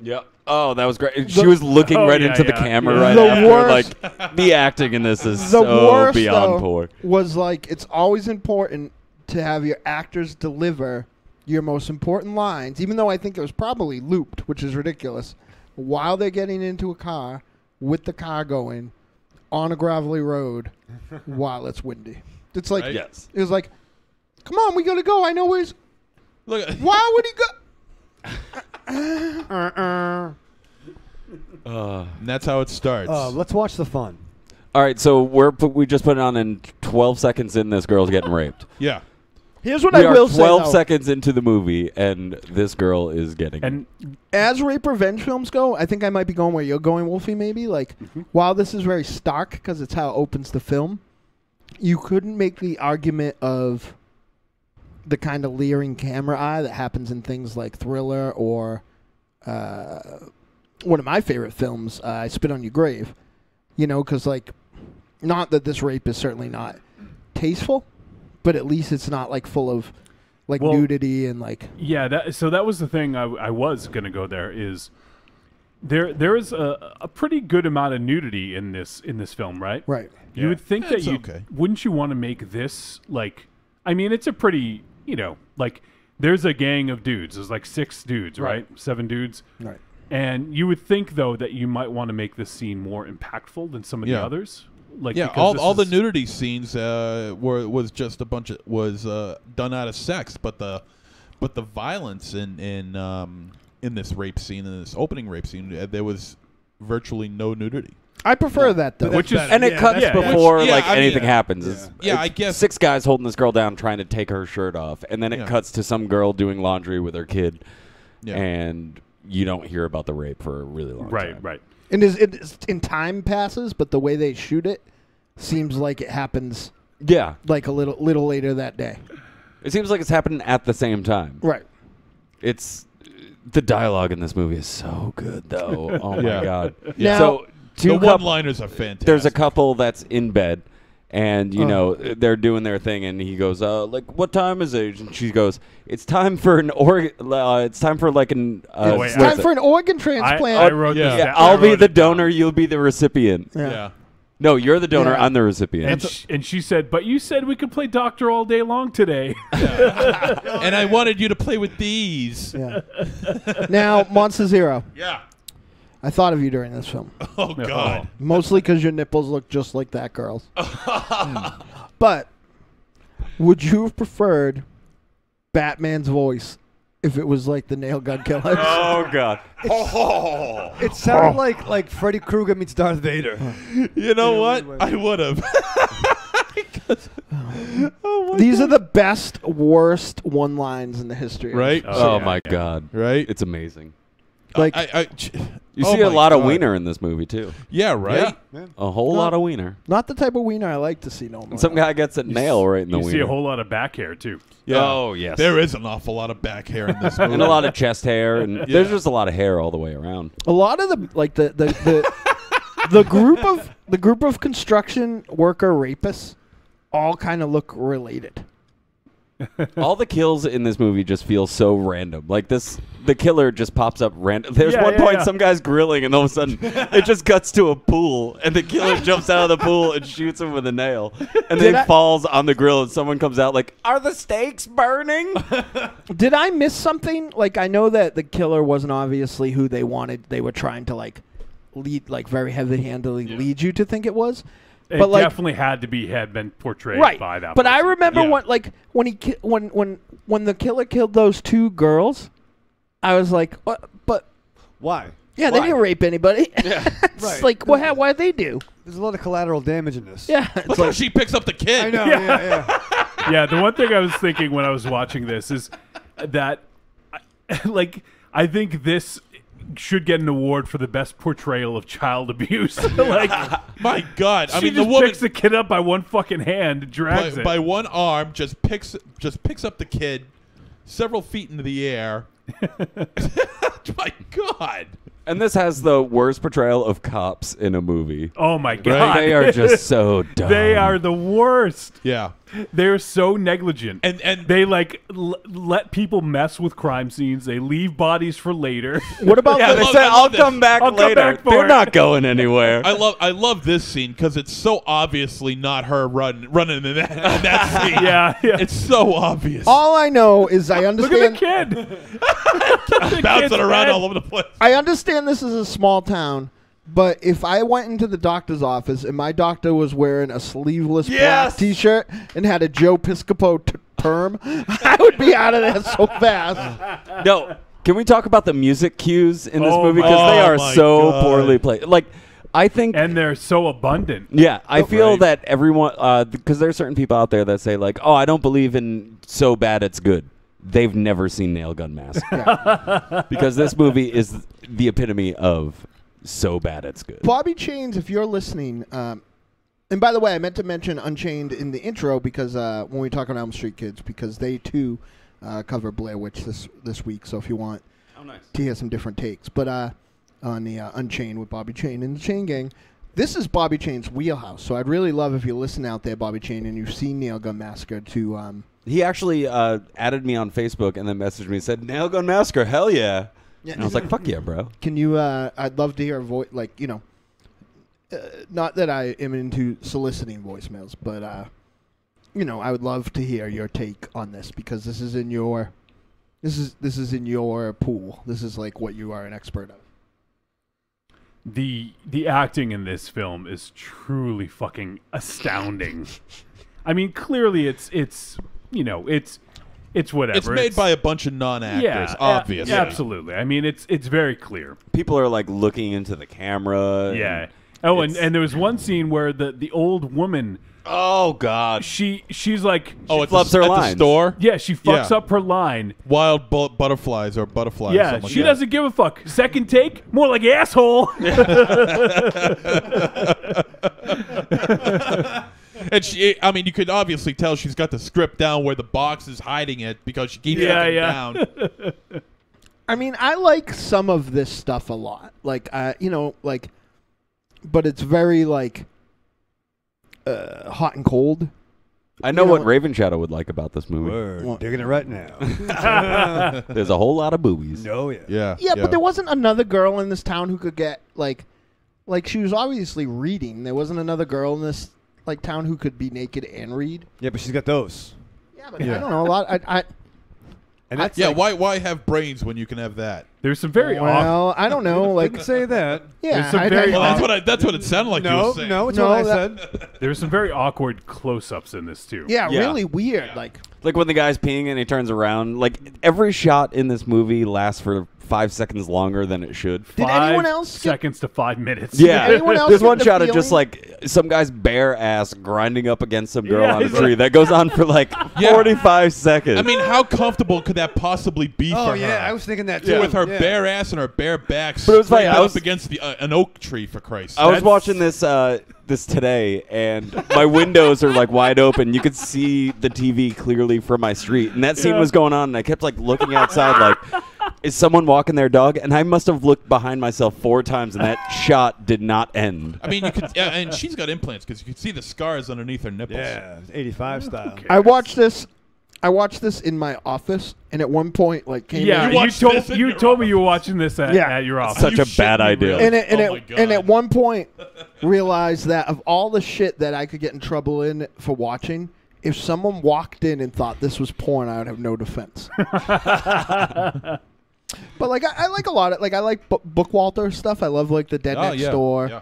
Yeah. Oh, that was great. She was looking right into the camera right the after. Worst, like the acting in this is the so worst, beyond though, poor. Was like it's always important to have your actors deliver your most important lines, even though I think it was probably looped, which is ridiculous, while they're getting into a car with the car going on a gravelly road while it's windy. It's like Yes. It was like, come on, we gotta go. I know where's. Look, why would he go? And that's how it starts. Let's watch the fun. All right, so we just put it on, and 12 seconds in, this girl's getting raped. Yeah. Here's what we I will are say, 12 though. seconds into the movie, and this girl is getting. And as rape revenge films go, I think I might be going where you're going, Wolfie, maybe. Like, while this is very stark because it's how it opens the film, you couldn't make the argument of the kind of leering camera eye that happens in things like Thriller or one of my favorite films, I Spit on Your Grave. Because, like, not that this rape is certainly not tasteful, but at least it's not, like, full of, like, nudity and, like... Yeah, so that was the thing I was going to go there is there is a pretty good amount of nudity in this film, right? Right. You would think that okay. Wouldn't you want to make this, like... I mean, it's a pretty, like, there's a gang of dudes. There's, like, 6 dudes, right? 7 dudes. Right. And you would think, though, that you might want to make this scene more impactful than some of the others. Like, yeah, because all the nudity scenes was just a bunch of done out of sex, but the violence in this rape scene, in this opening rape scene, there was virtually no nudity. I prefer that, though. And it cuts before anything happens. Yeah, It's I guess 6 guys holding this girl down, trying to take her shirt off, and then it cuts to some girl doing laundry with her kid, and you don't hear about the rape for a really long time. Right. And in time passes, but the way they shoot it seems like it happens. Yeah, like a little later that day. It seems like it's happening at the same time. Right. It's the dialogue in this movie is so good, though. Oh my god. Yeah. So The one-liners are fantastic. There's a couple that's in bed, and they're doing their thing, and he goes, like, what time is it? And she goes, it's time for an organ. It's time for like an. It's time for an organ transplant. I wrote this down. I'll be the donor. You'll be the recipient. Yeah. No, you're the donor. I'm the recipient. And she said, but you said we could play doctor all day long today. And I wanted you to play with these. Yeah. Now, Monster Zero. Yeah. I thought of you during this film. Oh, God. Mostly because your nipples look just like that girl's. But would you have preferred Batman's voice if it was like the nail gun killer? Oh, God. It sounded like Freddy Krueger meets Darth Vader. You know what? I would have. These are the best, worst one-lines in the history. Right? Oh, my God. Right? It's amazing. Like you see a lot of wiener in this movie, too. Yeah, right? Yeah. A whole lot of wiener. Not the type of wiener I like to see no more. And some guy gets a nail right in the You wiener. see a whole lot of back hair, too. Yeah. Oh, yes. There is an awful lot of back hair in this movie. And a lot of chest hair, and there's just a lot of hair all the way around. A lot of the the group of construction worker rapists all kind of look related. All the kills in this movie just feel so random. Like the killer just pops up random. There's one point some guy's grilling, and all of a sudden it just cuts to a pool, and the killer jumps out of the pool and shoots him with a nail, and then falls on the grill, and someone comes out like, "Are the steaks burning?" Did I miss something? Like, I know that the killer wasn't obviously who they wanted. They were trying to lead, very heavy-handedly lead you to think it was. It But definitely had been portrayed by that. But I person. remember when the killer killed those 2 girls, I was like, what? But why? Yeah, they didn't rape anybody. Yeah, it's right. like, why'd they do? There's a lot of collateral damage in this. Yeah, Look how she picks up the kid. I know. Yeah. Yeah, the one thing I was thinking when I was watching this is that, I think this should get an award for the best portrayal of child abuse. Like, my God! I she mean, just the woman picks the kid up by one fucking hand, drags it by one arm, just picks up the kid several feet into the air. My God! And this has the worst portrayal of cops in a movie. Oh my God! They are just so dumb. They are the worst. Yeah, they're so negligent, and they like let people mess with crime scenes. They leave bodies for later. What about? Yeah, they say I'll come back later. They're not going anywhere. I love this scene because it's so obviously not her running in that scene. Yeah, it's so obvious. All I know is I understand. Look at the kid bouncing around all over the place. I understand this is a small town, but if I went into the doctor's office and my doctor was wearing a sleeveless black T-shirt and had a Joe Piscopo term, I would be out of there so fast. No, can we talk about the music cues in this movie because they are so poorly played? Like, I think, and they're so abundant. Yeah, I feel that everyone, because there are certain people out there that say like, "Oh, I don't believe in so bad it's good." They've never seen Nail Gun Massacre because this movie is the epitome of so bad it's good. Bobby Chains, if you're listening, and by the way, I meant to mention Unchained in the intro because when we talk about Elm Street Kids, because they too cover Blair Witch this week. So if you want to hear some different takes, but on the Unchained with Bobby Chain and the Chain Gang, this is Bobby Chain's wheelhouse. So I'd really love if you listen out there, Bobby Chain, and you've seen Nail Gun Massacre to. He actually added me on Facebook and then messaged me and said, "Nail Gun Massacre, hell yeah!" And I was like, "Fuck yeah, bro!" Can you? I'd love to hear a voice, like not that I am into soliciting voicemails, but I would love to hear your take on this because this is in your, this is in your pool. This is like what you are an expert of. The acting in this film is truly fucking astounding. I mean, clearly it's whatever. It's made by a bunch of non-actors, obviously. Absolutely. I mean, it's very clear. People are like looking into the camera. Yeah. Oh, and there was one scene where the old woman. Oh God. She's like. Oh, she fluffs her line. At the store. Yeah, she fucks up her line. Wild butterflies or butterflies. Yeah, she doesn't give a fuck. Second take, more like asshole. And I mean, you could obviously tell she's got the script down where the box is hiding it because she keeps it down. I mean, I like some of this stuff a lot. Like, but it's very like hot and cold. I know what Raven Shadow would like about this movie. We're digging it right now. There's a whole lot of boobies. Oh yeah. Yeah, but there wasn't another girl in this town who could get like she was obviously reading. There wasn't another girl in this town who could be naked and read. Yeah, but she's got those. Yeah, but I don't know a lot. Why have brains when you can have that? There's some very I don't know. Like say that. Yeah, that's what it sounded like. You were saying. No, it's what I said. There's some very awkward close-ups in this too. Yeah, really weird. Like when the guy's peeing and he turns around. Like every shot in this movie lasts for 5 seconds longer than it should. Did anyone else seconds to 5 minutes? Yeah. Did anyone else There's get one the shot of feeling? just like some guy's bare ass grinding up against some girl on a tree. That goes on for like 45 seconds. I mean, how comfortable could that possibly be for her? Oh yeah, I was thinking that too. With her bare ass and her bare back But it was funny, up against an oak tree, for Christ's sake. I was watching this this today, and my windows are like wide open. You could see the TV clearly from my street, and that scene was going on, and I kept like looking outside like, is someone walking their dog? And I must have looked behind myself 4 times, and that shot did not end. I mean, you could, and she's got implants because you can see the scars underneath her nipples. Yeah, 85 style. I watched this in my office, and at one point, came in. You told me you were watching this at your office. Such a bad idea. And at one point, realized that of all the shit that I could get in trouble in for watching, if someone walked in and thought this was porn, I would have no defense. But I like a lot of I like Bookwalter stuff. I love the Dead Next Door. Yeah.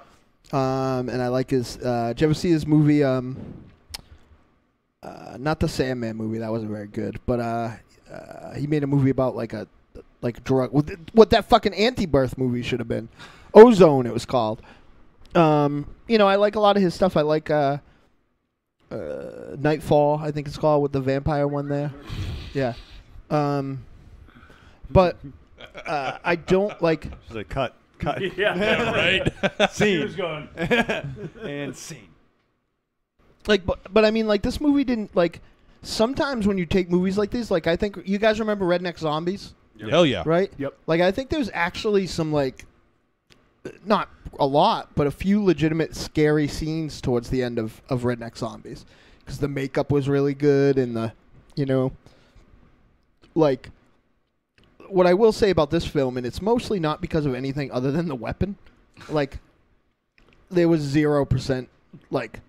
And I like his. Did you ever see his movie? Not the Sandman movie. That wasn't very good. But he made a movie about a drug. What that fucking Antibirth movie should have been. Ozone, it was called. I like a lot of his stuff. I like Nightfall, I think it's called, with the vampire one there. Yeah. But I don't like. Just like cut. Yeah, right. Scene. He was going. And scene. Like, but I mean, like, this movie didn't like. Sometimes when you take movies like these, like, I think you guys remember Redneck Zombies, Hell yeah. right? Yep. Like, I think there's actually some like, not a lot, but a few legitimate scary scenes towards the end of Redneck Zombies, because the makeup was really good and the, you know, like. What I will say about this film, and it's mostly not because of anything other than the weapon, like, there was 0%, like,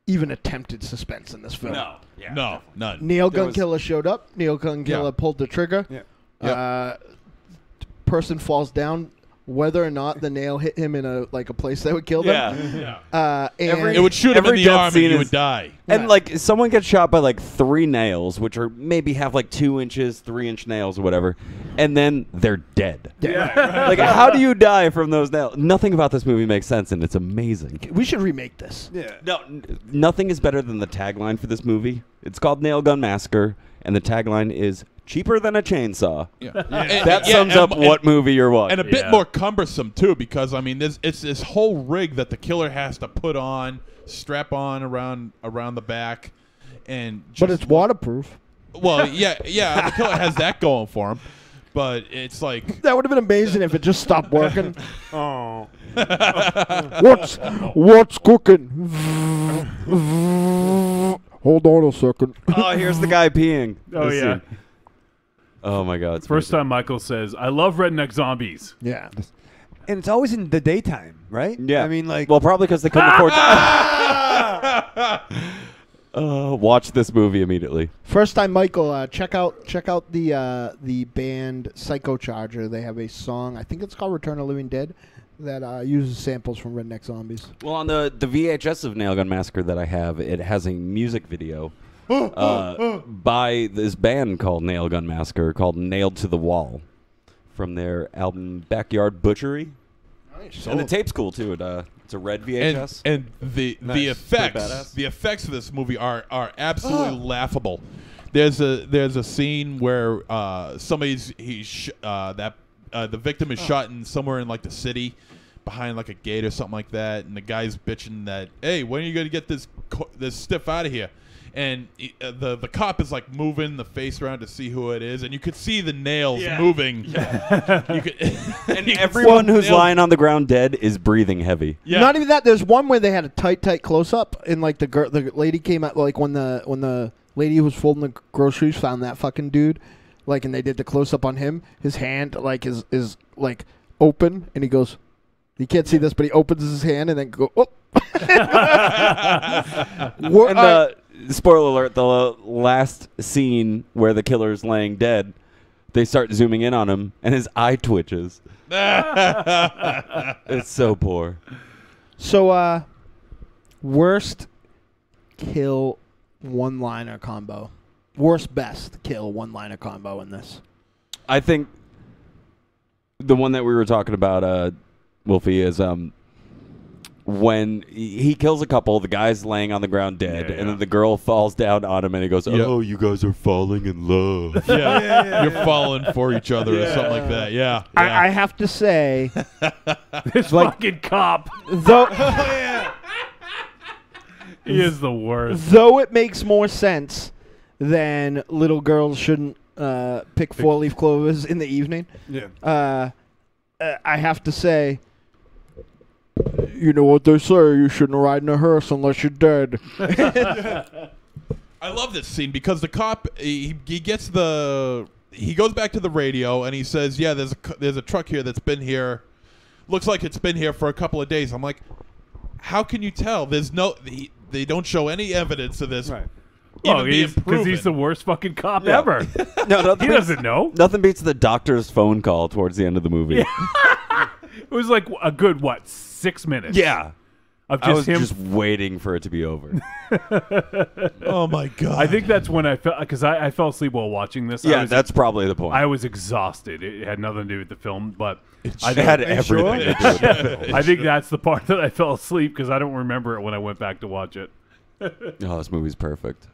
even attempted suspense in this film. No. Yeah. No, none. Nail gun killer showed up. Nail gun killer Yeah. pulled the trigger. Yeah. Person falls down. Whether or not the nail hit him in a place that would kill them. Yeah. And It would shoot him in the death arm and scene you is- would die. And like someone gets shot by like 3 nails, which are maybe have like 2 inches, 3-inch nails or whatever, and then they're dead. Yeah. Like how do you die from those nails? Nothing about this movie makes sense, and it's amazing. We should remake this. Yeah. No, nothing is better than the tagline for this movie. It's called Gun Massacre, and the tagline is cheaper than a chainsaw. Yeah. That sums up what movie you're watching. And a bit more cumbersome, too, because, I mean, it's this whole rig that the killer has to put on, strap on around the back. And But it's waterproof. Well, yeah, the killer has that going for him. But it's like... That would have been amazing if it just stopped working. Oh. What's cooking? Hold on a second. Oh, here's the guy peeing. Oh, This yeah. scene. Oh, my God. It's First time Michael says, I love Redneck Zombies. Yeah. And it's always in the daytime, right? Yeah. I mean, like. Well, probably because they couldn't afford watch this movie immediately. First time, Michael, check out the band Psychocharger. They have a song, I think it's called Return of the Living Dead, that uses samples from Redneck Zombies. Well, on the VHS of Gun Massacre that I have, it has a music video by this band called Gun Massacre called Nailed to the Wall from their album Backyard Butchery. Nice. And the tape's cool, too. It's a red VHS. And the Nice. Pretty badass. the effects of this movie are absolutely laughable. There's a scene where the victim is shot in somewhere in like the city behind like a gate or something like that, and the guy's bitching that, hey, when are you gonna get this stiff out of here? And the cop is like moving the face around to see who it is, and you could see the nails moving. Yeah. And everyone who's lying on the ground dead is breathing heavy. Yeah. Not even that. There's one where they had a tight close up, and like the lady came out, like when the lady who was folding the groceries found that fucking dude, like, and they did the close up on him. His hand like is like open, and he goes, you can't see this, but he opens his hand and then go. Oh. And spoiler alert, the last scene where the killer's laying dead, they start zooming in on him, and his eye twitches. It's so poor. So, worst kill one-liner combo. Worst best kill one-liner combo in this. I think the one that we were talking about, Wolfie, is when he kills a couple, the guy's laying on the ground dead, and then the girl falls down on him, and he goes, "Oh, you guys are falling in love." You're falling for each other or something like that. Yeah. I have to say, this fucking cop. Though he is the worst. Though it makes more sense than little girls shouldn't pick four-leaf clovers in the evening. Yeah. I have to say, you know what they say, you shouldn't ride in a hearse unless you're dead. I love this scene because the cop he goes back to the radio and he says, "Yeah, there's a truck here that's been here. Looks like it's been here for a couple of days." I'm like, "How can you tell? They don't show any evidence of this." Right. Well, because he's the worst fucking cop ever. No, he doesn't know. Nothing beats the doctor's phone call towards the end of the movie. Yeah. It was like a good 6 minutes. Yeah. Of I was him just waiting for it to be over. Oh my god! I think that's when I felt, because I fell asleep while watching this. Yeah, that's probably the point. I was exhausted. It had nothing to do with the film, but It had everything to do with the film. I think that's the part that I fell asleep because I don't remember it when I went back to watch it. Oh, this movie's perfect.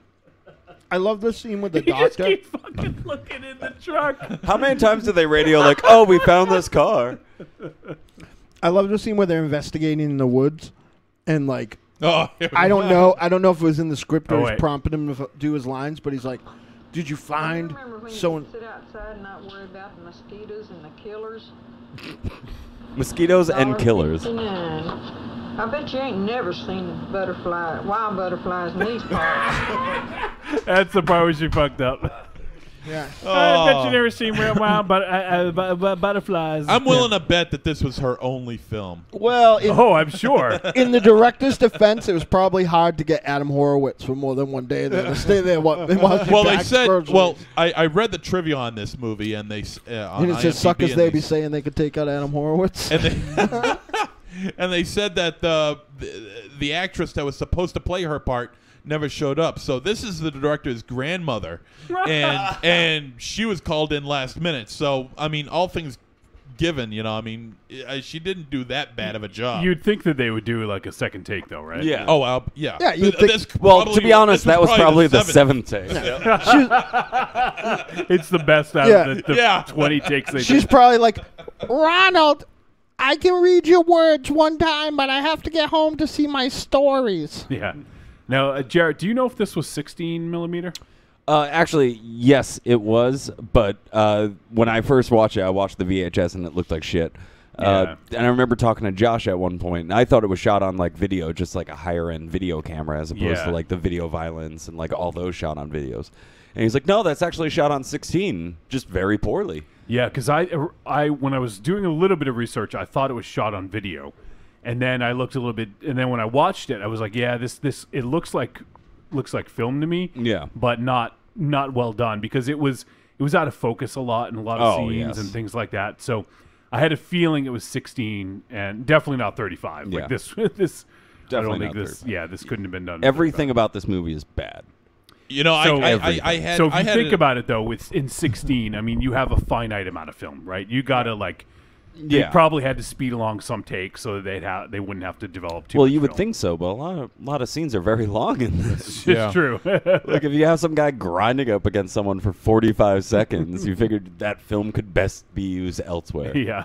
I love the scene with the You just doctor. keep fucking looking in the truck. How many times do they radio like, oh, we found this car? I love the scene where they're investigating in the woods, and like, Oh, I don't know if it was in the script or Oh, he's wait. prompting him to do his lines, but he's like, "Did you find Remember when so?" you could sit outside and not worry about the mosquitoes and the killers? Mosquitoes and killers. $1.59. I bet you ain't never seen wild butterflies in these parts. That's the part where she fucked up. Yeah. I bet you never seen real wild butterflies. I'm willing to bet that this was her only film. Well, I'm sure. In the director's defense, it was probably hard to get Adam Horowitz for more than one day there to stay there. Well, they said. Well, I read the trivia on this movie, and they on and it says IMDb, suckers and they be saying they could take out Adam Horowitz. And they, and they said that the actress that was supposed to play her part never showed up. So this is the director's grandmother, and she was called in last minute. So I mean, all things given, she didn't do that bad of a job. You'd think that they would do like a second take, though, right? Yeah. Oh, yeah. Yeah, you'd think- Well, to be honest, that was probably the seventh take. It's the best out of the 20 takes they She's did. probably like, Ronald, I can read your words one time, but I have to get home to see my stories. Yeah. Now, Jarret, do you know if this was 16 millimeter? Actually, yes, it was. But when I first watched it, I watched the VHS and it looked like shit. And I remember talking to Josh at one point, and I thought it was shot on like video, just like a higher end video camera, as opposed to like the video violence and like all those shot on videos. And he's like, "No, that's actually shot on 16, just very poorly." Yeah, because I when I was doing a little bit of research, I thought it was shot on video, and then I looked a little bit, and then when I watched it, I was like, "Yeah, this it looks like film to me." Yeah, but not well done because it was out of focus a lot and a lot of scenes and things like that. So I had a feeling it was 16 and definitely not 35. Yeah. Like this Definitely I don't think not this. 35. Yeah, this couldn't have been done. Everything about this movie is bad. You know, So, I had. So if I you had think about it, though, in 16, I mean, you have a finite amount of film, right? You gotta they probably had to speed along some takes so that they wouldn't have to develop too. Well, much you would film. think so, but a lot of scenes are very long in this. It's true. Like if you have some guy grinding up against someone for 45 seconds, you figured that film could best be used elsewhere. Yeah.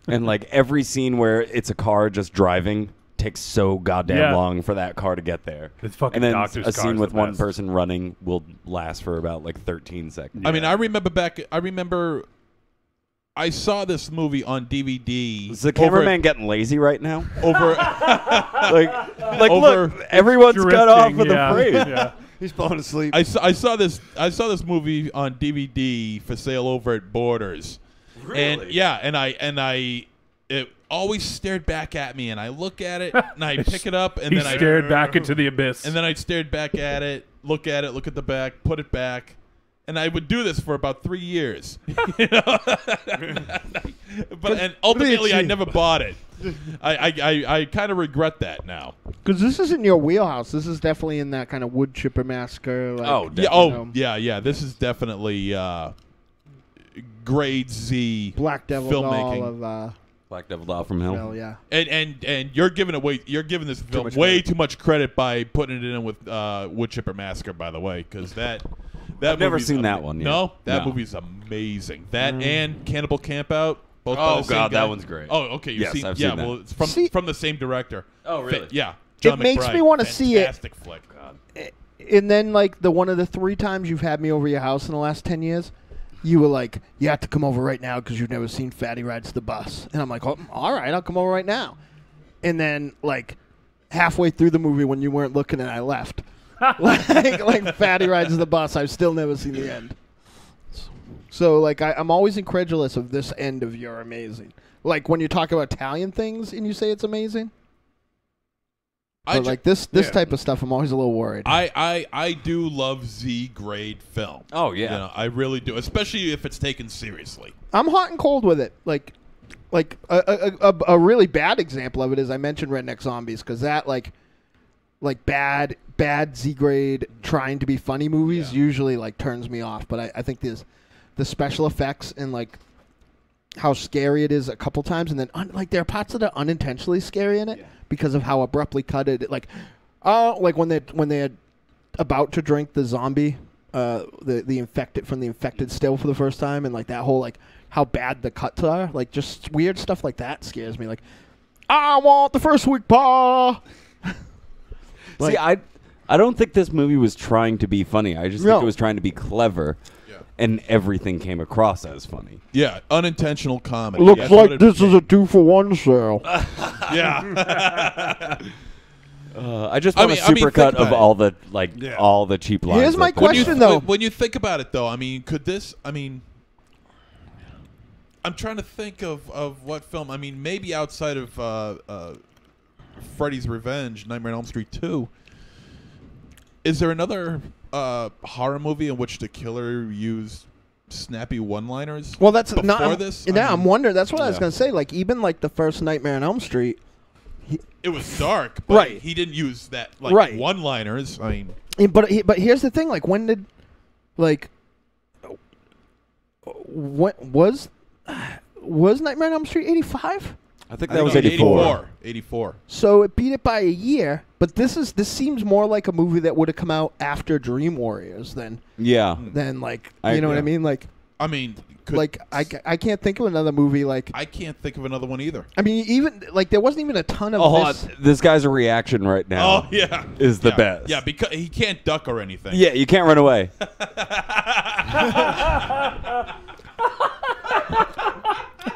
And like every scene where it's a car just driving takes so goddamn long for that car to get there. It's fucking and then doctor's a scene car's with the one best. person running will last for about like 13 seconds. I mean, I remember I saw this movie on DVD. Is the cameraman getting lazy right now? Over look, everyone's got off of the frame. Yeah. He's falling asleep. I saw this movie on DVD for sale over at Borders. Really? And it always stared back at me, and I look at it, and I pick it up, and He then I stared back into the abyss. and then I stared back at it, look at the back, put it back, and I would do this for about 3 years. And ultimately, I never bought it. I kind of regret that now. Because this isn't your wheelhouse. This is definitely in that kind of wood chipper massacre. Like, Yeah. This is definitely grade Z Black Devil filmmaking. Doll of Black Devil Doll from Hell. Hell, yeah. And you're giving this film way too much credit by putting it in with Wood Chipper Massacre, by the way, because that I've never movie's seen that one yet. No, that No. movie's amazing. That and Cannibal Campout. Both by Oh, the same God, guy. that one's great. Oh, okay. Yes, Seen, I've yeah, seen that. well, it's from the same director. Oh, really? Yeah. John It makes McBride. me want to see it. Fantastic flick. And then, like, one of the 3 times you've had me over your house in the last 10 years, you were like, you have to come over right now because you've never seen Fatty Rides the Bus. And I'm like, oh, all right, I'll come over right now. And then, like, halfway through the movie when you weren't looking and I left. like Fatty Rides the Bus, I've still never seen the end. So, like, I'm always incredulous of this end of You're Amazing. Like, when you talk about Italian things and you say it's amazing. But, like, this type of stuff, I'm always a little worried. I do love Z grade film. Oh, yeah. You know, I really do, especially if it's taken seriously. I'm hot and cold with it. Like a really bad example of it is I mentioned Redneck Zombies because that like bad Z grade trying to be funny movies usually like turns me off. But I think the special effects and like how scary it is a couple times, and then like there are parts that are unintentionally scary in it because of how abruptly cut it. Like like when they had about to drink the zombie, the infected from the infected still for the first time, and like that whole like how bad the cuts are, like just weird stuff like that scares me. Like, I want the first week paw. See, I don't think this movie was trying to be funny. I just think it was trying to be clever, and everything came across as funny. Yeah, unintentional comedy. Looks like this is a 2-for-1 sale. Yeah. I just want a supercut of all the all the cheap lines. Here's my question, though. When you think about it, though, I mean, could this? I mean, I'm trying to think of what film. I mean, maybe outside of Freddy's Revenge, Nightmare on Elm Street 2. Is there another horror movie in which the killer used snappy one-liners? Well, that's before not this. I'm wondering. That's what I was gonna say. Like even like the first Nightmare on Elm Street. It was dark, but he didn't use that like one-liners. I mean, but here's the thing: like, when did, like, what was Nightmare on Elm Street 85? I think that was 84. 84. So it beat it by a year. But this seems more like a movie that would have come out after Dream Warriors than like you know what I mean? Like, I mean. I can't think of another movie like... I can't think of another one either. I mean, even... Like, there wasn't even a ton of this guy's reaction right now is the best. Yeah, because he can't duck or anything. Yeah, you can't run away.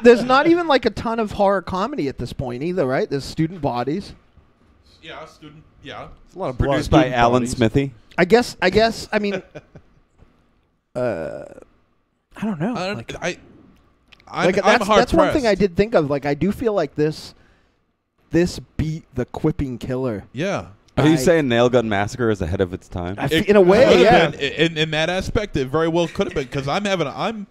There's not even, like, a ton of horror comedy at this point either, right? There's Student Bodies. Yeah, Student... Yeah. It's a lot of produced by Alan Smithy. I guess, I mean... I don't know. That's one thing I did think of. Like, I do feel like this beat the quipping killer. Yeah. Are you saying Nail Gun Massacre is ahead of its time? In a way, yeah. In that aspect, it very well could have been, because I'm having a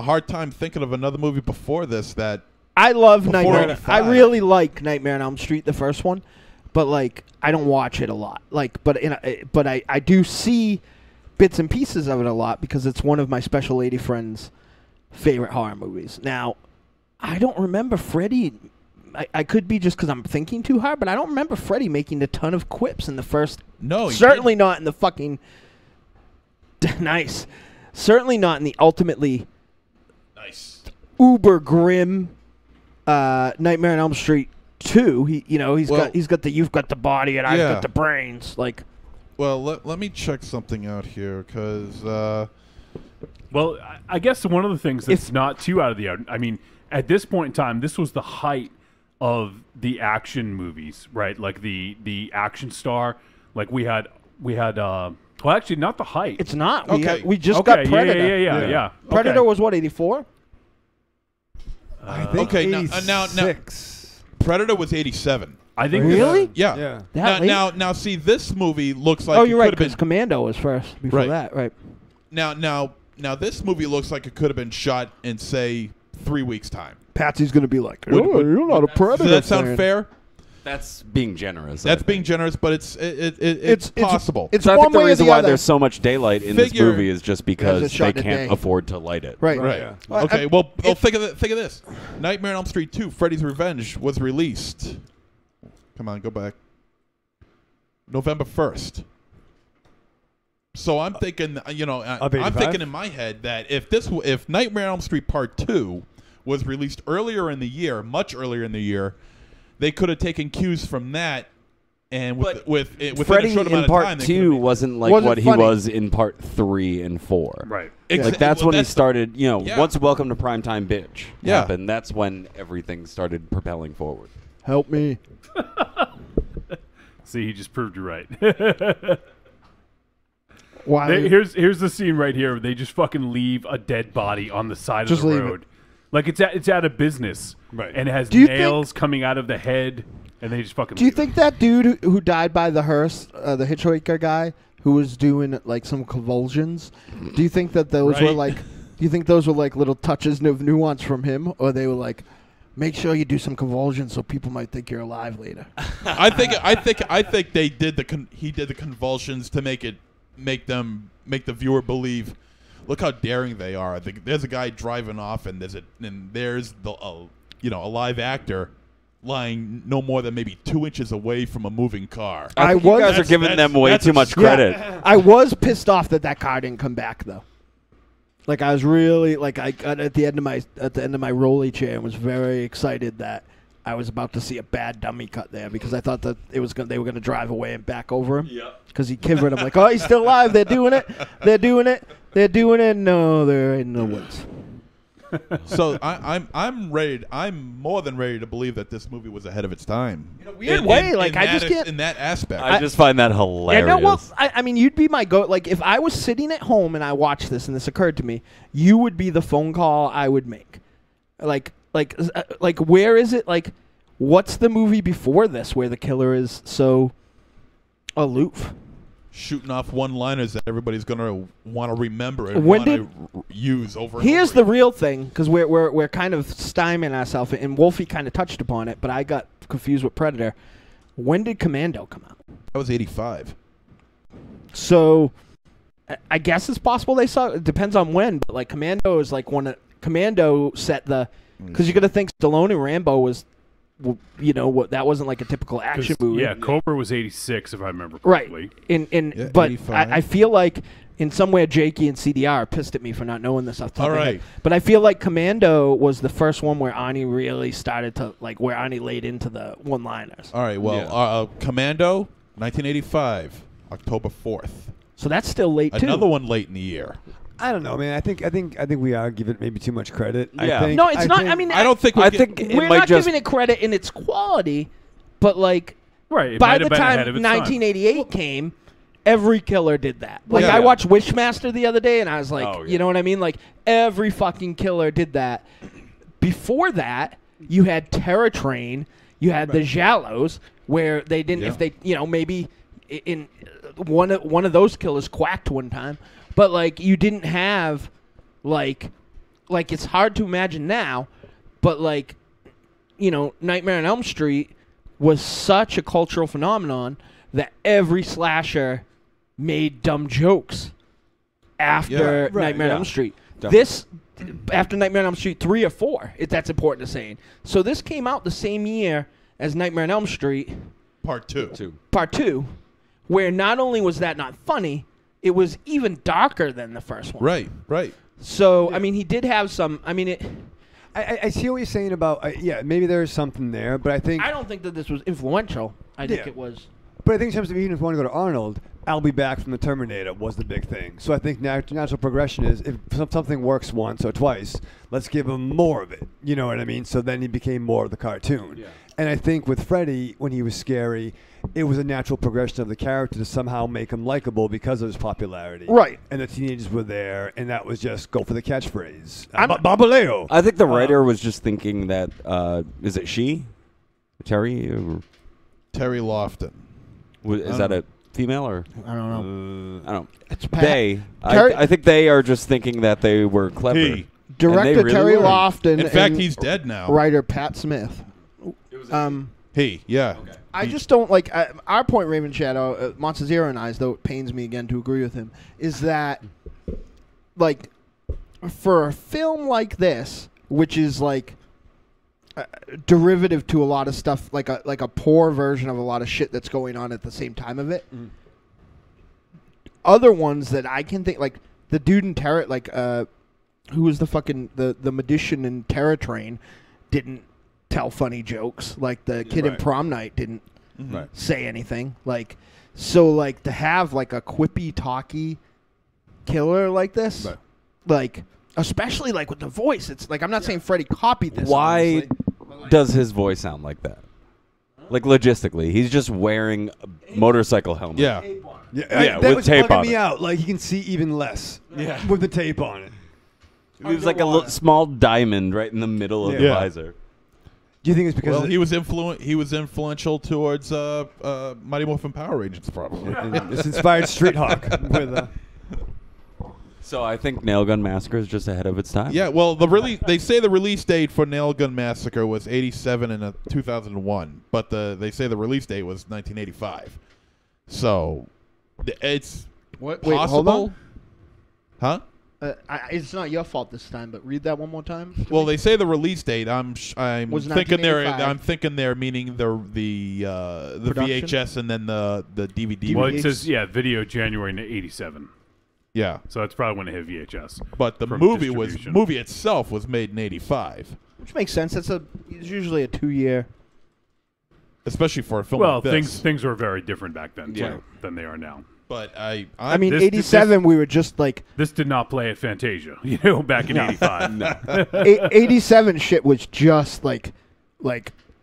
hard time thinking of another movie before this that I love Nightmare. I really like Nightmare on Elm Street, the first one, but like I don't watch it a lot. Like, but I do see bits and pieces of it a lot because it's one of my special lady friends' favorite horror movies. Now, I don't remember Freddy. I could be just because I'm thinking too hard, but I don't remember Freddy making a ton of quips in the first. No, certainly not in the fucking. Nice, certainly not in the ultimately. Nice. Uber grim, Nightmare on Elm Street 2. He's got the you've got the body and I've got the brains like. Well, let me check something out here, because... well, I guess one of the things that's not too out of the... I mean, at this point in time, this was the height of the action movies, right? Like the action star. Like we had well, actually, not the height. It's not. We just got Predator. Yeah. Predator was what, 84? I think okay, 86. now Predator was 87. I think really? Yeah. That now, see, this movie looks like you're right, because Commando was first before that, right? Now, this movie looks like it could have been shot in, say, 3 weeks' time. Patsy's going to be like, you're not a Predator. Does that sound fair? That's being generous. That's being generous, but it's possible. I think the reason why there's so much daylight in this movie is just because they can't afford to light it. Right. Yeah. Okay, well, think of this. Nightmare on Elm Street 2, Freddy's Revenge, was released... Come on, go back. November 1st. So I'm thinking, I'm thinking in my head that if Nightmare on Elm Street Part 2 was released earlier in the year, much earlier in the year, they could have taken cues from that, and within Freddy a short amount in Part of time, 2 wasn't like what he was in Part 3 and 4. Right. Like that's when he started. Once Welcome to Primetime Bitch happened, that's when everything started propelling forward. Help me. See, he just proved you right. Why? Here's the scene right here where they just fucking leave a dead body on the side of the road. Like it's out of business. Right. And it has nails coming out of the head, and they just fucking Do you think that dude who died by the hearse, the hitchhiker guy, who was doing like some convulsions, do you think that those were like little touches of nuance from him, or they were like, make sure you do some convulsions so people might think you're alive later? I think they did he did the convulsions to make the viewer believe, look how daring they are. There's a guy driving off, and there's a live actor lying no more than maybe 2 inches away from a moving car. I think you guys are giving them way too much credit. Yeah. I was pissed off that car didn't come back though. Like I was really I got at the end of my rolly chair and was very excited that I was about to see a bad dummy cut there because I thought that they were gonna drive away and back over him. Yeah. Because he kivered. I'm like, oh, he's still alive. They're doing it. They're doing it. They're doing it. No, they're in the woods. So I'm ready. I'm more than ready to believe that this movie was ahead of its time. In a weird way, like I just can't. In that aspect, I just find that hilarious. Yeah, no, well, I mean, you'd be my go. Like if I was sitting at home and I watched this and this occurred to me, you would be the phone call I would make. Like where is it? Like, what's the movie before this where the killer is so aloof? Shooting off one-liners that everybody's gonna want to remember and When want to use over. Here's the real thing, because we're kind of stymieing ourselves, and Wolfie kind of touched upon it, but I got confused with Predator. When did Commando come out? That was 85. So, I guess it's possible they saw. It depends on when, but like Commando is like Commando set the, because you got to think Stallone and Rambo was. You know what? That wasn't like a typical action movie. Yeah, Cobra was 86, if I remember correctly. Right. But I feel like in some way Jakey and CDR are pissed at me for not knowing this off the top of my head. But I feel like Commando was the first one where Arnie really started to where Arnie laid into the one-liners. All right. Well, Commando, 1985, October 4th. So that's still late too. Another one late in the year. I don't know, man. I think we are giving it maybe too much credit. Yeah. No, it's not. I mean, I don't think we're not giving it credit in its quality, but like by the time 1988 came, every killer did that. Like I watched Wishmaster the other day, and I was like, you know what I mean? Like every fucking killer did that. Before that, you had Terror Train, you had the Giallos, where they didn't. If they, maybe in one of those killers quacked one time. But, like, you didn't have, like it's hard to imagine now, but, like, Nightmare on Elm Street was such a cultural phenomenon that every slasher made dumb jokes after Nightmare on Elm Street. Definitely. After Nightmare on Elm Street 3 or 4, if that's important to saying. So this came out the same year as Nightmare on Elm Street. Part 2. Part 2, where not only was that not funny, it was even darker than the first one. Right. So, I mean, he did have some... I mean, I see what you're saying about... maybe there's something there, but I think... I don't think that this was influential. I think it was... But I think in terms of even if you want to go to Arnold, I'll Be Back from the Terminator was the big thing. So I think natural progression is if something works once or twice, let's give him more of it. You know what I mean? So then he became more of the cartoon. Yeah. And I think with Freddy, when he was scary, it was a natural progression of the character to somehow make him likable because of his popularity. Right. And the teenagers were there, and that was just go for the catchphrase. Bambaleo. I think the writer was just thinking that, is it she? Terry? Terry Lofton. Is that a female or? I don't know. I don't. It's Pat. They. I think they are just thinking that they were clever. Director really Terry were. Lofton. In fact, he's dead now. Writer Pat Smith. Yeah. Okay. I just don't like our point, Raven Shadow, Monster Zero and I, though it pains me again to agree with him, is that like for a film like this, which is like derivative to a lot of stuff, like a poor version of a lot of shit that's going on at the same time of it. Mm. Other ones that I can think, like the dude in Terror, like who was the fucking the magician in Terror Train, didn't tell funny jokes. Like the kid in Prom Night didn't say anything. Like so, like to have like a quippy, talky killer like this, like especially like with the voice. It's like I'm not saying Freddy copied this. Why does his voice sound like that? Like logistically, he's just wearing a motorcycle helmet. Yeah, that with was tape bugging on me it. out. Like you can see even less. With the tape on it. It was like a small diamond right in the middle of the visor. Do you think it's because he was influential towards Mighty Morphin Power Rangers, probably. It's inspired Street Hawk with. So I think Nail Gun Massacre is just ahead of its time. Yeah, well, they say the release date for Nail Gun Massacre was 87 and 2001, but they say the release date was 1985. So it's possible. Wait, hold on. Huh? It's not your fault this time, but read that one more time. Well, they say the release date. I'm Was thinking they're 1985. meaning the Production? VHS and then the DVD. Well, release. it says video January 87. Yeah, so that's probably when it hit VHS. but the from distribution. movie itself was made in 85, Which makes sense. It's usually a 2-year. especially for a film. Well, like this. things were very different back then Yeah. too, than they are now. But I mean, This- 87. We were just like This did not play at Fantasia, back in No. 85. 87 shit was just like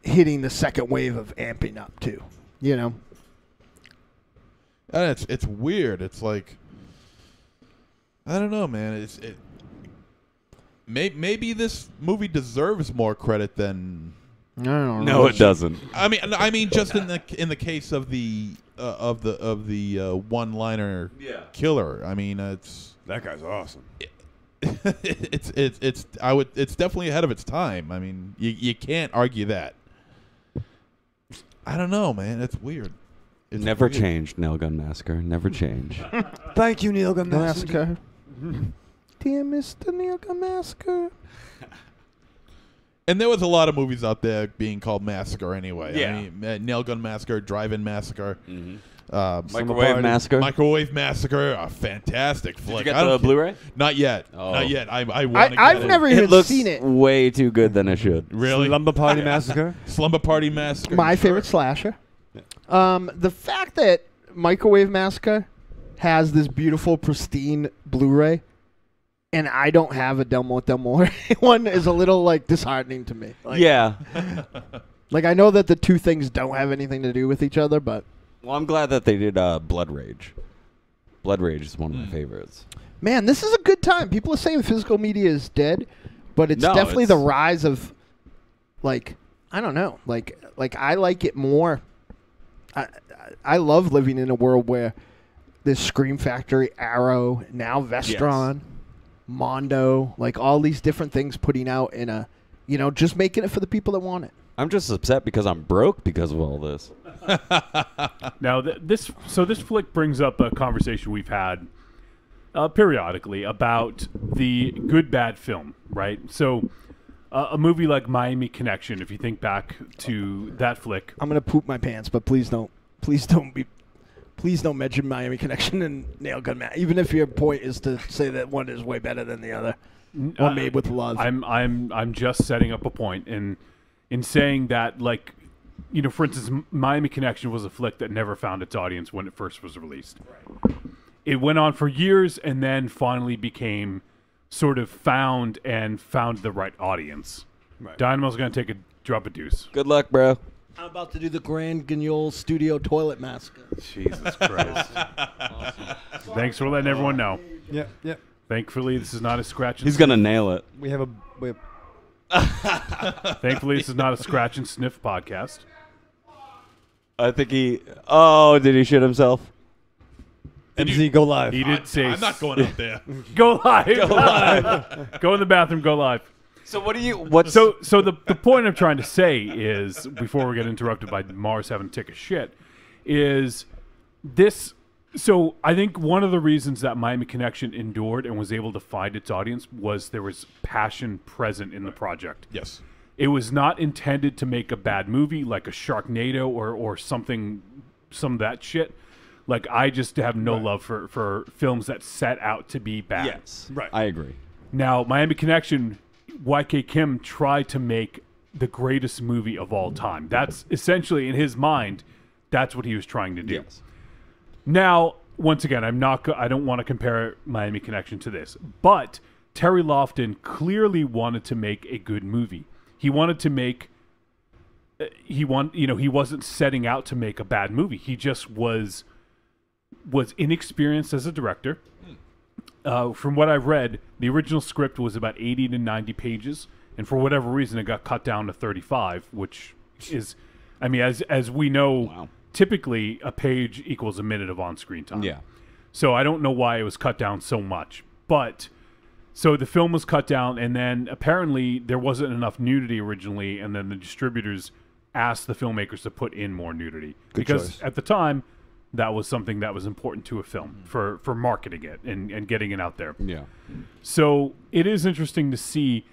hitting the second wave of amping up too. And it's weird. It's like, I don't know, man. Maybe this movie deserves more credit than. I don't know. No, it doesn't. I mean, just in the case of the one-liner killer. I mean, it's that guy's awesome. It's definitely ahead of its time. I mean, you can't argue that. I don't know, man. It's weird. It's Never weird. changed, Nail Gun Massacre. Never change. Thank you, Neil Gun Massacre. Dear Mr. Neil Gun Massacre. And there was a lot of movies out there being called Massacre anyway. Yeah. I mean, Nail Gun Massacre, Drive-In Massacre, Microwave Massacre. Microwave Massacre, a fantastic flick. Did you I get don't the Blu-ray? Not yet. Oh. Not yet. I want to get I've it. never It even looks seen it. way too good than it should. Really? Slumber Party Massacre. Slumber Party Massacre. My sure. favorite slasher. The fact that Microwave Massacre has this beautiful, pristine Blu-ray, and I don't have a Delmo one is a little disheartening to me. Yeah. I know that the two things don't have anything to do with each other, but Well, I'm glad that they did Blood Rage. Blood Rage is one of my favorites. man, this is a good time. People are saying physical media is dead, but it's No, definitely it's- the rise of I don't know, I like it more. I love living in a world where there's Scream Factory, Arrow, now Vestron, Mondo, all these different things putting out in a, just making it for the people that want it. I'm just upset because I'm broke because of all this. Now, this flick brings up a conversation we've had periodically about the good bad film, right? So, a movie like Miami Connection, if you think back to that flick, I'm gonna poop my pants, but please don't mention Miami Connection and Nail Gun Man. Even if your point is to say that one is way better than the other, or Made with Love. I'm just setting up a point in saying that, for instance, Miami Connection was a flick that never found its audience when it first was released. Right. It went on for years and then finally became sort of found the right audience. Right. Dynamo's going to take a drop of deuce. Good luck, bro. I'm about to do the Grand Guignol Studio Toilet Massacre. Jesus Christ. Awesome. Thanks for letting everyone know. Yep. Thankfully, this is not a scratch and He's going to nail it. We have Thankfully, this is not a scratch and sniff podcast. I think did he shit himself? MC, go live. He did say... I'm not going out there. Go live. Go live. Go in the bathroom, go live. So what do you... So the point I'm trying to say is, before we get interrupted by Mars having to take a shit, is this... So I think one of the reasons that Miami Connection endured and was able to find its audience was there was passion present in the project. Yes. It was not intended to make a bad movie like a Sharknado or something, some of that shit. I just have no love for films that set out to be bad. Yes. Right. I agree. Now, Miami Connection, YK Kim tried to make the greatest movie of all time. That's essentially, in his mind, that's what he was trying to do. Yes. Now, once again, I don't want to compare Miami Connection to this, but Terry Lofton clearly wanted to make a good movie. He wanted to make. He wasn't setting out to make a bad movie. He just was inexperienced as a director. From what I've read, the original script was about 80 to 90 pages, and for whatever reason, it got cut down to 35, which is, as we know. Wow. Typically, a page equals a minute of on-screen time. Yeah. So I don't know why it was cut down so much. But, so the film was cut down, and then apparently there wasn't enough nudity originally, and then the distributors asked the filmmakers to put in more nudity. Good because choice. at the time, that was something that was important to a film for marketing it and getting it out there. Yeah. So it is interesting to see,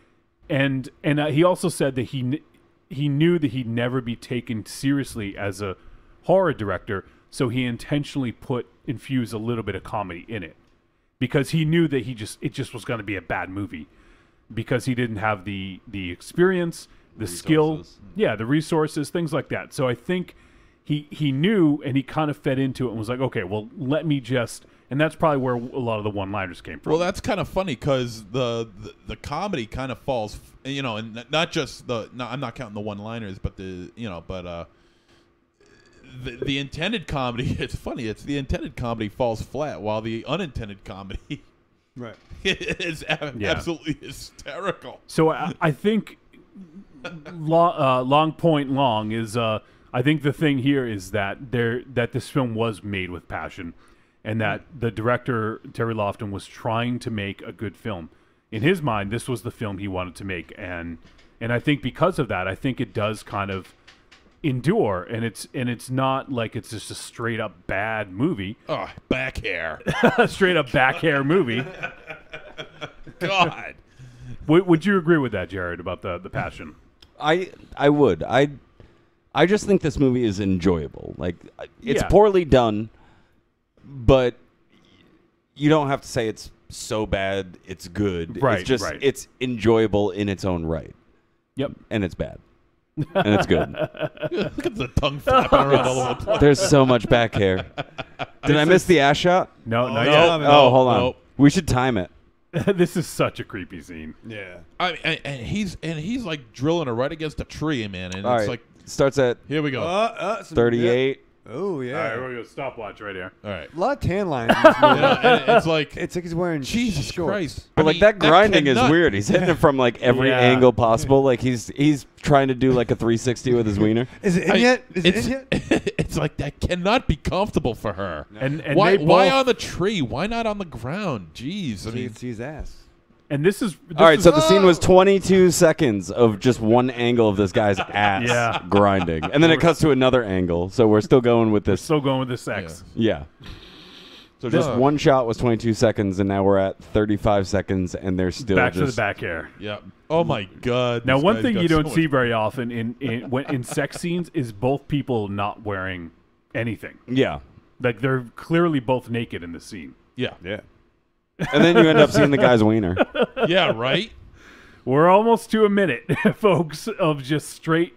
and he also said that he knew that he'd never be taken seriously as a horror director, so he intentionally infused a little bit of comedy in it, because he knew that it just was going to be a bad movie, because he didn't have the experience, the skill, the resources, things like that. So I think he knew, and he kind of fed into it and was like, okay, well, let me just, and that's probably where a lot of the one-liners came from. Well, that's kind of funny because the comedy kind of falls, and not just I'm not counting the one-liners, but the intended comedy. It's funny. It's the intended comedy falls flat, while the unintended comedy, right, is absolutely hysterical. So I think long point long is I think the thing here is that this film was made with passion, and that the director Terry Lofton was trying to make a good film. In his mind, this was the film he wanted to make, and I think because of that, I think it does kind of endure, and it's not like it's just a straight up bad movie. Oh, back hair. Straight up back hair movie. God. Would you agree with that, Jared, about the passion? I would. I just think this movie is enjoyable. Like, it's poorly done, but you don't have to say it's so bad it's good. Right, it's just right. It's enjoyable in its own right. Yep. And it's bad. And it's good. Look at the tongue flapping around all over the place. There's so much back hair. Did I miss the ass shot? No, not yet. yet. Oh, hold on. We should time it. This is such a creepy scene. Yeah. And he's like drilling her right against a tree, man. And All it's right. like, starts at here we go. 38. Oh, yeah. All right, we're going to stopwatch right here. All right. A lot of tan lines. In this movie. And it's like he's wearing Jesus shorts. Christ. But like that grinding is cannot- weird. He's hitting it from like every angle possible. Like he's trying to do like a 360 with his wiener. Is it in yet? Is it in yet? It's like that cannot be comfortable for her. And why they why both- on the tree? Why not on the ground? Jeez. I You mean, can see his ass. And this is All right, so the scene was 22 seconds of just one angle of this guy's ass grinding, and then it cuts to another angle. So we're still going with this. Still going with the sex. Yeah. So just one shot was 22 seconds, and now we're at 35 seconds, and they're still Back just to the back hair. yeah. Oh my God. Now, this one guy's thing got you so don't much- see very often in sex scenes is both people not wearing anything. Yeah. Like they're clearly both naked in the scene. Yeah. Yeah. And then you end up seeing the guy's wiener. Yeah. Right. We're almost to a minute, folks, of just straight.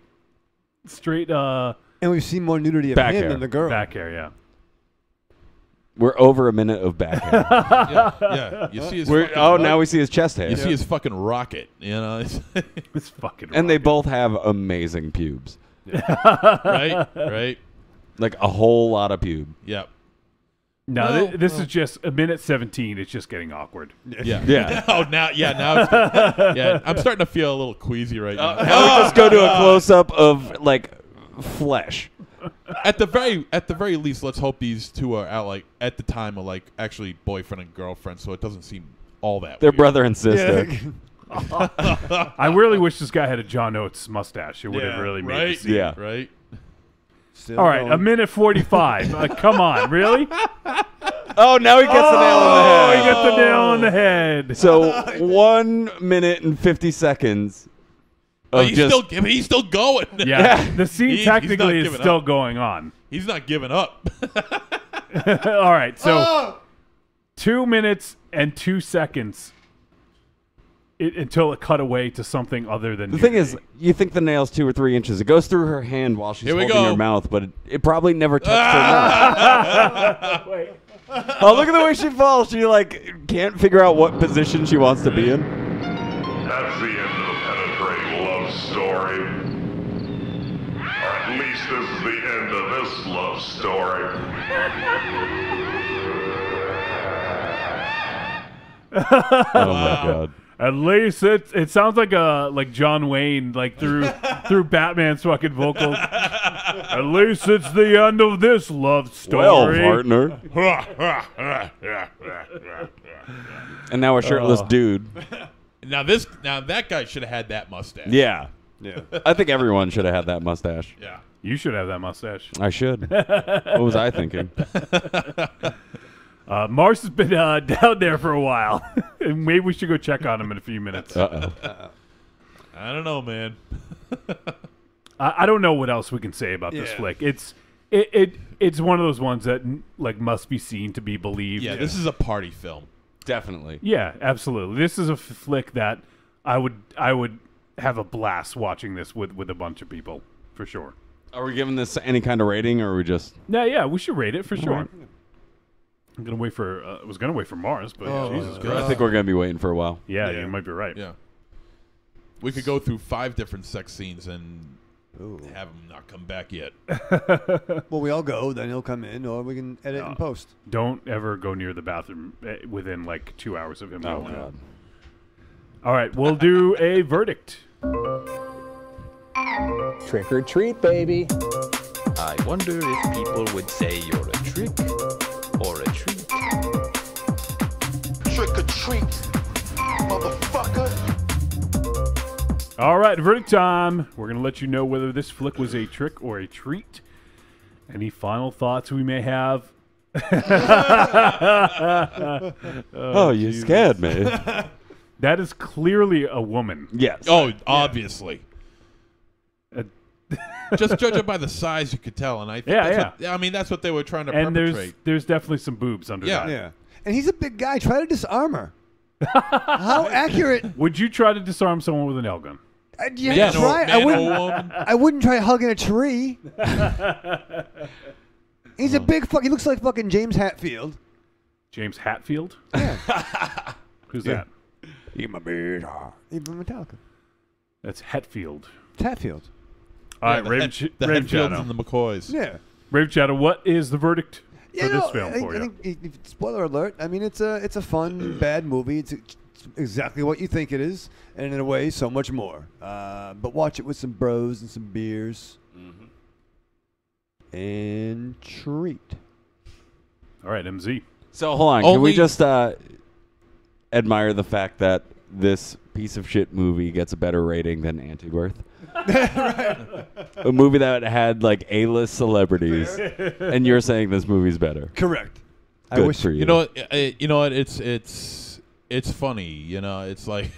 And we've seen more nudity of Back him hair. than the girl. Back hair, yeah. We're over a minute of back hair. Yeah. You see his. fucking now we see his chest hair. You see his fucking rocket. You know. It's fucking. And they both have amazing pubes. Right. Right. Like a whole lot of pube. Yep. No, this is just a minute 17. It's just getting awkward. Yeah. Yeah. Oh, now. Yeah. Now. It's, yeah. I'm starting to feel a little queasy right now. Now we just go to a close up of like flesh. At the very least, let's hope these two are out. Like at the time, are like actually boyfriend and girlfriend, so it doesn't seem all that. They're weird. brother and sister. I really wish this guy had a John Oates mustache. It would have really made right. the scene. Yeah. Right. Still All right, going. a minute 45. Come on, really? Oh, now he gets the nail on the Oh, head. he got the nail on the head. So 1 minute and 50 seconds of He's just still going. Yeah, the scene He's not technically is giving still up. going on. He's not giving up. All right, so 2 minutes and 2 seconds until it cut away to something other than the thing is, you think the nail's 2 or 3 inches. It goes through her hand while she's Here we holding go. her mouth, but it probably never touched her mouth. Wait. Oh, look at the way she falls. She like can't figure out what position she wants to be in. That's the end of the penetrating love story. Or at least this is the end of this love story. Oh my god. At least it sounds like John Wayne through Batman's fucking vocals. At least it's the end of this love Well, story. partner. And now a shirtless dude. Now that guy should have had that mustache. Yeah. Yeah. I think everyone should have had that mustache. Yeah. You should have that mustache. I should. What was I thinking? Mars has been down there for a while. Maybe we should go check on him in a few minutes. Uh-oh. I don't know, man. I don't know what else we can say about this flick. It's one of those ones that like must be seen to be believed. Yeah, this is a party film. Definitely. Yeah, absolutely. This is a flick that I would have a blast watching this with a bunch of people for sure. Are we giving this any kind of rating, or are we just? Yeah, we should rate it for sure. Right. I'm gonna wait for. I was gonna wait for Mars, but Jesus Christ. I think we're gonna be waiting for a while. Yeah, you might be right. Yeah. We could go through 5 different sex scenes and have him not come back yet. Well, we all go, then he'll come in, or we can edit and post. Don't ever go near the bathroom within like 2 hours of him going God. out. All right, we'll do a verdict. Trick or treat, baby. I wonder if people would say you're a trick or a treat. Trick or treat, motherfucker. All right, verdict time. We're going to let you know whether this flick was a trick or a treat. Any final thoughts we may have? Oh, you scared me. That is clearly a woman. Yes. Oh, obviously. Just judge it by the size, you could tell, and I think I mean, that's what they were trying to perpetrate. There's definitely some boobs under that. Yeah. And he's a big guy. Try to disarm her. How accurate? Would you try to disarm someone with a nail gun? I wouldn't try hugging a tree. He's a big fuck. He looks like fucking James Hetfield. James Hetfield? Yeah. Who's that? Eat my beard. Even Metallica. That's Hetfield. It's Hetfield. All right, Raven Hetfields Shadow. and the McCoys. Yeah. Raven Shadow, what is the verdict for this film for you? I think, spoiler alert. I mean, it's a fun, bad movie. It's exactly what you think it is, and in a way, so much more. But watch it with some bros and some beers. And treat. All right, MZ. So hold on. Can we just admire the fact that this piece of shit movie gets a better rating than Antibirth? A movie that had like A-list celebrities, and you're saying this mov's better. Correct. Good I wish for you. You know what? It's funny. You know, it's like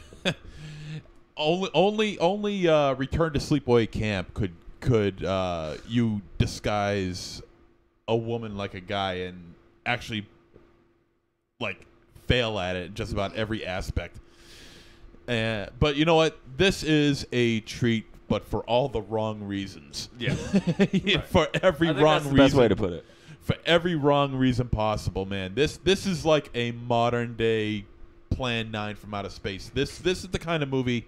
only Return to Sleepaway Camp could you disguise a woman like a guy and actually like fail at it in just about every aspect. But you know what? This is a treat, but for all the wrong reasons. Yeah. For every wrong that's the reason. best way to put it. For every wrong reason possible, man. This is like a modern day Plan 9 from outer space. This is the kind of movie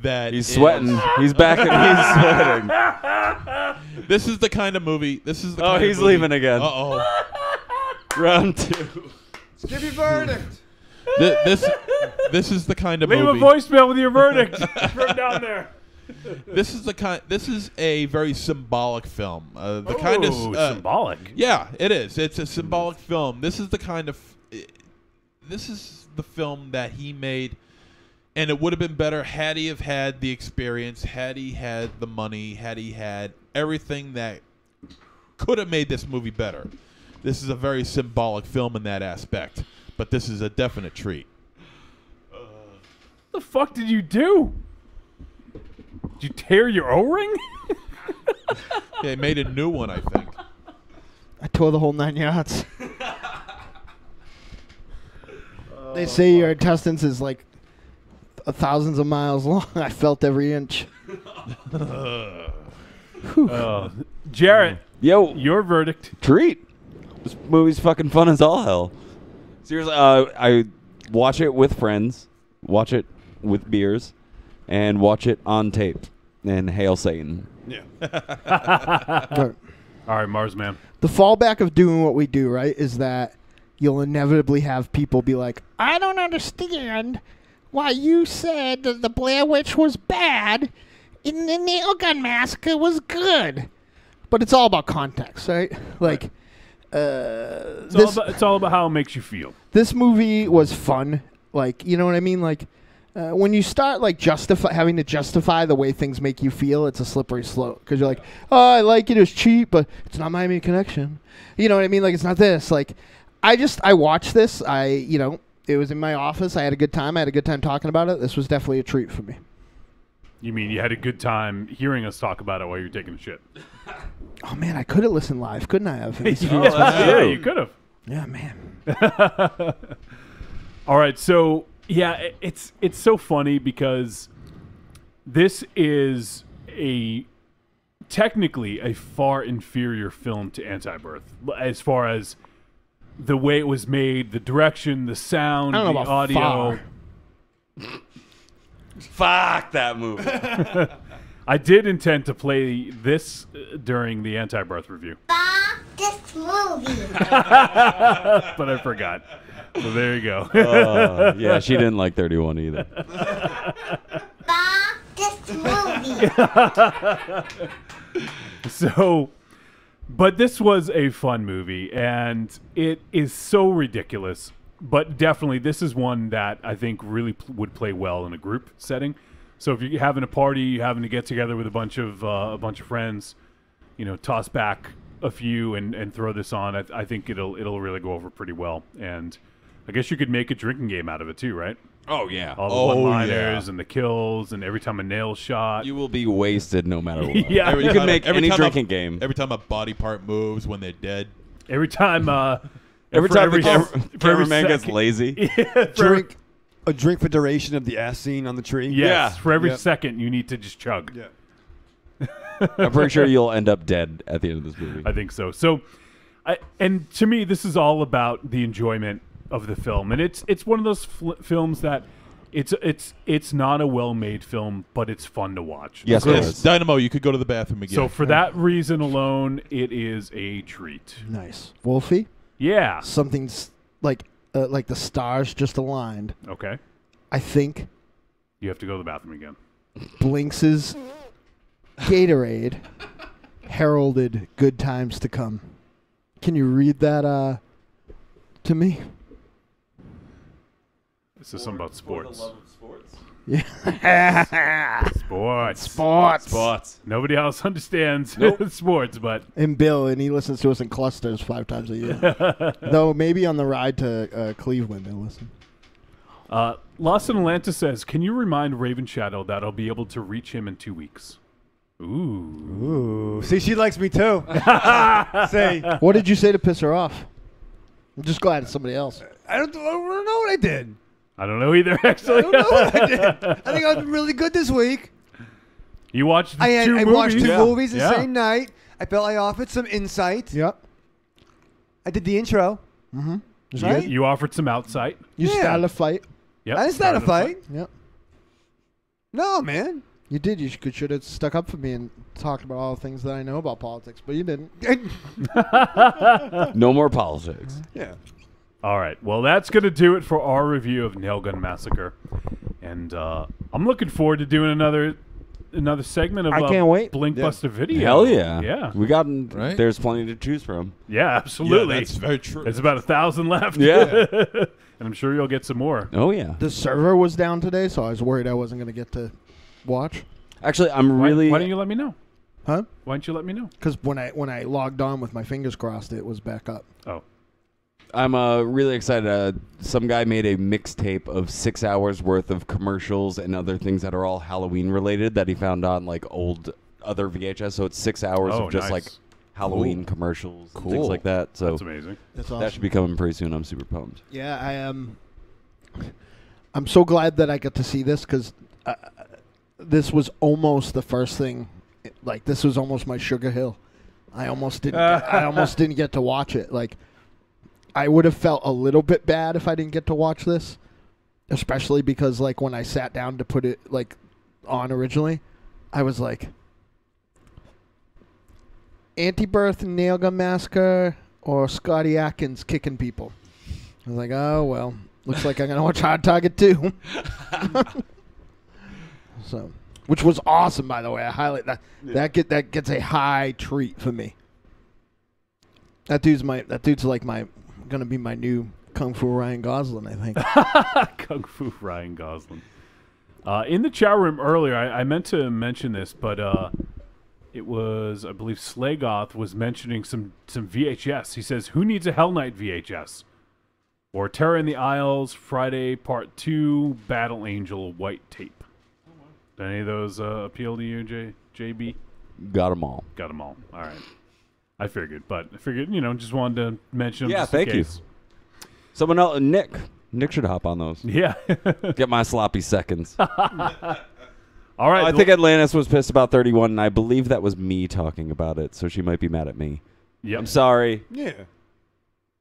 that he's sweating. He's back and he's sweating. This is the kind of movie. Oh, he's leaving again. Uh-oh. Round 2. Give your verdict. This is the kind of movie. Leave a voicemail with your verdict from down there. This is a very symbolic film. The kind of symbolic. Yeah, it is. It's a symbolic film. This is the film that he made, and it would have been better had he have had the experience, had he had the money, had he had everything that could have made this movie better. This is a very symbolic film in that aspect, but this is a definite treat. What the fuck did you do? Did you tear your O-ring? Yeah, he made a new one, I think. I tore the whole 9 yards. They say your intestines is like thousands of miles long. I felt every inch. Jarret, yo, your verdict. Treat. This movie's fucking fun as all hell. Seriously, I watch it with friends, watch it with beers, and watch it on tape. And hail Satan. Yeah. All right, Mars Man. The fallback of doing what we do, right, is that you'll inevitably have people be like, I don't understand why you said that the Blair Witch was bad and the Gun Massacre was good. But it's all about context, right? Like, it's all about how it makes you feel. This movie was fun. Like, you know what I mean? Like, when you start like having to justify the way things make you feel, it's a slippery slope because you're like, oh, I like it, it's cheap, but it's not Miami Connection. You know what I mean? Like it's not this. Like I watched this. It was in my office. I had a good time. I had a good time talking about it. This was definitely a treat for me. You mean you had a good time hearing us talk about it while you were taking a shit? Oh man, I could have listened live, couldn't I have? Yeah, you could have. Yeah, man. All right, so yeah, it's so funny because this is technically a far inferior film to Antibirth as far as the way it was made, the direction, the sound, I don't know the about audio. Fuck that movie. I did intend to play this during the Antibirth review. This movie. But I forgot. So there you go. Yeah, she didn't like 31 either. This movie. So, but this was a fun movie, and it is so ridiculous. But definitely, this is one that I think really would play well in a group setting. So if you're having a party, you're having to get together with a bunch of friends, toss back a few and throw this on. I think it'll really go over pretty well. And I guess you could make a drinking game out of it too, right? Oh yeah, all the one-liners and the kills, and every time a nail shot, you will be wasted no matter what. Yeah, you can make any drinking game. Every time a body part moves when they're dead. Every time. Every time the cameraman gets lazy. A drink for duration of the ass scene on the tree. Yes, yeah. For every second you need to just chug. Yeah. I'm pretty sure you'll end up dead at the end of this movie. I think so. So, and to me, this is all about the enjoyment of the film, and it's one of those films that it's not a well-made film, but it's fun to watch. Yes, it is. Dynamo, you could go to the bathroom again. So for that reason alone, it is a treat. Nice, Wolfie. Yeah, something's like the stars just aligned. Okay. I think you have to go to the bathroom again. Blinks' Gatorade heralded good times to come. Can you read that to me? This is something about sports. Yeah. Sports. Nobody else understands sports, but and Bill, and he listens to us in clusters 5 times a year. Though maybe on the ride to Cleveland, he'll listen. Lost in Atlanta says, "Can you remind Raven Shadow that I'll be able to reach him in 2 weeks?" Ooh. See, she likes me too. Say, what did you say to piss her off? I'm just glad it's somebody else. I don't know what I did. I don't know either, actually. I don't know what I did. I think I was really good this week. You watched two movies? I watched two movies the Yeah. same night. I felt I offered some insight. Yep. I did the intro. Mm-hmm. Right? You offered some outside. You started a fight. Yep. I didn't start a fight. Yep. No, man. You did. You should have stuck up for me and talked about all the things that I know about politics, but you didn't. No more politics. Yeah. All right. Well, that's going to do it for our review of Gun Massacre. And I'm looking forward to doing another segment of I can't wait. Blinkbuster video. Hell yeah. Yeah. We got Right? There's plenty to choose from. Yeah, absolutely. Yeah, that's very true. There's about 1,000 left. Yeah. And I'm sure you'll get some more. Oh yeah. The server was down today, so I was worried I wasn't going to get to watch. Actually, I'm Why really don't you let me know? Huh? Why don't you let me know? Because when I logged on with my fingers crossed, it was back up. Oh. I'm really excited. Some guy made a mixtape of 6 hours worth of commercials and other things that are all Halloween related that he found on like old other VHS. So it's 6 hours of just like Halloween commercials and things like that. So That's amazing. That's awesome. that should be coming pretty soon. I'm super pumped. Yeah, I am. I'm so glad that I got to see this because this was almost the first thing. Like this was almost my Sugar Hill. I almost didn't. I almost didn't get to watch it. Like I would have felt a little bit bad if I didn't get to watch this, especially because like when I sat down to put it like on originally, I was like, Antibirth and Gun Massacre or Scotty Atkins kicking people. I was like, oh well, looks like I'm gonna watch Hard Target too. So, which was awesome, by the way. I highlight that. Yeah. That gets a high treat for me. That dude's gonna be my new Kung Fu Ryan Gosling, I think. Kung Fu Ryan Gosling. In the chat room earlier, I meant to mention this, but it was, I believe, Slagoth was mentioning some VHS. He says, "Who needs a Hell Knight VHS?" Or Terror in the Isles, Friday Part 2, Battle Angel, white tape. Do any of those appeal to you, JB? Got them all. Got them all. All right. I figured, just wanted to mention them. Yeah, just in thank you. case. Someone else, Nick. Nick should hop on those. Yeah. Get my sloppy seconds. All right. I think Atlantis was pissed about 31, and I believe that was me talking about it, so she might be mad at me. Yep. I'm sorry. Yeah.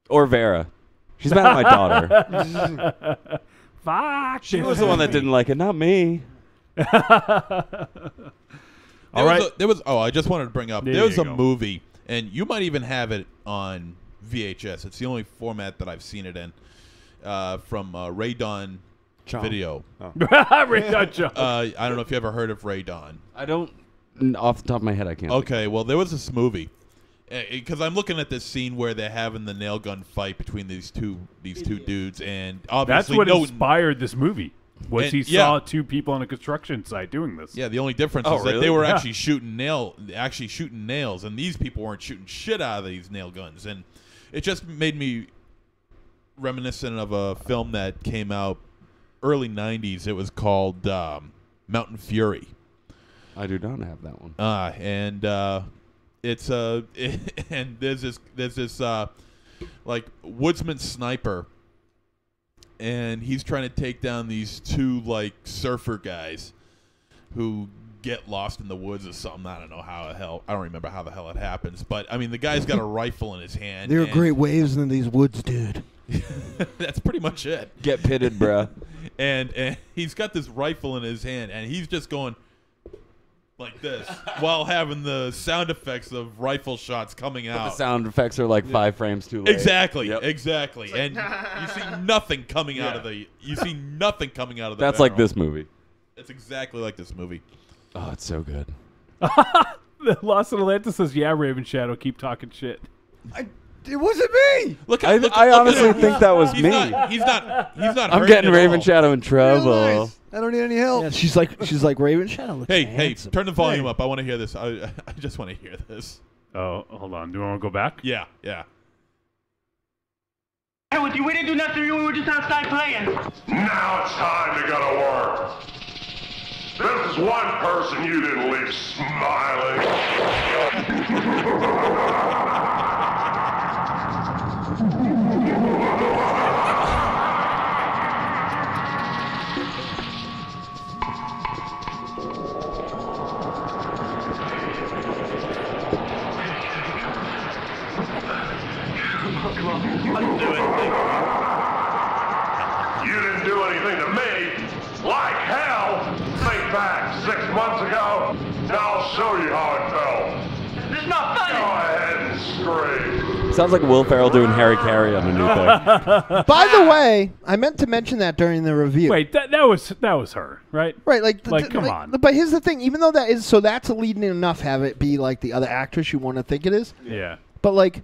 Or Vera. She's mad at my daughter. Fuck. She was the one that didn't like it, not me. All right. I just wanted to bring up, There there was you a go. movie, and you might even have it on VHS. It's the only format that I've seen it in, from Ray Dawn Video. Ray Dawn Chom. I don't know if you ever heard of Ray Dawn. I don't, off the top of my head, I can't. Okay, well, there was this movie. Because I'm looking at this scene where they're having the nail gun fight between these two dudes, and obviously That's what inspired this movie. Was he yeah. saw two people on a construction site doing this? Yeah, the only difference is that they were actually shooting nails, and these people weren't shooting shit out of these nail guns, and it just made me reminiscent of a film that came out early '90s. It was called Mountain Fury. I do not have that one. It's and there's this like woodsman sniper, and he's trying to take down these two like surfer guys who get lost in the woods or something. I don't know how the hell. I don't remember how the hell it happens. But I mean, the guy's got a rifle in his hand. There are great waves in these woods, dude. That's pretty much it. Get pitted, bruh. And he's got this rifle in his hand, and he's just going like this while having the sound effects of rifle shots coming out. The sound effects are like 5 frames too late. Exactly, Yep. exactly. And you see nothing coming out of the. You see nothing coming out of the. That's barrel. like this movie. It's exactly like this movie. Oh, it's so good. The Lost in Atlantis says, "Yeah, Raven Shadow, keep talking shit." It wasn't me. I honestly think that was me. He's not. I'm hurting getting at Raven all. Shadow in trouble. I don't need any help. Yeah, she's like Raven Shadow. Looks Hey, handsome. turn the volume up. I want to hear this. I just want to hear this. Oh, hold on. Do you want to go back? Yeah. Hey, with you, we didn't do nothing. We were just outside playing. Now it's time to go to work. This is one person you didn't leave smiling. Come on, let's do it. You didn't do anything to me. Like hell. Think back 6 months ago. Now I'll show you how it felt. This is not funny. Go ahead and scream. Sounds like Will Ferrell doing Harry Carey on a new thing. By the way, I meant to mention that during the review. Wait, that was her, right? Right, like come on. But here's the thing: even though that is so, that's leading enough. Have it be like the other actress you want to think it is. Yeah. But like,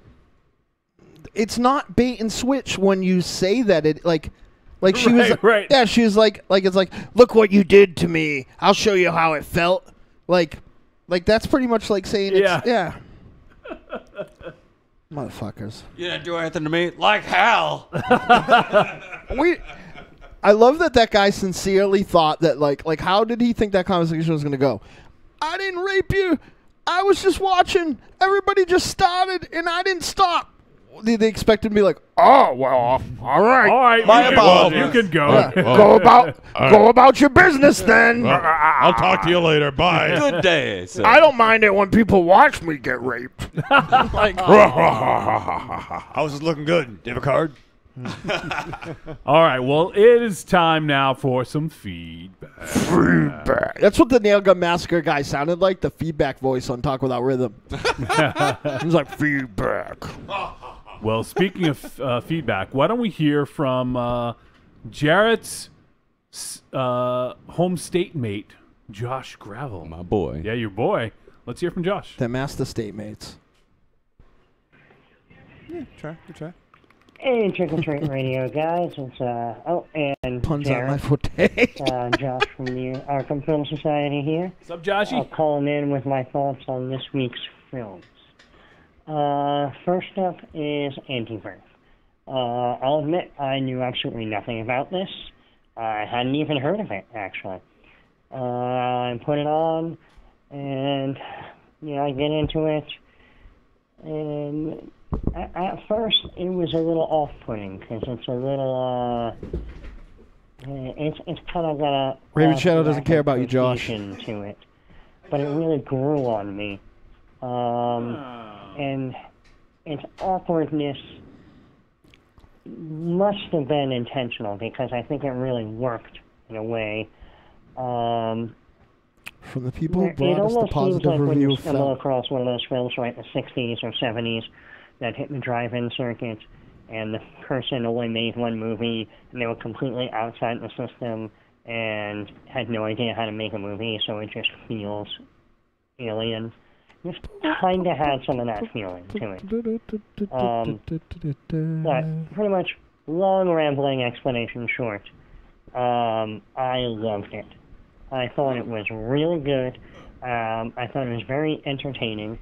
it's not bait and switch when you say that it like she was right. Yeah, she was like it's like, look what you did to me. I'll show you how it felt. Like that's pretty much like saying yeah. Motherfuckers. You didn't do anything to me. Like hell. I love that guy sincerely thought that like how did he think that conversation was going to go? I didn't rape you. I was just watching. Everybody just started, and I didn't stop. They expected to be like, oh well, all right. All right, My apologies. you can go. Yeah. Go about your business then. I'll talk to you later. Bye. Good day. Sir. I don't mind it when people watch me get raped. I was just looking good. Do you have a card? All right, well, it is time now for some feedback. That's what the Nail Gun Massacre guy sounded like, the feedback voice on Talk Without Rhythm. He was like, feedback. Well, speaking of feedback, why don't we hear from Jarrett's home state mate, Josh Gravel. My boy. Yeah, your boy. Let's hear from Josh. The Master State Mates. Yeah, try. Hey, Trick or Treat Radio guys. It's and Puns Jarret. on my forte. Josh from the Arkham Film Society here. What's up, Joshy? I'll call in with my thoughts on this week's films. First up is Antibirth. I'll admit I knew absolutely nothing about this. I hadn't even heard of it, actually. I put it on, and I get into it, and at first it was a little off-putting because it's a little it's kind of got a Raven Shadow doesn't care about you, Josh. To it, but it really grew on me, and its awkwardness must have been intentional because I think it really worked in a way. From the people who brought it us the almost seems positive like when review you of stumble film. across one of those films from the 60s or 70s that hit the drive-in circuit, and the person only made one movie, and they were completely outside the system and had no idea how to make a movie, so it just feels alien. Just kind of had some of that feeling to it. But pretty much, long rambling explanation short, I loved it. I thought it was really good. I thought it was very entertaining.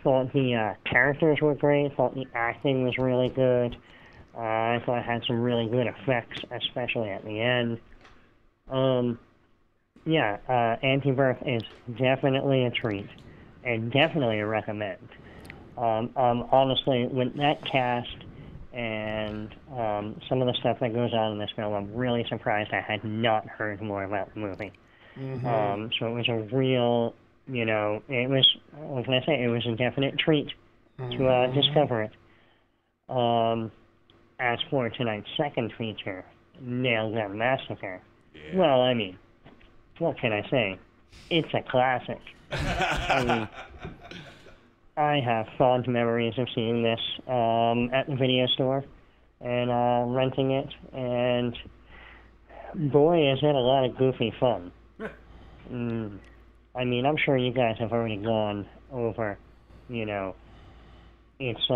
Thought the characters were great. Thought the acting was really good. I thought it had some really good effects, especially at the end. Antibirth is definitely a treat, and definitely a recommend. Honestly, with that cast and some of the stuff that goes on in this film, I'm really surprised I had not heard more about the movie. So it was a real, it was, what can I say, it was a definite treat to discover it. As for tonight's second feature, Gun Massacre, well, I mean, what can I say? It's a classic. I have fond memories of seeing this at the video store and renting it, and boy, is it a lot of goofy fun. I mean, I'm sure you guys have already gone over, its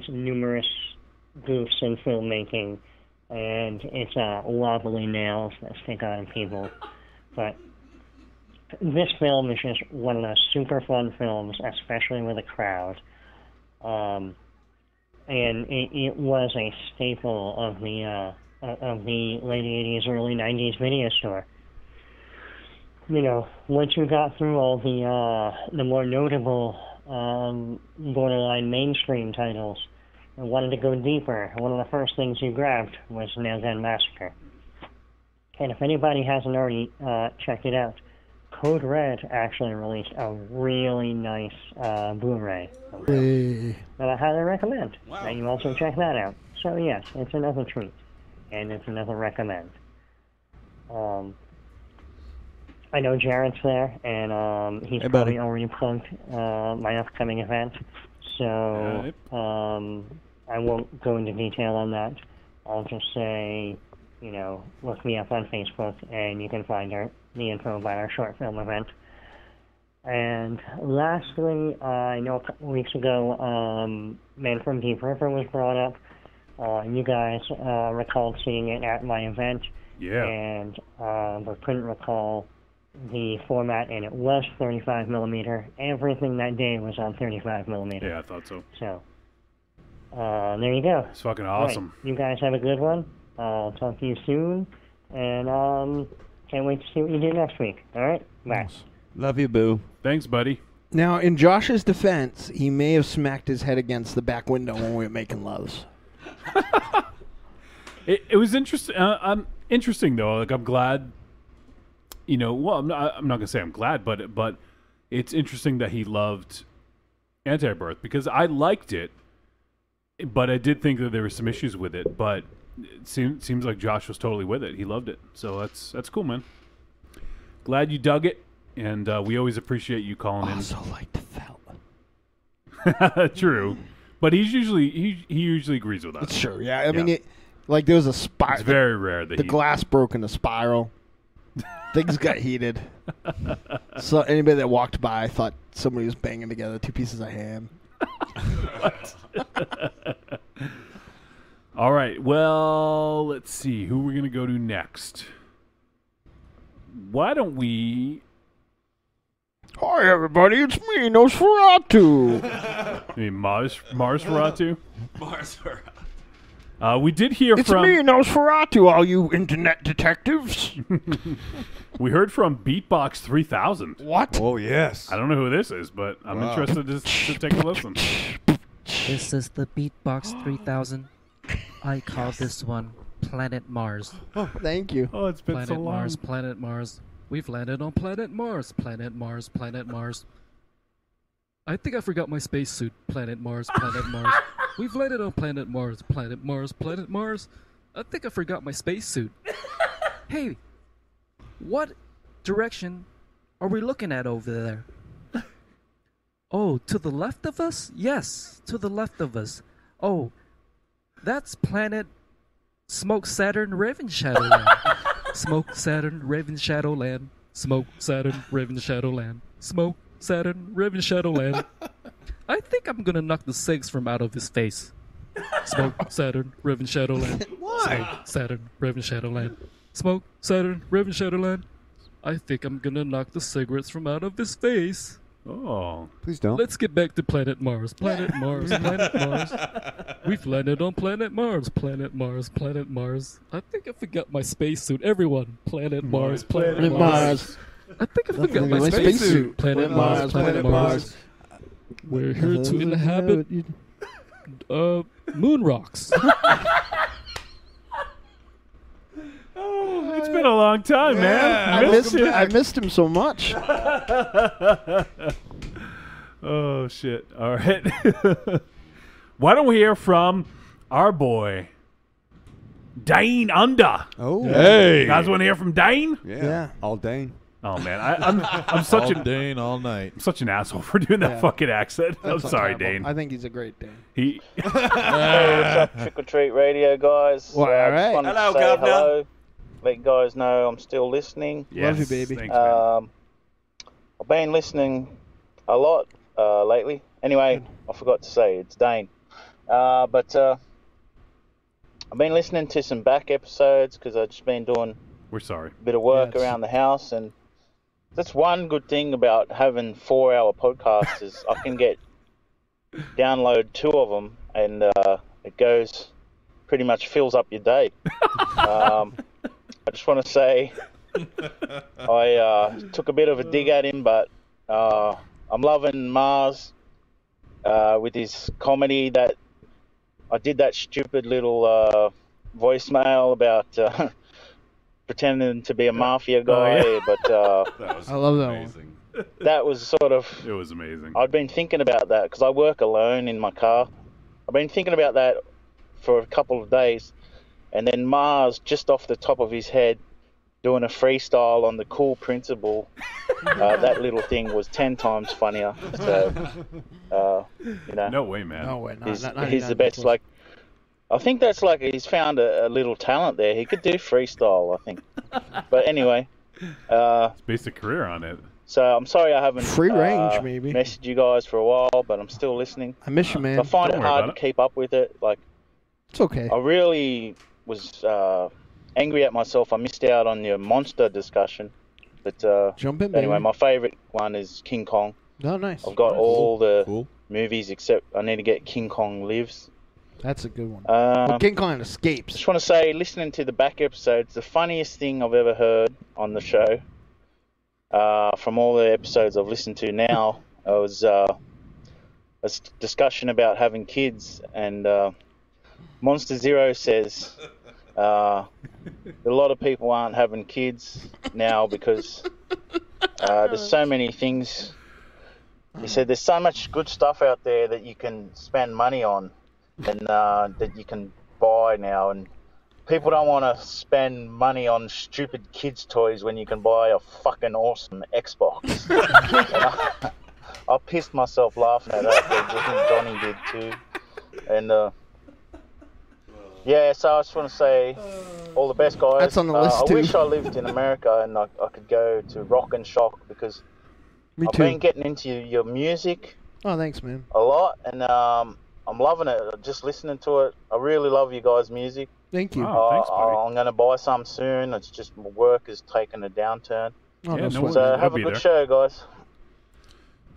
numerous goofs in filmmaking, and its wobbly nails that stick out of people, but this film is just one of those super fun films, especially with a crowd. And it was a staple of the late 80s, early 90s video store. Once you got through all the more notable borderline mainstream titles and wanted to go deeper, one of the first things you grabbed was Gun Massacre. And if anybody hasn't already checked it out, Code Red actually released a really nice Blu-ray that I highly recommend. Wow. And you also check that out. So yes, it's another treat, and it's another recommend. I know Jarret's there, and he's probably already plugged my upcoming event, so I won't go into detail on that. I'll just say, look me up on Facebook, and you can find the info about our short film event. And lastly, I know a couple weeks ago, Man from Deep River was brought up. You guys recalled seeing it at my event, and but couldn't recall the format, and it was 35mm. Everything that day was on 35mm. Yeah, I thought so. So, there you go. It's fucking awesome. Right. You guys have a good one. I'll talk to you soon, and can't wait to see what you do next week. All right? Bye. Love you, boo. Thanks, buddy. Now, in Josh's defense, he may have smacked his head against the back window when we were making loves. It was interesting. Interesting though. Like, I'm glad. Well, I'm not gonna say I'm glad, but it's interesting that he loved Antibirth because I liked it, but I did think that there were some issues with it. But it seems like Josh was totally with it. He loved it, so that's cool, man. Glad you dug it, and we always appreciate you calling in. Also liked the film. True, but he usually agrees with us. It's true. Yeah, I mean, there was a spiral. It's very rare that the glass broke in a spiral. Things got heated. So anybody that walked by thought somebody was banging together two pieces of ham. All right. Well, let's see. Who we're going to go to next? Why don't we... Hi, everybody. It's me, Nosferatu. You mean Marsferatu? We did hear It's from... me, Nosferatu, all you internet detectives. We heard from Beatbox 3000. What? Oh, yes. I don't know who this is, but I'm interested to take a listen. This is the Beatbox 3000. I call this one Planet Mars. Oh, thank you. Oh, it's been Planet so long. Mars, Planet Mars. We've landed on Planet Mars, Planet Mars, Planet Mars. I think I forgot my spacesuit. Planet Mars, Planet Mars. We've landed on Planet Mars, Planet Mars, Planet Mars. I think I forgot my spacesuit. Hey, what direction are we looking at over there? Oh, to the left of us? Yes, to the left of us. Oh, that's Planet Smoke Saturn Raven Shadowland. Smoke Saturn Raven Shadowland. Smoke Saturn Raven Shadowland. Smoke Saturn Raven Shadowland. I think I'm gonna knock the cigs from out of his face. Smoke Saturn Raven Shadowland. Why? Smoke Saturn Raven Shadowland. Smoke Saturn Raven Shadowland. I think I'm gonna knock the cigarettes from out of his face. Oh. Please don't. Let's get back to Planet Mars. Planet Mars, Planet Mars. We've landed on Planet Mars, Planet Mars, Planet Mars. I think I forgot my spacesuit. Everyone, Planet Mars, Planet Mars. I think I forgot my spacesuit. Planet Mars, Planet Mars. We're here to inhabit moon rocks. Oh, it's been a long time, man. I missed him so much. Oh, shit. All right. Why don't we hear from our boy, Dane Under? Oh. Hey. You guys want to hear from Dane? Yeah. All Dane. Oh, man. I'm such all Dane all night. I'm such an asshole for doing that fucking accent. That's I'm sorry, terrible. Dane. I think he's a great Dane. He. Hey, what's up, Trick or Treat Radio guys? Well, all right. Just wanted to say hello. Let you guys know I'm still listening. Love you, baby. Thanks, man. I've been listening a lot lately. Anyway, I forgot to say it's Dane. But I've been listening to some back episodes because I've just been doing We're sorry. a bit of work around the house, and that's one good thing about having 4-hour podcasts is I can download 2 of them, and it goes pretty much fills up your day. I just want to say I took a bit of a dig at him, but I'm loving Mars with his comedy. That I did that stupid little voicemail about pretending to be a mafia guy, but I love that one. That was sort of... It was amazing. I'd been thinking about that because I work alone in my car. I've been thinking about that for a couple of days. And then Mars, just off the top of his head, doing a freestyle on the cool principle. That little thing was 10 times funnier. So, you know. No way, man. No way. He's the best. Like, I think that's like he's found a little talent there. He could do freestyle, I think. But anyway. He's based a career on it. So I'm sorry I haven't Free range, maybe. messaged you guys for a while, but I'm still listening. I miss you, man. I find Don't it worry hard about to keep up with it. Like, It's okay. I really was angry at myself. I missed out on your monster discussion. But Jump in, anyway, baby. my favorite one is King Kong. Oh, nice. I've got all the Cool. movies except I need to get King Kong Lives. That's a good one. Well, King Kong Escapes. Just want to say, listening to the back episodes, the funniest thing I've ever heard on the show, from all the episodes I've listened to now, was a discussion about having kids, and Monster Zero says a lot of people aren't having kids now because there's so many things. He said there's so much good stuff out there that you can spend money on and that you can buy now, and people don't want to spend money on stupid kids' toys when you can buy a fucking awesome Xbox. I pissed myself laughing at that. I think Johnny did too. And yeah, so I just want to say all the best, guys. That's on the list, I too. wish I lived in America and I could go to Rock and Shock because Me I've too. been getting into your music Oh, thanks, man. a lot, and I'm loving it. Just listening to it. I really love you guys' music. Thank you. Oh, thanks, buddy. I'm going to buy some soon. It's just my work has taken a downturn. Oh, Yeah, no no sweat. worries. So I'll have a be good there. show, guys.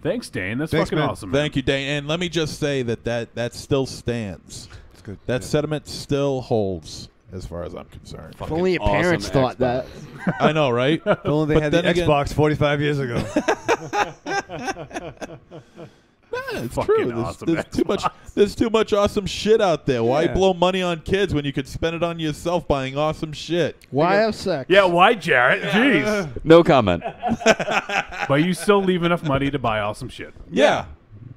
Thanks, Dane. That's Thanks, fucking man. awesome. Man. Thank you, Dane. And let me just say that still stands. It's good. That sentiment still holds, as far as I'm concerned. If only your parents thought that. I know, right? If only they had the then again- Xbox 45 years ago. It's Fucking true. awesome There's too much awesome shit out there. Why Yeah. blow money on kids when you could spend it on yourself buying awesome shit? Why have sex? Yeah, why, Jarrett? Jeez. No comment. But you still leave enough money to buy awesome shit. Yeah.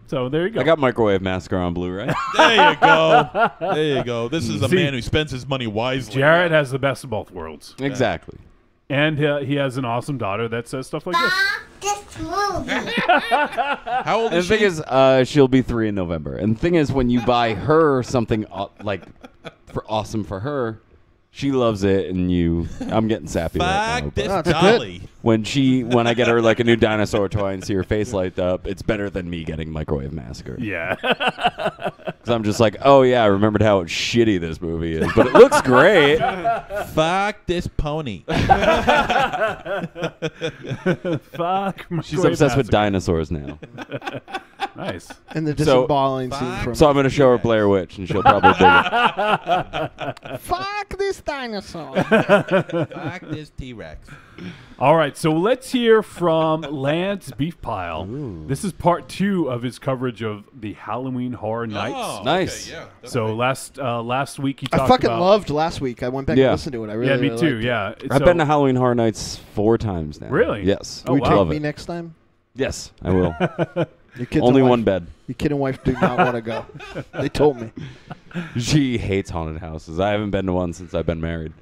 So there you go. I got Microwave Massacre on Blu-ray. There you go. There you go. This is a See, man who spends his money wisely. Jarrett has the best of both worlds. Exactly. And he has an awesome daughter that says stuff like this. This movie. How old And the is thing she? is, she'll be 3 in November. And the thing is, when you buy her something like awesome for her, she loves it, and I'm getting sappy right now. Fuck this but dolly. when I get her like a new dinosaur toy and see her face light up, it's better than me getting Microwave Massacre. Yeah. Because I'm just like, oh yeah, I remembered how shitty this movie is, but it looks great. Fuck this pony. Fuck. She's obsessed with dinosaurs now. Nice. And the disemboweling scene from So I'm going to show her Blair Witch, and she'll probably dig it. Fuck this dinosaur. Fuck this T-Rex. All right, so let's hear from Lance Beefpile. This is part 2 of his coverage of the Halloween Horror Nights. Oh, Nice. Okay, yeah, So last week he talked I fucking about... loved last week. I went back and listened to it. I really, me really too. liked it. Yeah, I've So- been to Halloween Horror Nights 4 times now. Really? Yes. Oh, Will you wow. take Love me it. next time? Yes, I will. Your kids Only and one wife- bed. Your kid and wife do not want to go. They told me. She hates haunted houses. I haven't been to one since I've been married.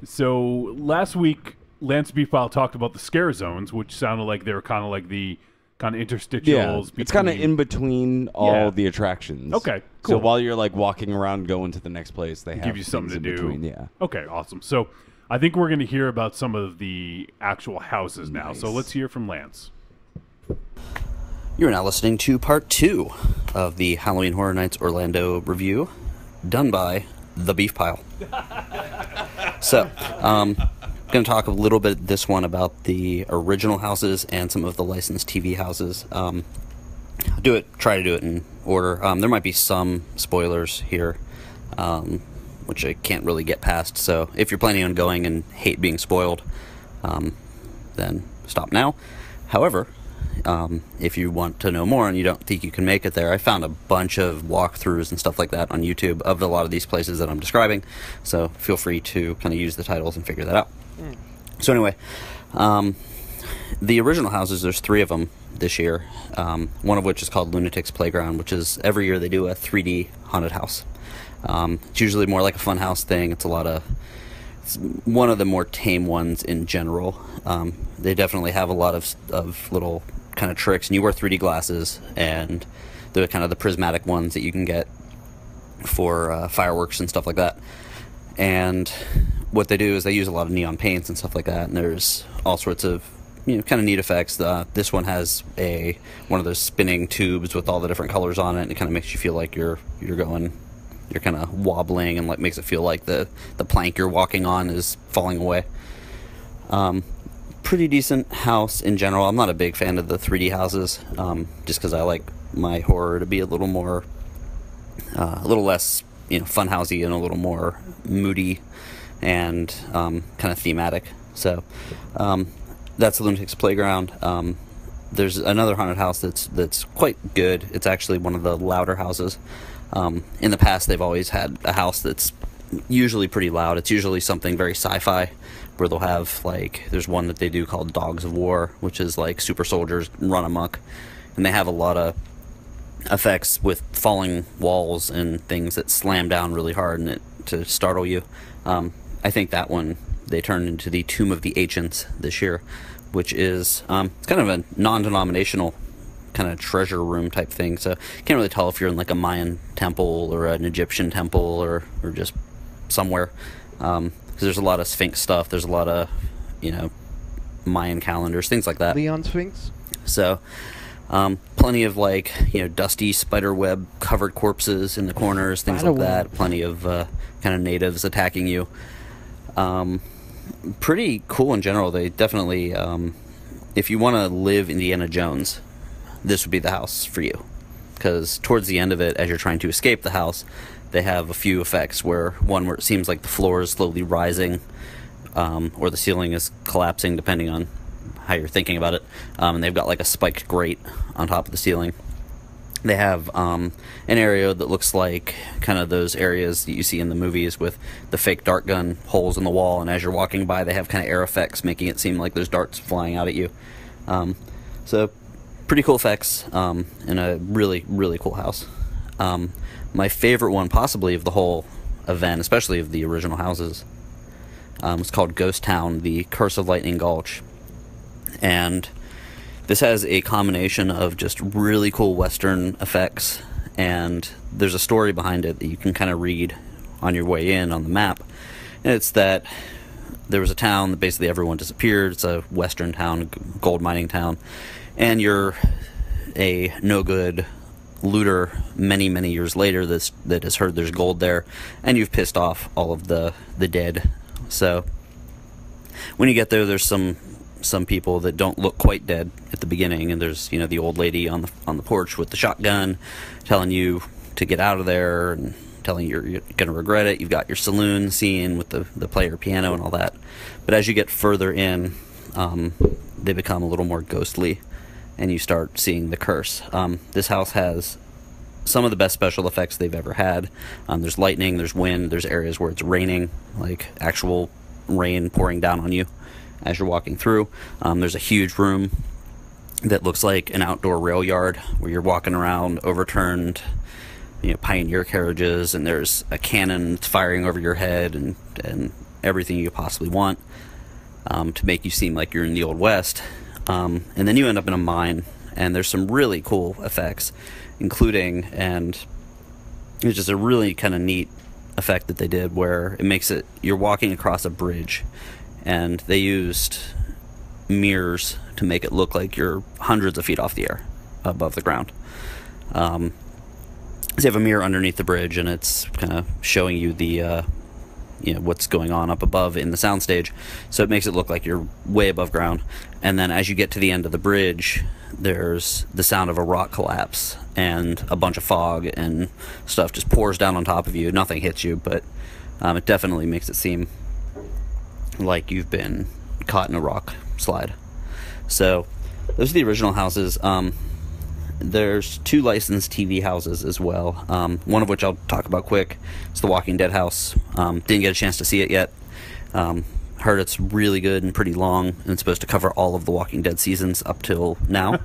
So last week, Lance Beefpile talked about the scare zones, which sounded like they were kind of like the kind of interstitials. Yeah, it's kind of between- in between all the attractions. Okay, So cool. while you're like walking around going to the next place, they have give you something to things do. in between. Yeah. Okay, awesome. So I think we're going to hear about some of the actual houses now. So let's hear from Lance. You're now listening to part 2 of the Halloween Horror Nights Orlando review, done by The Beef Pile. So, I'm going to talk a little bit this one about the original houses and some of the licensed TV houses. Try to do it in order. There might be some spoilers here, which I can't really get past. So, if you're planning on going and hate being spoiled, then stop now. However, if you want to know more and you don't think you can make it there, I found a bunch of walkthroughs and stuff like that on YouTube of a lot of these places that I'm describing, so feel free to kind of use the titles and figure that out. So anyway, the original houses, there's 3 of them this year, one of which is called Lunatic's Playground, which is every year they do a 3D haunted house. It's usually more like a fun house thing. It's one of the more tame ones in general. They definitely have a lot of little kind of tricks, and you wear 3D glasses, and they're kind of the prismatic ones that you can get for fireworks and stuff like that. And what they do is they use a lot of neon paints and stuff like that, and there's all sorts of kind of neat effects. This one has one of those spinning tubes with all the different colors on it, and it kind of makes you feel like you're kind of wobbling, and like makes it feel like the plank you're walking on is falling away. Pretty decent house in general. I'm not a big fan of the 3D houses, just because I like my horror to be a little less, fun housey and a little more moody and kind of thematic. So that's the Lunatic's Playground. There's another haunted house that's quite good. It's actually one of the louder houses. In the past, they've always had a house that's usually pretty loud. It's usually something very sci-fi, where they'll have, there's one that they do called Dogs of War, which is like super soldiers run amok, and they have a lot of effects with falling walls and things that slam down really hard and to startle you. I think that one they turned into the Tomb of the Ancients this year, which is it's kind of a non-denominational kind of treasure room type thing, so you can't really tell if you're in like a Mayan temple or an Egyptian temple or just somewhere, because there's a lot of Sphinx stuff, there's a lot of Mayan calendars, things like that. Leon Sphinx? So Plenty of dusty spider web covered corpses in the corners, things like that. Plenty of kind of natives attacking you. Pretty cool in general. They definitely, if you want to live Indiana Jones, this would be the house for you. Because towards the end of it, as you're trying to escape the house, they have a few effects where it seems like the floor is slowly rising, or the ceiling is collapsing, depending on how you're thinking about it. And they've got like a spiked grate on top of the ceiling. They have an area that looks like kind of those areas that you see in the movies with the fake dart gun holes in the wall, and as you're walking by, they have kind of air effects making it seem like there's darts flying out at you. So pretty cool effects in a really, really cool house. My favorite one possibly of the whole event, especially of the original houses, was called Ghost Town, the Curse of Lightning Gulch. And this has a combination of just really cool Western effects, and there's a story behind it that you can kind of read on your way in on the map. And it's that there was a town that basically everyone disappeared. It's a Western town, gold mining town, and you're a no-good looter many, many years later that has heard there's gold there, and you've pissed off all of the dead. So when you get there, there's some people that don't look quite dead at the beginning, and there's the old lady on the porch with the shotgun telling you to get out of there and telling you you're going to regret it. You've got your saloon scene with the player piano and all that, but as you get further in, they become a little more ghostly, and you start seeing the curse. This house has some of the best special effects they've ever had. There's lightning, there's wind, there's areas where it's raining, like actual rain pouring down on you as you're walking through. There's a huge room that looks like an outdoor rail yard where you're walking around overturned Pioneer carriages, and there's a cannon that's firing over your head and everything you possibly want to make you seem like you're in the Old West. And then you end up in a mine, and there's some really cool effects, including, and it's just a really kind of neat effect that they did where it makes it, you're walking across a bridge, and they used mirrors to make it look like you're hundreds of feet off the air, above the ground. So you have a mirror underneath the bridge, and it's kind of showing you the what's going on up above in the soundstage, so it makes it look like you're way above ground. And then as you get to the end of the bridge, there's the sound of a rock collapse, and a bunch of fog and stuff just pours down on top of you. Nothing hits you, but it definitely makes it seem like you've been caught in a rock slide. So those are the original houses. There's 2 licensed TV houses as well, one of which I'll talk about quick. It's the Walking Dead house. Didn't get a chance to see it yet. Heard it's really good and pretty long, and it's supposed to cover all of the Walking Dead seasons up till now.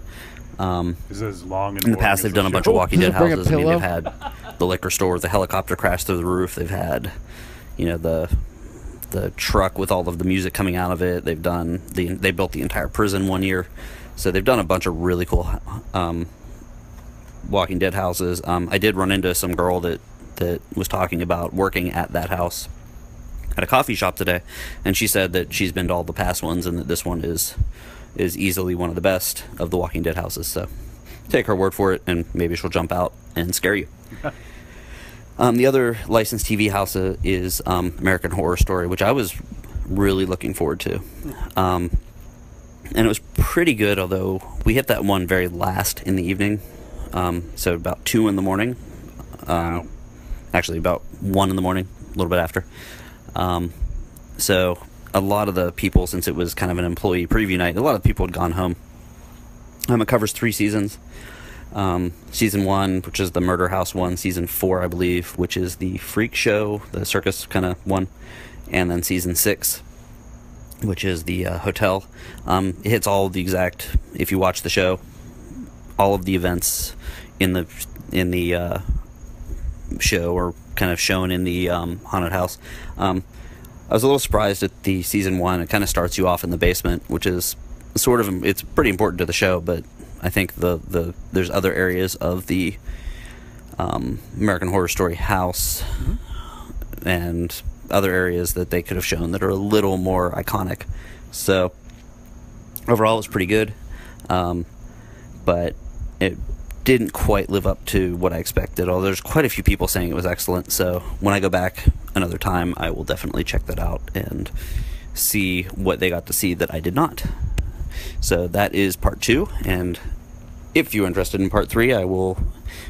Is it as long and in the past, they've done a bunch of Walking Dead houses. I mean, pillow? they've had the liquor store with the helicopter crash through the roof. They've had, the truck with all of the music coming out of it. They've done they built the entire prison one year. So they've done a bunch of really cool Walking Dead houses. I did run into some girl that was talking about working at that house at a coffee shop today, and she said that she's been to all the past ones and that this one is easily one of the best of the Walking Dead houses. So take her word for it, and maybe she'll jump out and scare you. The other licensed TV house is American Horror Story, which I was really looking forward to. And it was pretty good, although we hit that one very last in the evening. So about 2 in the morning. Actually, about 1 in the morning, a little bit after. So a lot of the people, since it was kind of an employee preview night, a lot of people had gone home. It covers 3 seasons. Season 1, which is the Murder House one, Season 4, I believe, which is the Freak Show, the circus kind of one, and then Season 6, which is the hotel. It hits all the exact, if you watch the show, all of the events in the show are kind of shown in the haunted house. I was a little surprised at the Season 1. It kind of starts you off in the basement, which is sort of, it's pretty important to the show, but I think there's other areas of the American Horror Story house and other areas that they could have shown that are a little more iconic. So overall, it was pretty good. But it didn't quite live up to what I expected, although there's quite a few people saying it was excellent. So when I go back another time, I will definitely check that out and see what they got to see that I did not. So that is part 2, and if you're interested in part 3, I will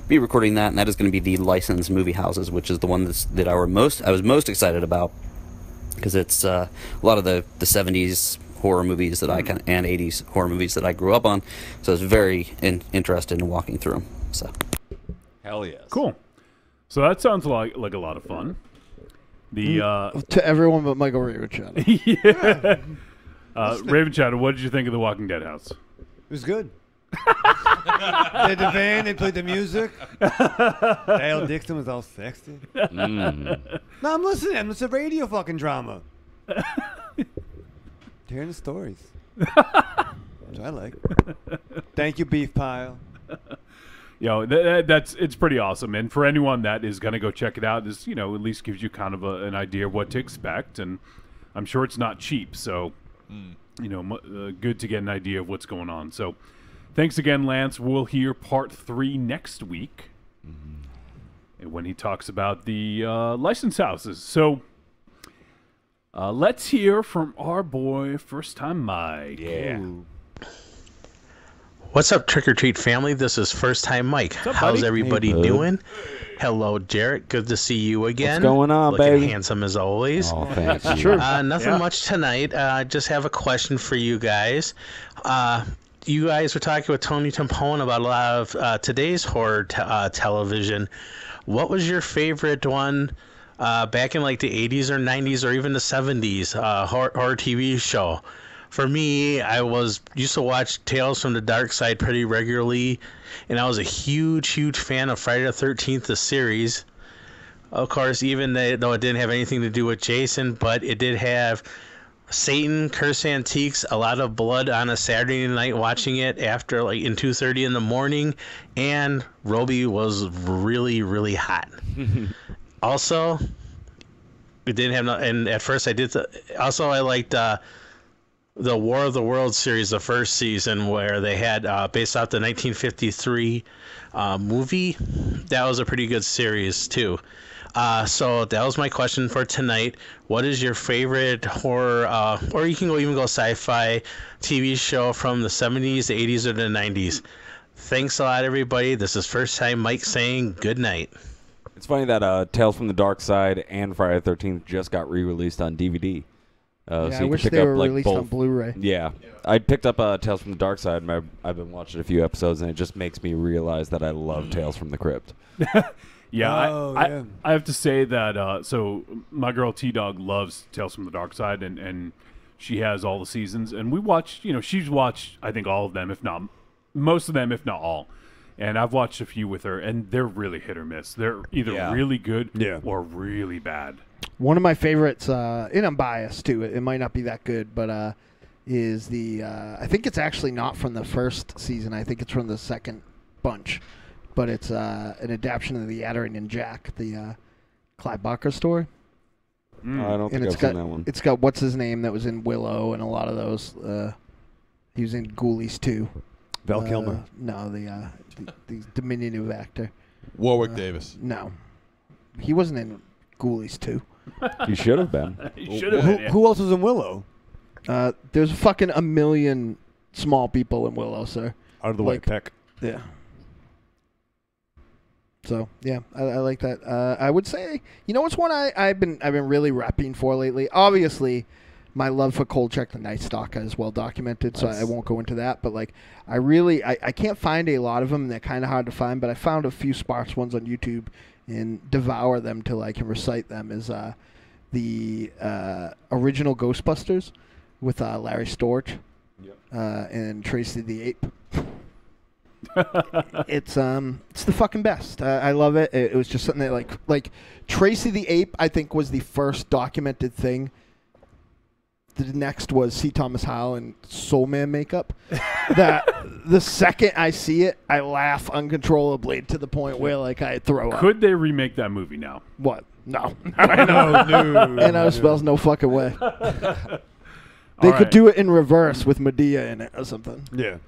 be recording that, and that is going to be the licensed movie houses, which is the one that I was most excited about, because it's a lot of the 70s horror movies that and 80s horror movies that I grew up on, so I was very interested in walking through them. So, hell yes, cool. So that sounds like a lot of fun. The to everyone but Michael Raven. Yeah. Raven Shadow, what did you think of the Walking Dead house? It was good. They had the van, they played the music. Dale Dixon was all sexy. No, I'm listening. It's a radio fucking drama. Hearing the stories. Which I like. Thank you, Beef Pile. It's pretty awesome. And for anyone that is going to go check it out, this, at least gives you kind of an idea of what to expect. And I'm sure it's not cheap. So, good to get an idea of what's going on. So, thanks again, Lance. We'll hear part 3 next week when he talks about the license houses. So, let's hear from our boy, First Time Mike. Yeah. Ooh. What's up, Trick or Treat family? This is First Time Mike. Up, How's buddy? everybody Hey, doing? Hello, Jarrett. Good to see you again. What's going on, Looking baby? handsome as always. Oh, thank you. True. Nothing much tonight. Just have a question for you guys. You guys were talking with Tony Tampone about a lot of today's horror television. What was your favorite one back in like the 80s or 90s or even the 70s horror TV show? For me, I used to watch Tales from the Dark Side pretty regularly, and I was a huge fan of Friday the 13th, the series. Of course, even though it didn't have anything to do with Jason, but it did have Satan, Curse Antiques, a lot of blood on a Saturday night watching it after like in 2:30 in the morning, and Roby was really, really hot. Also, it didn't have and at first I did. Also, I liked the War of the Worlds series, the first season, where they had based off the 1953 movie. That was a pretty good series too. So that was my question for tonight. What is your favorite horror, or you can even go sci-fi TV show from the 70s, the 80s, or the 90s? Thanks a lot, everybody. This is First Time Mike saying good night. It's funny that Tales from the Dark Side and Friday the 13th just got re-released on DVD. So I you wish can pick they up, were like, released both. on Blu-ray. Yeah. I picked up Tales from the Dark Side, and I've been watching a few episodes, and it just makes me realize that I love Tales from the Crypt. Yeah, I have to say that, so my girl T-Dog loves Tales from the Dark Side, and she has all the seasons, and we watched, she's watched, I think, all of them, if not most of them, if not all. And I've watched a few with her, and they're really hit or miss. They're either really good or really bad. One of my favorites, and I'm biased too, it might not be that good, but is the, I think it's actually not from the first season, I think it's from the second bunch, but it's an adaptation of the Yattering and Jack, the Clive Barker story. I don't think I've seen that one. It's got what's his name that was in Willow and a lot of those. He was in Ghoulies too. Val Kilmer. No, the diminutive actor. Warwick Davis. No, he wasn't in Ghoulies 2. You should have been. Who else was in Willow? There's fucking a million small people in Willow, sir. Out of the way, Peck. Yeah. So yeah, I like that. I would say, what's one I've been really repping for lately. Obviously, my love for Kolchak the Night Stalker is well documented, so I won't go into that. But like, I can't find a lot of them. They're kind of hard to find, but I found a few sparse ones on YouTube and devour them till I can recite them. Is the original Ghostbusters with Larry Storch and Tracy the Ape. It's the fucking best. I love it. It was just something that like Tracy the Ape, I think, was the first documented thing. The next was C. Thomas Howell in Soul Man makeup. That the second I see it, I laugh uncontrollably to the point where like I throw up. Could they remake that movie now? What? No. No. And spells no fucking way. They could do it in reverse with Medea in it or something. Yeah.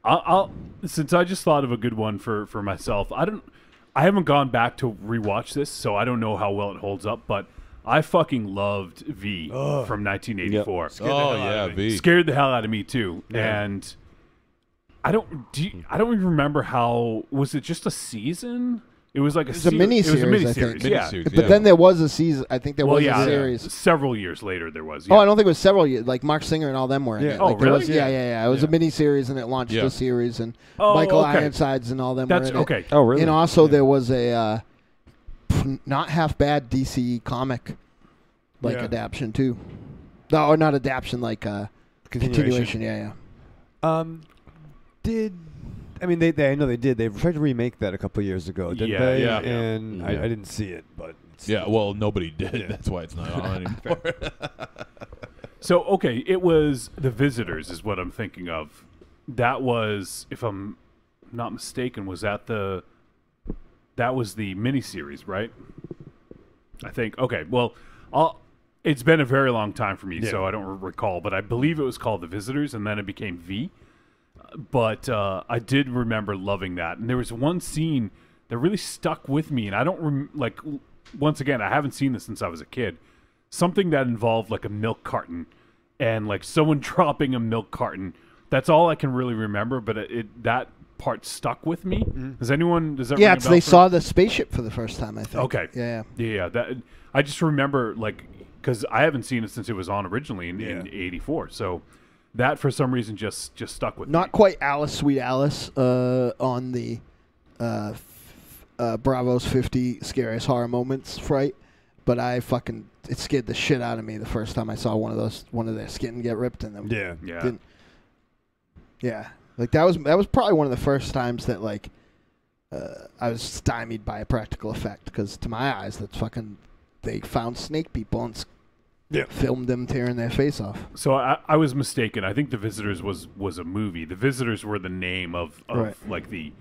I'll since I just thought of a good one for myself. I haven't gone back to rewatch this, so I don't know how well it holds up. But I fucking loved V from 1984. Yep. Oh yeah, V scared the hell out of me too. Yeah. And I don't even remember how was it just a season? It was like It was a miniseries. It was a I miniseries, think. yeah. But then there was a season. I think there was a series. Several years later, there was. Oh, I don't think it was several years. Like Mark Singer and all them were in it. Oh, Like, there really? was- yeah. It was a miniseries, and it launched a series, and Oh, Michael okay. Ironsides and all them That's were in okay. it. Oh, really? And also there was a not half bad DC comic adaptation too. No, or not adaptation, like continuation. Yeah. I mean, I know they did. They tried to remake that a couple of years ago, didn't Yeah, they? yeah. And Yeah. I didn't see it, but yeah. Well, nobody did. That's why it's not on anymore. So okay, it was The Visitors, is what I'm thinking of. That was, if I'm not mistaken, that was the miniseries, right? I think. Okay, well, it's been a very long time for me, so I don't recall, but I believe it was called The Visitors, and then it became V. But I did remember loving that, and there was one scene that really stuck with me, and I don't once again, I haven't seen this since I was a kid. Something that involved like a milk carton, and like someone dropping a milk carton. That's all I can really remember, but that part stuck with me. Does that ring a Yeah, bell they for- saw the spaceship for the first time, I think. Okay. Yeah. That I just remember because I haven't seen it since it was on originally in '84. So that for some reason just stuck with me. Not quite Alice, Sweet Alice, on the Bravo's 50 Scariest Horror Moments fright, but it scared the shit out of me the first time I saw one of their skin get ripped in them. Yeah. Like that was probably one of the first times that I was stymied by a practical effect, because to my eyes they found snake people and filmed them tearing their face off. So I was mistaken. I think The Visitors was a movie. The Visitors were the name of like the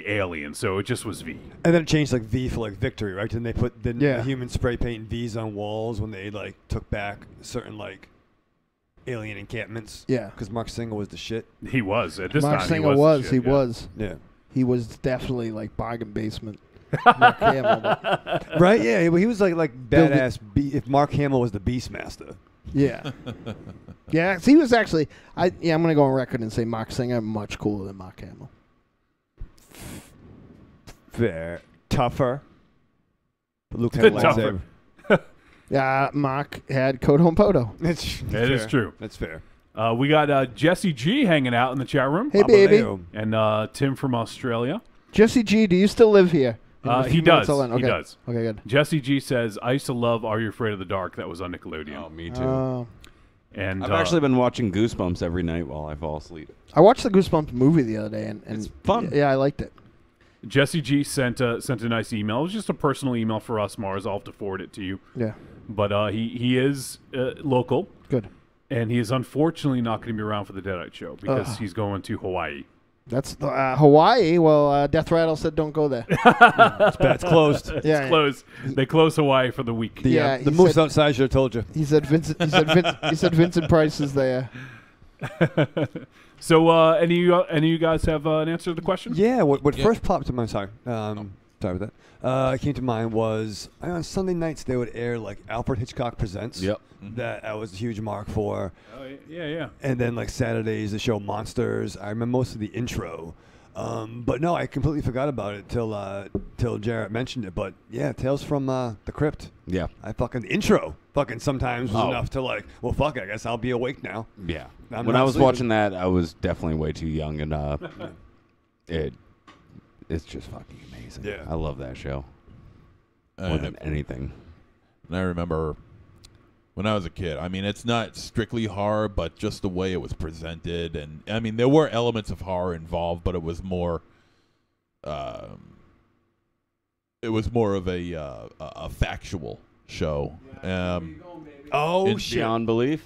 alien. So it just was V. And then it changed like V for like victory, right? And they put the human spray paint V's on walls when they like took back certain like alien encampments. Yeah. Because Mark Singer was the shit. He was at this Mark time. Singer he was. Yeah. He was definitely like bargain basement. Mark Hamill. Right? Yeah. He was like Build it- badass. If Mark Hamill was the Beastmaster. Yeah. Yeah. So he was actually. I'm gonna go on record and say Mark Singer much cooler than Mark Hamill. Fair. Tougher. But Luke had a Tougher. lightsaber. Yeah, Mark had Kodo and Poto. That is true. That's fair. We got Jesse G hanging out in the chat room. Hey, baby. And Tim from Australia. Jesse G, do you still live here? He does. Okay. He does. Okay, good. Jesse G says, I used to love Are You Afraid of the Dark? That was on Nickelodeon. Oh, me too. And I've actually been watching Goosebumps every night while I fall asleep. I watched the Goosebumps movie the other day, and it's fun. Yeah, I liked it. Jesse G sent a nice email. It was just a personal email for us, Mars. I'll have to forward it to you. Yeah. But he is local. Good. And he is unfortunately not going to be around for the Deadite show because he's going to Hawaii. That's Hawaii. Well, Death Rattle said don't go there. It's bad. It's closed. Yeah, It's closed. They close Hawaii for the week. The moose outside should have told you. He said Vincent. He said Vincent Price is there. So, any of you guys have an answer to the question? Yeah. What first popped to mind? Sorry. Sorry about that. Came to mind was on Sunday nights they would air like Alfred Hitchcock Presents. Yep. That I was a huge mark for. Oh yeah. And then like Saturdays the show Monsters. I remember most of the intro. But no, I completely forgot about it till Jarret mentioned it. But yeah, Tales from the Crypt. Yeah. I fucking intro sometimes was enough to like, well, fuck, I guess I'll be awake now. Yeah. I'm When not I was sleeping. watching that, I was definitely way too young, and it's just fucking amazing. Yeah. I love that show more than anything. And I remember when I was a kid, I mean, it's not strictly horror, but just the way it was presented. And, I mean, there were elements of horror involved, but it was more of a factual show. Shit. Beyond Belief?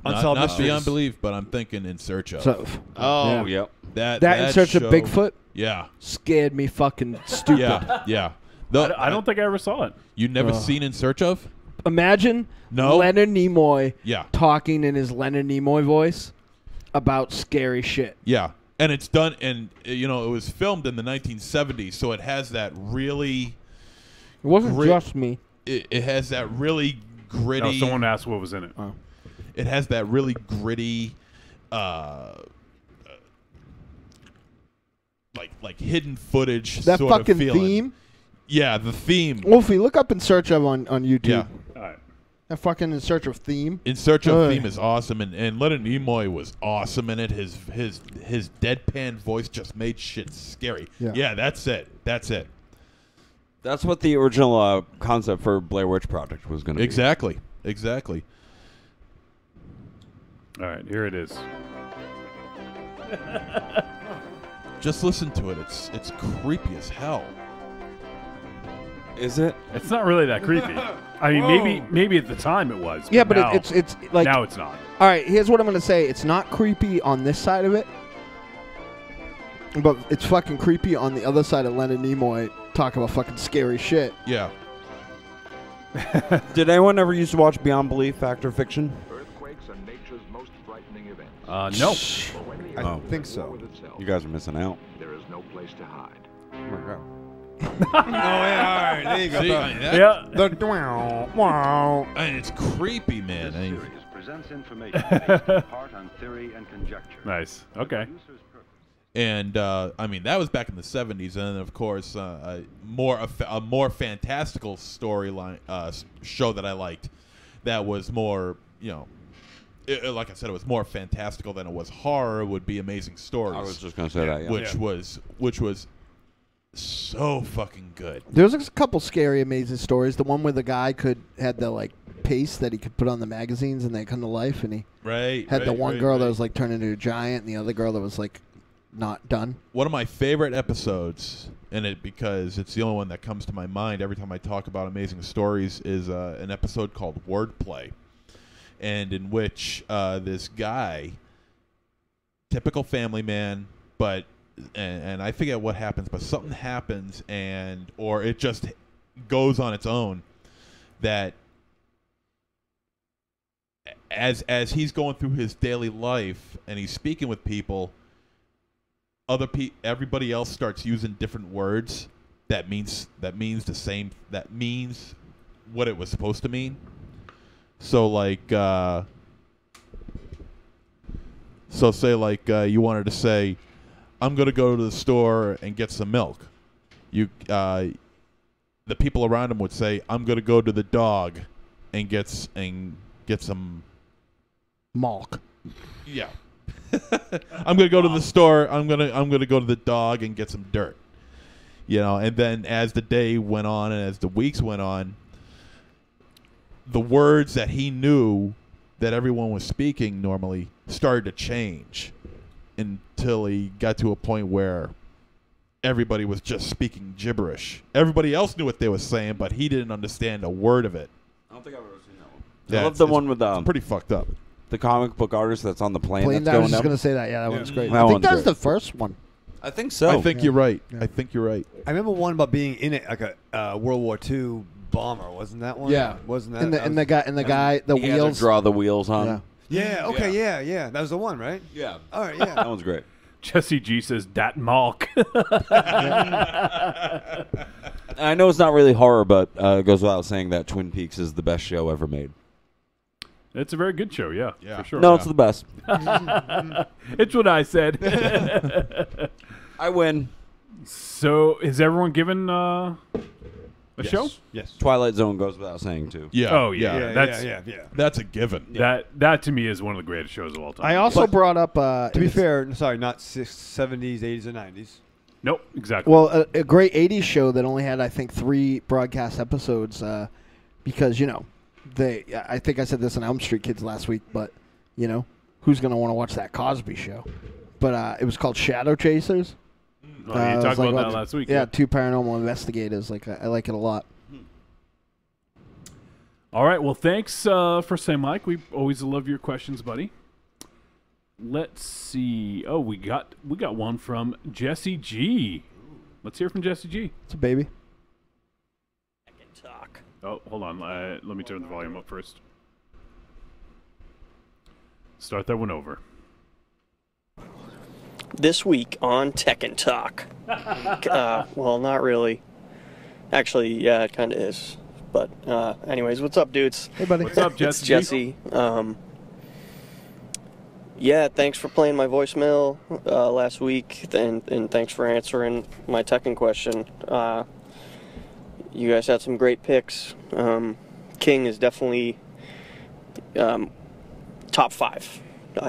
Not Beyond Belief, but I'm thinking In Search of. Yep. That In Search of show- Bigfoot. Yeah. Scared me fucking stupid. Yeah. I don't think I ever saw it. You never seen In Search of? Imagine Leonard Nimoy Yeah. talking in his Leonard Nimoy voice about scary shit. Yeah. And it's done, and it was filmed in the 1970s, so it has that really. It wasn't just me. It has that really gritty. No, someone asked what was in it. Oh. It has that really gritty, like hidden footage. That sort fucking of feeling. theme. Yeah, the theme. Wolfie, look up In Search of on YouTube. Yeah. All right. That fucking In Search of theme. In Search of Theme is awesome, and Leonard Nimoy was awesome in it. His deadpan voice just made shit scary. Yeah, that's it. That's what the original concept for Blair Witch Project was going to be. Exactly. All right, here it is. Just listen to it. It's creepy as hell. Is it? It's not really that creepy. I mean, maybe at the time it was. Yeah, but now, it's like now it's not. All right, here's what I'm gonna say. It's not creepy on this side of it, but it's fucking creepy on the other side of Leonard Nimoy talking about fucking scary shit. Yeah. Did anyone ever used to watch Beyond Belief, Fact or Fiction? Earthquakes are nature's most frightening events. No. I think so. You guys are missing out. There is no place to hide. Oh my god. Oh yeah, all right, there you go. See, Yeah. The wow. And it's creepy, man. Presents information based in part on theory and conjecture. Nice. Okay. And I mean, that was back in the 70s, and then of course a more fantastical storyline show that I liked. That was more, like I said, it was more fantastical than it was horror. Would be Amazing Stories. I was just gonna say that, yeah. Which was so fucking good. There's a couple scary, amazing stories. The one where the guy had the paste that he could put on the magazines and they come to life, and he had the one girl that was turned into a giant, and the other girl that was not done. One of my favorite episodes in it, because it's the only one that comes to my mind every time I talk about Amazing Stories, is an episode called Wordplay, and in which this guy, typical family man, but and I forget what happens, but something happens, or it just goes on its own, that as he's going through his daily life and he's speaking with people, everybody else starts using different words that means the same, that means what it was supposed to mean. So say you wanted to say, I'm going to go to the store and get some milk. The people around him would say, I'm going to go to the dog and get some milk. Yeah. I'm going to go to the store. I'm going to go to the dog and get some dirt. And then as the day went on and as the weeks went on, the words that he knew that everyone was speaking normally started to change, until he got to a point where everybody was just speaking gibberish. Everybody else knew what they were saying, but he didn't understand a word of it. I don't think I've ever seen that one. Yeah, I love the one with it's pretty fucked up. The comic book artist that's on the plane. I was just going to say that. Yeah, that one's great. That I think one's that's great. the first one. I think so. I think you're right. Yeah. I think you're right. I remember one about being in it, like a World War II bomber. Wasn't that one? Yeah, wasn't that? And the guy, the He had to wheels. draw the wheels on. Yeah. Yeah. Okay. Yeah. That was the one, right? Yeah. All right. Yeah. That one's great. Jesse G says, "Dat Malk." I know it's not really horror, but it goes without saying that Twin Peaks is the best show ever made. It's a very good show, yeah. For sure. No, it's the best. It's what I said. I win. So, is everyone given a show? Yes. Twilight Zone goes without saying too. Yeah. Oh yeah. That's a given. That to me is one of the greatest shows of all time. I also brought up. To be fair, sorry, not 70s, 80s, or 90s. Nope, exactly. Well, a great 80s show that only had, I think, 3 broadcast episodes because, I think I said this on Elm Street Kids last week, but, who's going to want to watch that Cosby show? But it was called Shadow Chasers. Oh, you talked about that last week. Yeah, 2 paranormal investigators. I like it a lot. All right, well, thanks for saying, Mike. We always love your questions, buddy. Let's see. Oh, we got one from Jesse G. Let's hear from Jesse G. It's a baby. I can talk. Oh, hold on. Let me turn the volume up first. Start that one over. this week on Tekken Talk. Well, not really. Actually, yeah, it kind of is. But anyways, what's up, dudes? Hey, buddy. What's up, Jesse? It's Jesse. Yeah, thanks for playing my voicemail last week, and thanks for answering my Tekken question. You guys had some great picks. King is definitely top 5.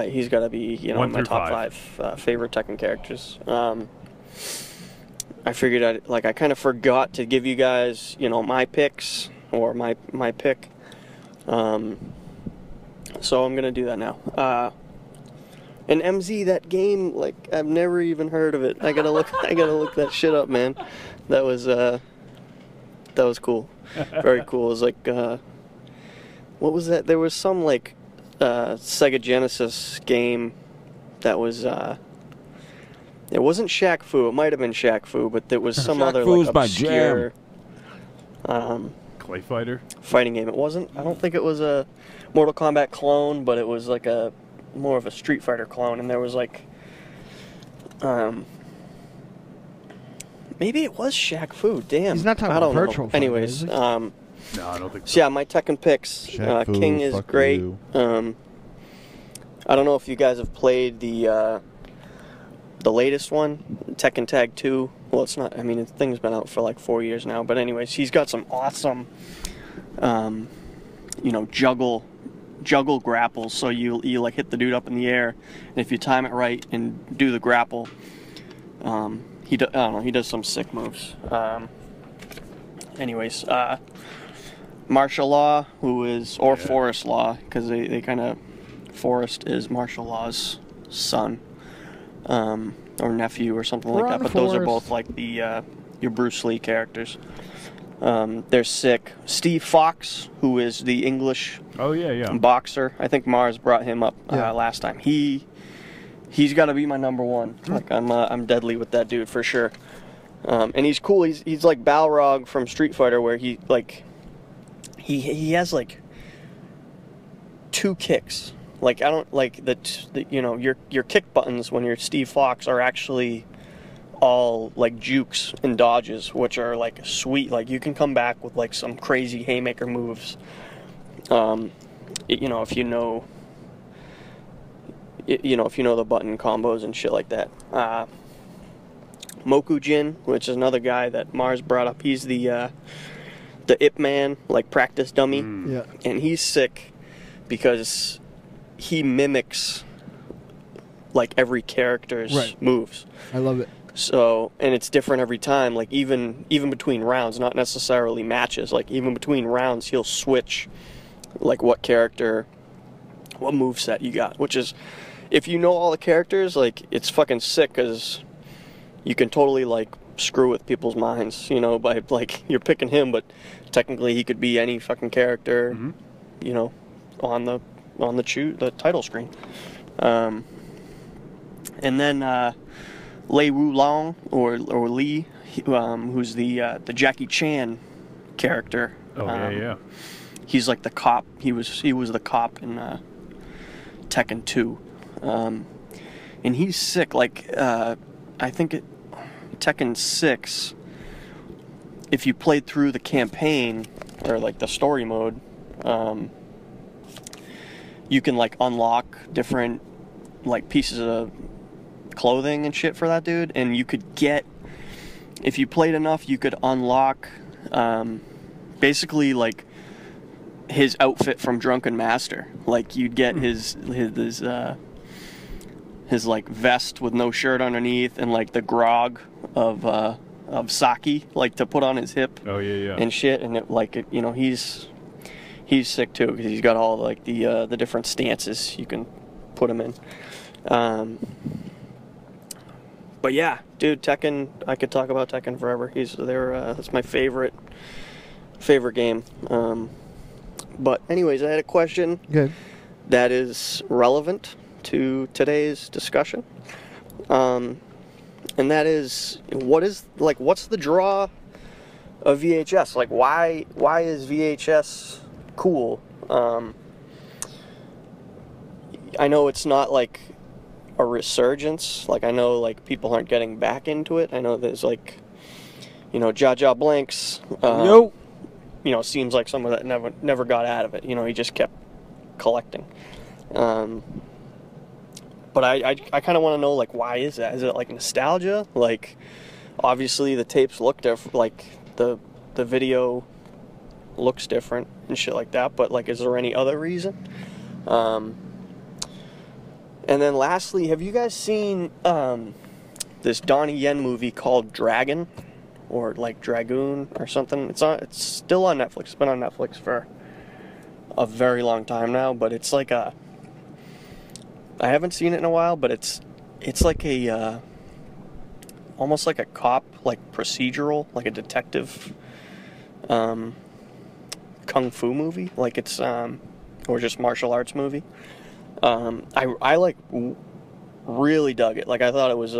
He's got to be, in my top 5 favorite Tekken characters. I figured I kind of forgot to give you guys, my picks or my pick. So I'm gonna do that now. And MZ, that game, I've never even heard of it. I gotta look that shit up, man. That was cool. Very cool. It was what was that? There was some Sega Genesis game that was it wasn't Shaq Fu. It might have been Shaq Fu, but there was some other obscure Clay Fighter fighting game. It wasn't. I don't think it was a Mortal Kombat clone, but it was more of a Street Fighter clone, and there was maybe it was Shaq Fu. Damn, He's not talking I don't about Virtual know. Fighter, Anyways, is he? no, I don't think so. Yeah, my Tekken picks. Shaq Fu, King is fuck great. you. I don't know if you guys have played the latest one, Tekken Tag 2. Well, it's not. I mean, the thing's been out for 4 years now. But anyways, he's got some awesome, juggle grapples. So you hit the dude up in the air, and if you time it right and do the grapple, he does some sick moves. Anyways, Martial Law, Forest Law, because they kind of, Forest is Martial Law's son, or nephew or something like that. But those are both your Bruce Lee characters. They're sick. Steve Fox, who is the English boxer. I think Mars brought him up last time. He's got to be my number 1. I'm deadly with that dude for sure. And he's cool. He's like Balrog from Street Fighter, where he has 2 kicks. I don't your kick buttons when you're Steve Fox are actually all jukes and dodges, which are sweet. You can come back with some crazy haymaker moves. If you know the button combos and shit like that. Mokujin, which is another guy that Mars brought up. He's the Ip Man, practice dummy. Yeah. And he's sick because he mimics every character's moves. I love it. So, and it's different every time. Even between rounds, not necessarily matches. Even between rounds, he'll switch what moveset you got. Which is, if you know all the characters, it's fucking sick because you can totally screw with people's minds. By you're picking him, but technically he could be any fucking character. Mm-hmm. On the title screen. And then Lei Wulong or Lee, who's the Jackie Chan character. Oh yeah. He's the cop. He was the cop in Tekken 2, and he's sick. I think Tekken 6. If you played through the campaign or the story mode, you can unlock different pieces of clothing and shit for that dude, and you could get, if you played enough, you could unlock basically his outfit from Drunken Master. You'd get his vest with no shirt underneath, and the grog of sake to put on his hip. Oh yeah. And shit, and he's sick too because he's got all the different stances you can put him in. But yeah, dude, Tekken. I could talk about Tekken forever. That's my favorite game. But anyways, I had a question that is relevant to today's discussion, and that is, what's the draw of VHS? Why is VHS cool? I know it's not a resurgence. Like, I know, like, people aren't getting back into it. I know there's, like, you know, Jar Blinks. You know, seems like someone that never got out of it. You know, he just kept collecting. But I kind of want to know, like, why is that? Is it, like, nostalgia? Like, obviously the tapes look different. Like, the video looks different and shit like that. But, like, is there any other reason? And then lastly, have you guys seen this Donnie Yen movie called Dragon, or like Dragoon or something? It's still on Netflix. It's been on Netflix for a very long time now, but it's like I haven't seen it in a while, but it's like a almost like a cop, like procedural, like a detective kung fu movie, like it's or just martial arts movie. I like really dug it. Like, I thought it was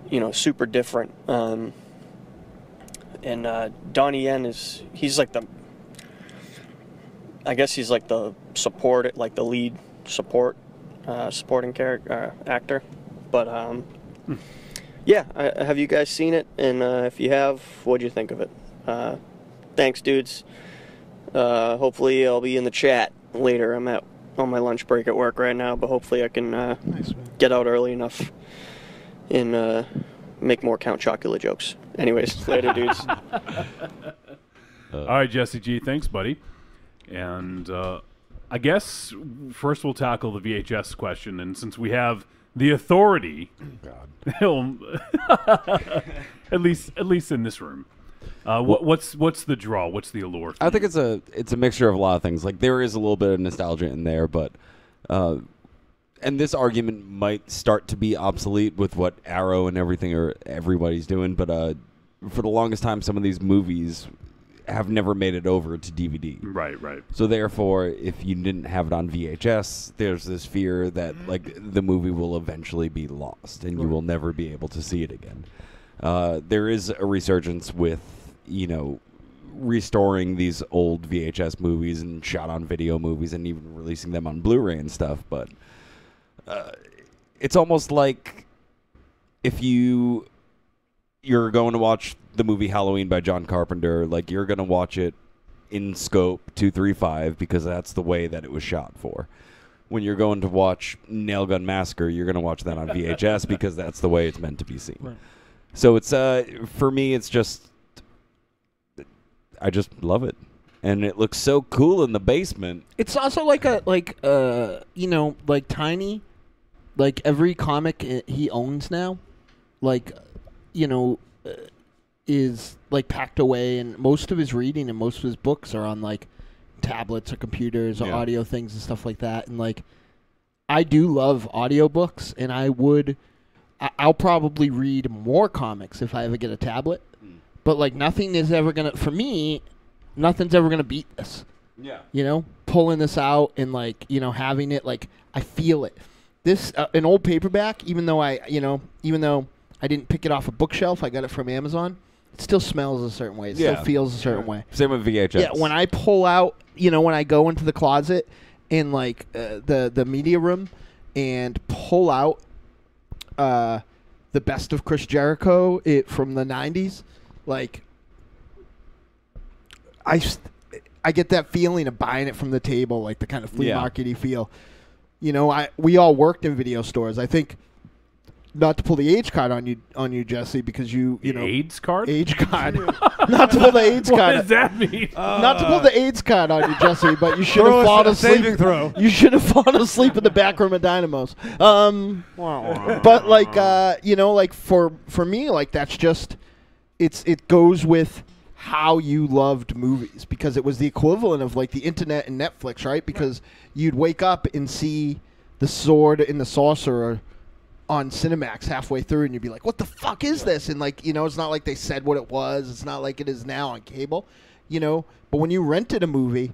you know, super different. And Donnie Yen he's like I guess he's like the support, like the lead supporting character actor. But yeah, have you guys seen it? And if you have, what'd you think of it? Thanks, dudes. Hopefully I'll be in the chat later. I'm on my lunch break at work right now, but hopefully I can get out early enough and make more Count Chocula jokes. Anyways, later, dudes. All right, Jesse G, thanks, buddy. And I guess first we'll tackle the VHS question, and since we have the authority, at least in this room. What's the draw? What's the allure? I think it's a mixture of a lot of things. Like, there is a little bit of nostalgia in there, but and this argument might start to be obsolete with what Arrow and everybody's doing. But for the longest time, some of these movies have never made it over to DVD. Right. So therefore, if you didn't have it on VHS, there's this fear that like the movie will eventually be lost and you will never be able to see it again. There is a resurgence with, you know, restoring these old VHS movies and shot-on-video movies and even releasing them on Blu-ray and stuff, but it's almost like if you're going to watch the movie Halloween by John Carpenter, like, you're going to watch it in scope 235 because that's the way that it was shot for. When you're going to watch Gun Massacre, you're going to watch that on VHS because that's the way it's meant to be seen. Right. So it's for me, it's just I just love it, and it looks so cool in the basement. It's also like you know, like Tiny, like every comic he owns now, like, you know, is like packed away, and most of his reading and most of his books are on like tablets or computers or audio things and stuff like that. And like, I do love audiobooks, and I'll probably read more comics if I ever get a tablet. But like, nothing is ever gonna, for me, nothing's ever gonna beat this. Yeah. You know, pulling this out and like, you know, having it, like, I feel it. This an old paperback, even though I didn't pick it off a bookshelf, I got it from Amazon. It still smells a certain way. It still feels a certain way. Same with VHS. Yeah, when I pull out, you know, when I go into the closet in like the media room and pull out the best of Chris Jericho from the 90s, like, I get that feeling of buying it from the table, like the kind of flea market-y feel. You know, we all worked in video stores. I think, not to pull the age card on you, Jesse, because you know, AIDS card? Age card. Not to pull the AIDS card. What does that mean? Not to pull the AIDS card on you, Jesse, but you should have fallen asleep. Saving throw. You should have fallen asleep in the back room of Dynamos. But like, you know, like for me, like, that's just it goes with how you loved movies, because it was the equivalent of like the internet and Netflix, right? Because you'd wake up and see The Sword and the Sorcerer on Cinemax halfway through, and you'd be like, what the fuck is this? And like, you know, it's not like they said what it was. It's not like it is now on cable, you know. But when you rented a movie,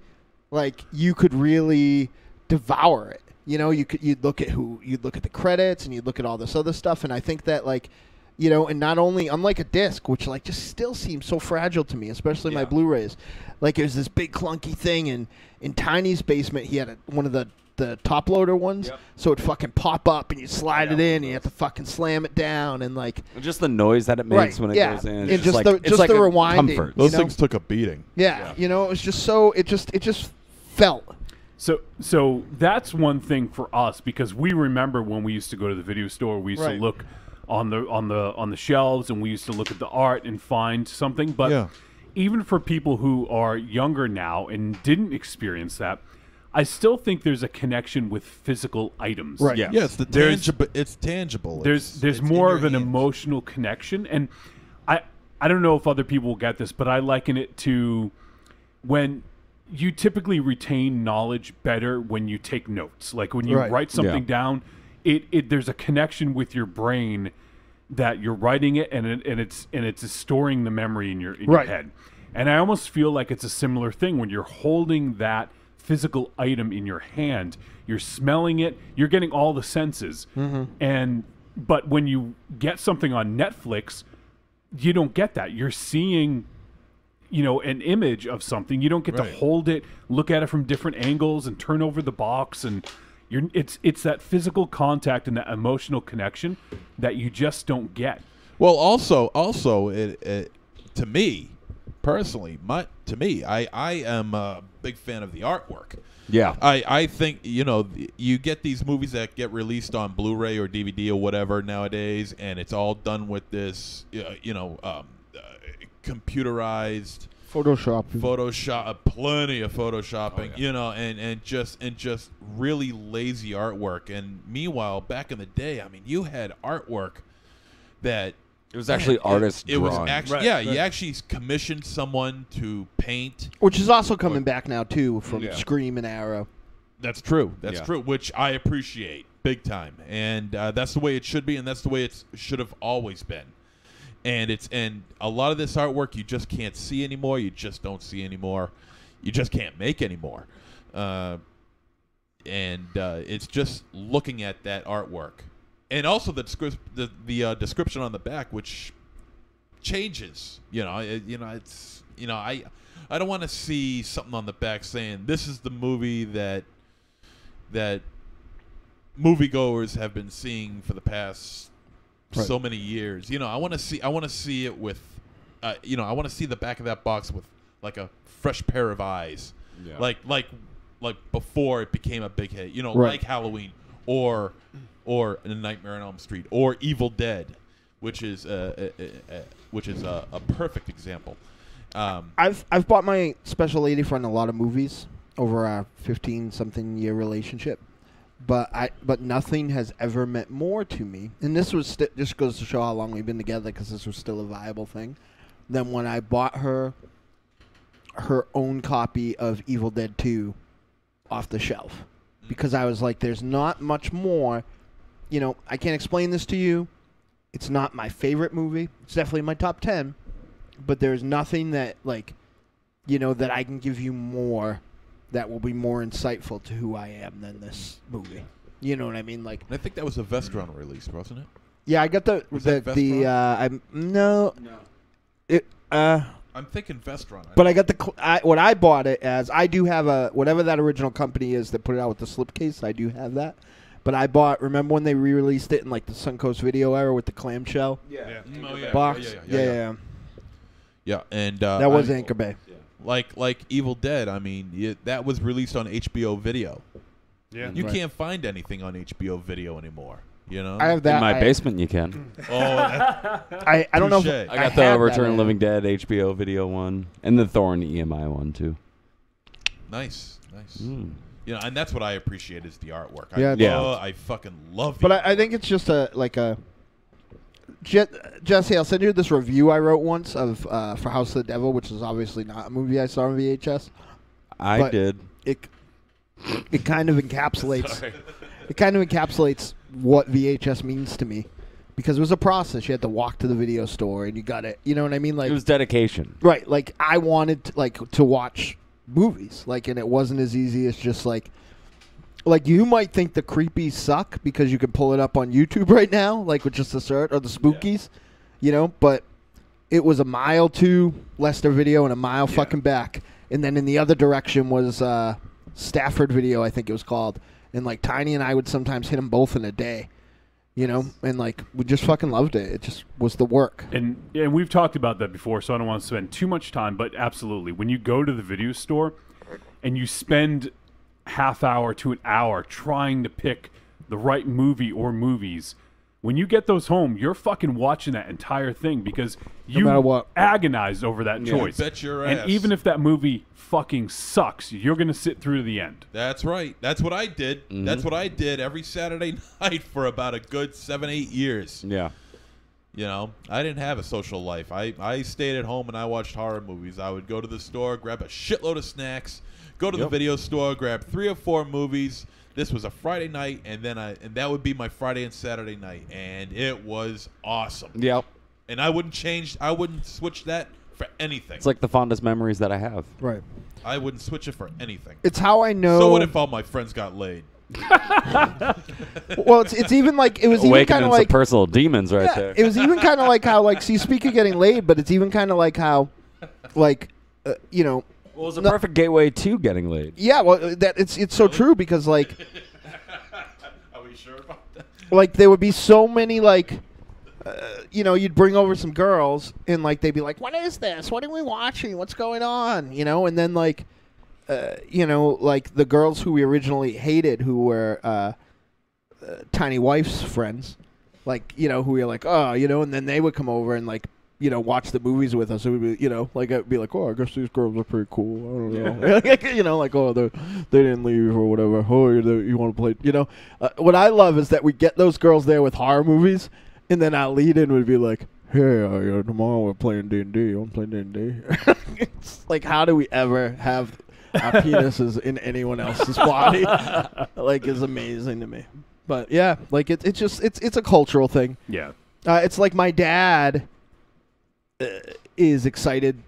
like, you could really devour it. You know, you'd look at the credits, and you'd look at all this other stuff. And I think that, like, you know, and not only, unlike a disc, which like just still seems so fragile to me, especially my Blu-rays. Like, there's this big clunky thing, and in Tiny's basement, he had one of the the top loader ones, so it fucking pop up and you slide it in and you have to fucking slam it down and like just the noise that it makes when it goes in. And It's just like, the it's like a rewinding. comfort. Those you know? things took a beating. Yeah, you know, it was just so it just felt. So that's one thing for us, because we remember when we used to go to the video store, we used to look on the shelves and we used to look at the art and find something. But even for people who are younger now and didn't experience that, I still think there's a connection with physical items. Right. Yeah, it's the tangible. It's tangible. There's It's more in of your an hands. emotional connection, and I don't know if other people will get this, but I liken it to when you typically retain knowledge better when you take notes. Like when you write something down, there's a connection with your brain that you're writing it, and it's storing the memory in your head. And I almost feel like it's a similar thing when you're holding that physical item in your hand. You're smelling it. You're getting all the senses. But when you get something on Netflix, you don't get that. You're seeing, an image of something. You don't get to hold it, look at it from different angles, and turn over the box. And it's that physical contact and that emotional connection that you just don't get. Well, also, it to me personally, I am a big fan of the artwork. Yeah. I think, you get these movies that get released on Blu-ray or DVD or whatever nowadays, and it's all done with this, computerized Photoshop, plenty of photoshopping, and just really lazy artwork. And meanwhile, back in the day, I mean, you had artwork that it was actually artist It was drawing. actually you actually commissioned someone to paint, Which is also coming back now too from Scream and Arrow. That's true. That's true, which I appreciate big time, and that's the way it should be, and that's the way it should have always been. And a lot of this artwork you just can't see anymore. You just don't see anymore. You just can't make anymore. It's just looking at that artwork, and also the description on the back, which changes. I don't want to see something on the back saying this is the movie that moviegoers have been seeing for the past so many years. I want to see it with, I want to see the back of that box with like a fresh pair of eyes, like before it became a big hit. Like Halloween or A Nightmare on Elm Street or Evil Dead, which is a perfect example. I've bought my special lady friend a lot of movies over a 15-something year relationship, but nothing has ever meant more to me. And this was just goes to show how long we've been together, because this was still a viable thing, than when I bought her own copy of Evil Dead 2 off the shelf, because I was like, there's not much more. I can't explain this to you. It's not my favorite movie. It's definitely in my top 10. But there's nothing that, that I can give you more that will be more insightful to who I am than this movie. You know what I mean? Like, I think that was a Vestron release, wasn't it? Yeah, I got the I'm thinking Vestron. But I got what I bought it as. I do have whatever that original company is that put it out with the slipcase. I do have that. But I bought. Remember when they re-released it in like the Suncoast Video era with the clamshell box? Yeah, and that was Anchor Bay. Like Evil Dead. I mean, that was released on HBO Video. Yeah, you can't find anything on HBO Video anymore. I have that in my basement. You can. I don't know. If I got the Return of the Living Dead HBO Video one and the Thorn EMI one too. Nice. And that's what I appreciate is the artwork. I fucking love. But I think it's just Jesse, I'll send you this review I wrote once of for House of the Devil, which is obviously not a movie I saw on VHS. I did. It kind of encapsulates. It kind of encapsulates what VHS means to me, because it was a process. You had to walk to the video store, and you got it. You know what I mean? Like, it was dedication, right? Like, I wanted to watch movies, and it wasn't as easy as just like you might think the creepies suck because you can pull it up on YouTube right now, like with just a search, or the spookies, but it was a mile to Lester Video and a mile fucking back, and then in the other direction was Stafford Video, I think it was called. And like Tiny and I would sometimes hit them both in a day. You know, and like we just fucking loved it. It just was the work. And we've talked about that before, so I don't want to spend too much time, but absolutely. When you go to the video store and you spend half hour to an hour trying to pick the right movie or movies, when you get those home, you're fucking watching that entire thing because you matter what. agonized over that choice. Bet your ass. And even if that movie fucking sucks, you're going to sit through to the end. That's right. That's what I did. Mm-hmm. That's what I did every Saturday night for about a good 7-8 years. Yeah. You know, I didn't have a social life. I stayed at home and I watched horror movies. I would go to the store, grab a shitload of snacks, go to the video store, grab 3 or 4 movies. This was a Friday night, and then that would be my Friday and Saturday night, and it was awesome. Yep. And I wouldn't switch that for anything. It's like the fondest memories that I have. Right. I wouldn't switch it for anything. It's how I know. So what if all my friends got laid? Well, it's even like it was even kind of like some personal demons right there. It was even kind of like how like see speak of getting laid, but it's even kind of like how like you know. Well, it was a perfect gateway to getting laid. Yeah, well, it's so true because like, are we sure about that? Like there would be so many like, you know, you'd bring over some girls and like they'd be like, "What is this? What are we watching? What's going on?" You know, and then like, you know, like the girls who we originally hated, who were Tiny Wife's friends, like you know, who we were like, oh, you know, and then they would come over and like. You know, watch the movies with us. It would be, you know, like I'd be like, oh, I guess these girls are pretty cool. I don't know, you know, like oh, they didn't leave or whatever. Oh, you want to play? You know, what I love is that we get those girls there with horror movies, and then our lead-in would be like, hey, tomorrow we're playing D&D. You want to play D&D? It's like, how do we ever have our penises in anyone else's body? Like, it's amazing to me. But yeah, like it's just it's a cultural thing. Yeah, it's like my dad. Is excited,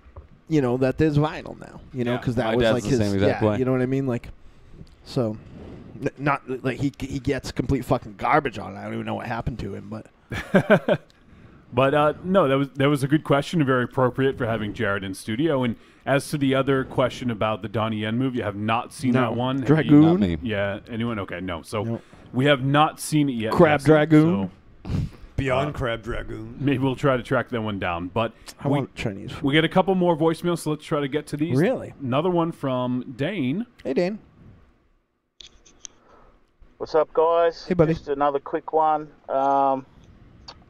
you know, that there's vinyl now, you know, because that was like his, you know what I mean, like, so, not like he gets complete fucking garbage on it. I don't even know what happened to him, but, but no, that was a good question and very appropriate for having Jarret in studio. And as to the other question about the Donnie Yen movie, I have not seen that one. Dragoon, not me. Yeah, anyone? Okay, no. So we have not seen it yet. Crab Dragoon. So, Beyond Crab Dragoon. Maybe we'll try to track that one down. But I want Chinese food. We get a couple more voicemails, so let's try to get to these. Really? Another one from Dane. Hey, Dane. What's up, guys? Hey, buddy. Just another quick one. I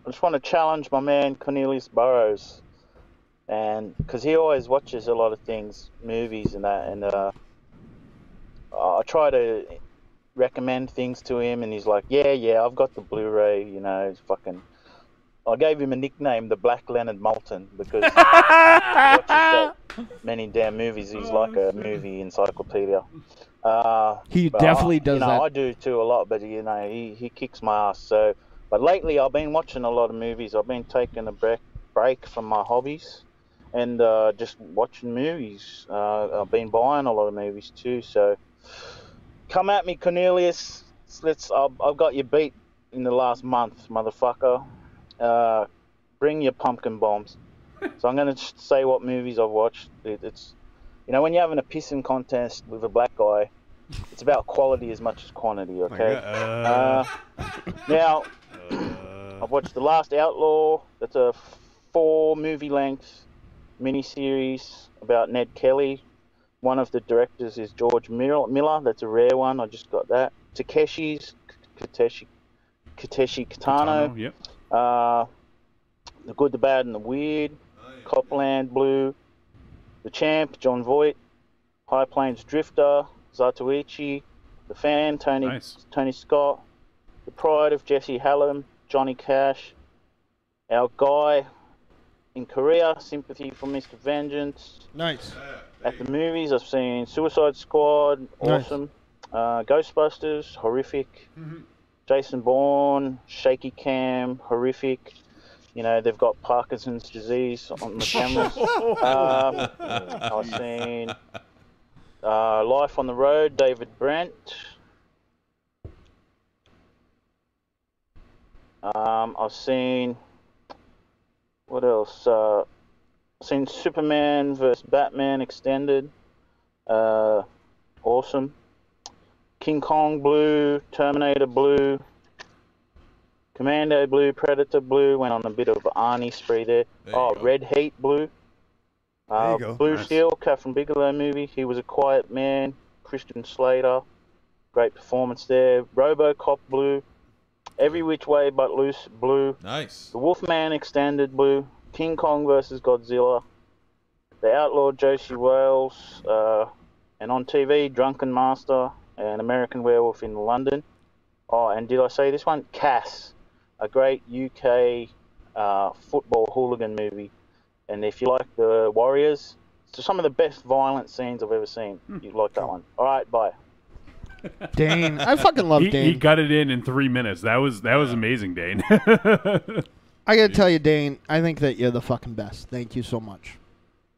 just want to challenge my man Cornelius Burrows, and because he always watches a lot of things, movies and that, and I try to recommend things to him, and he's like, yeah, I've got the Blu-ray, you know, it's fucking... I gave him a nickname, the Black Leonard Maltin, because he watches that many damn movies. He's like a movie encyclopedia. He definitely does you know, that. I do too a lot, but you know, he kicks my ass. So, but lately I've been watching a lot of movies. I've been taking a break from my hobbies and just watching movies. I've been buying a lot of movies too, so... Come at me, Cornelius. I've got you beat in the last month, motherfucker. Bring your pumpkin bombs. So I'm going to say what movies I've watched. It's, you know, when you're having a pissing contest with a black guy, it's about quality as much as quantity, okay? Now, I've watched The Last Outlaw. That's a 4-movie-length miniseries about Ned Kelly. One of the directors is George Miller. That's a rare one. I just got that. Takeshi Kitano. Yep. The Good, the Bad, and the Weird. Copland Blue. The Champ, John Voight. High Plains Drifter, Zatoichi. The Fan, Tony Scott. The Pride of Jesse Hallam, Johnny Cash. Our Guy in Korea, Sympathy for Mr. Vengeance. Nice. At the movies, I've seen Suicide Squad, awesome. Nice. Ghostbusters, horrific. Mm-hmm. Jason Bourne, shaky cam, horrific. You know, they've got Parkinson's disease on the cameras. I've seen Life on the Road, David Brent. I've seen... What else? Seen Superman vs. Batman Extended. Awesome. King Kong blue, Terminator blue, Commando blue, Predator blue. Went on a bit of Arnie spree there. Red Heat blue. There you go. Blue Nice. Steel, Catherine Bigelow movie. He Was a Quiet Man. Christian Slater. Great performance there. RoboCop blue. Every Which Way But Loose blue. Nice. The Wolfman Extended blue. King Kong vs. Godzilla. The Outlaw Josie Wales. And on TV, Drunken Master and American Werewolf in London. Oh, and did I say this one? Cass, a great UK football hooligan movie. And if you like the Warriors, it's some of the best violent scenes I've ever seen. You'd like that one. All right, bye. Dane. I fucking love He Dane. got it in 3 minutes. That was amazing, Dane. I gotta tell you, Dane, I think that you're the fucking best. Thank you so much.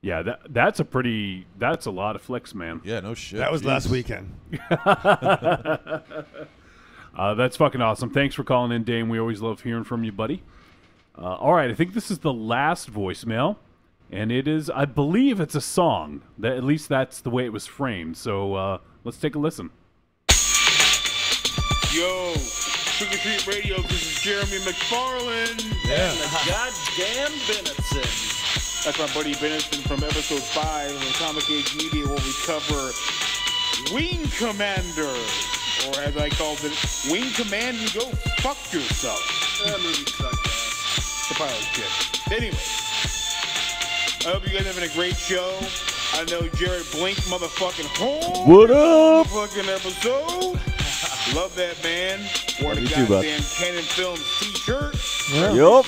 Yeah, that's a lot of flicks, man. Yeah, no shit. That was last weekend. That's fucking awesome. Thanks for calling in, Dane. We always love hearing from you, buddy. All right, I think this is the last voicemail, and it is, I believe it's a song. That at least that's the way it was framed. So let's take a listen. Yo, Trick or Treat Radio, this is Jeremy McFarland. Yeah. And the goddamn Benetson. That's my buddy Benetson from episode 5 of Atomic Age Media, where we cover Wing Commander. Or as I called it, Wing Command and Go Fuck Yourself. That movie sucked ass. The pilot shit. Anyway, I hope you guys are having a great show. I know Jarret Blink motherfucking home. What up? Fucking episode. Love that band. Wore the You too, bud. goddamn Canon Films t-shirt. Yeah. Yup.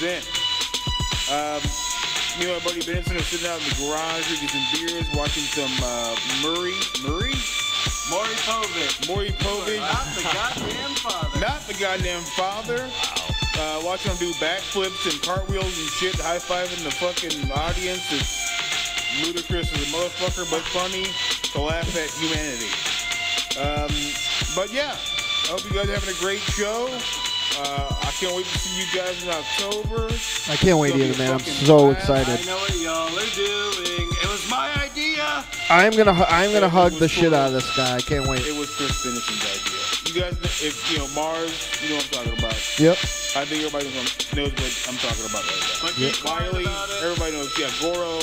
Me and my buddy Benson are sitting out in the garage drinking some beers, watching some Maury Povich. Not the goddamn father. Not the goddamn father. Wow. Watching him do backflips and cartwheels and shit, high-fiving the fucking audience. It's ludicrous as a motherfucker, but funny to laugh at humanity. But yeah, I hope you guys are having a great show. I can't wait to see you guys in October. I can't wait either, man. I'm so excited. I know what y'all are doing. It was my idea. I'm gonna hug the shit out of this guy. I can't wait. It was Chris Finiston's idea. You guys, if you know Mars, you know what I'm talking about. Yep. I think everybody knows what I'm talking about right now. Yep. Wiley, everybody knows. Yeah, Goro,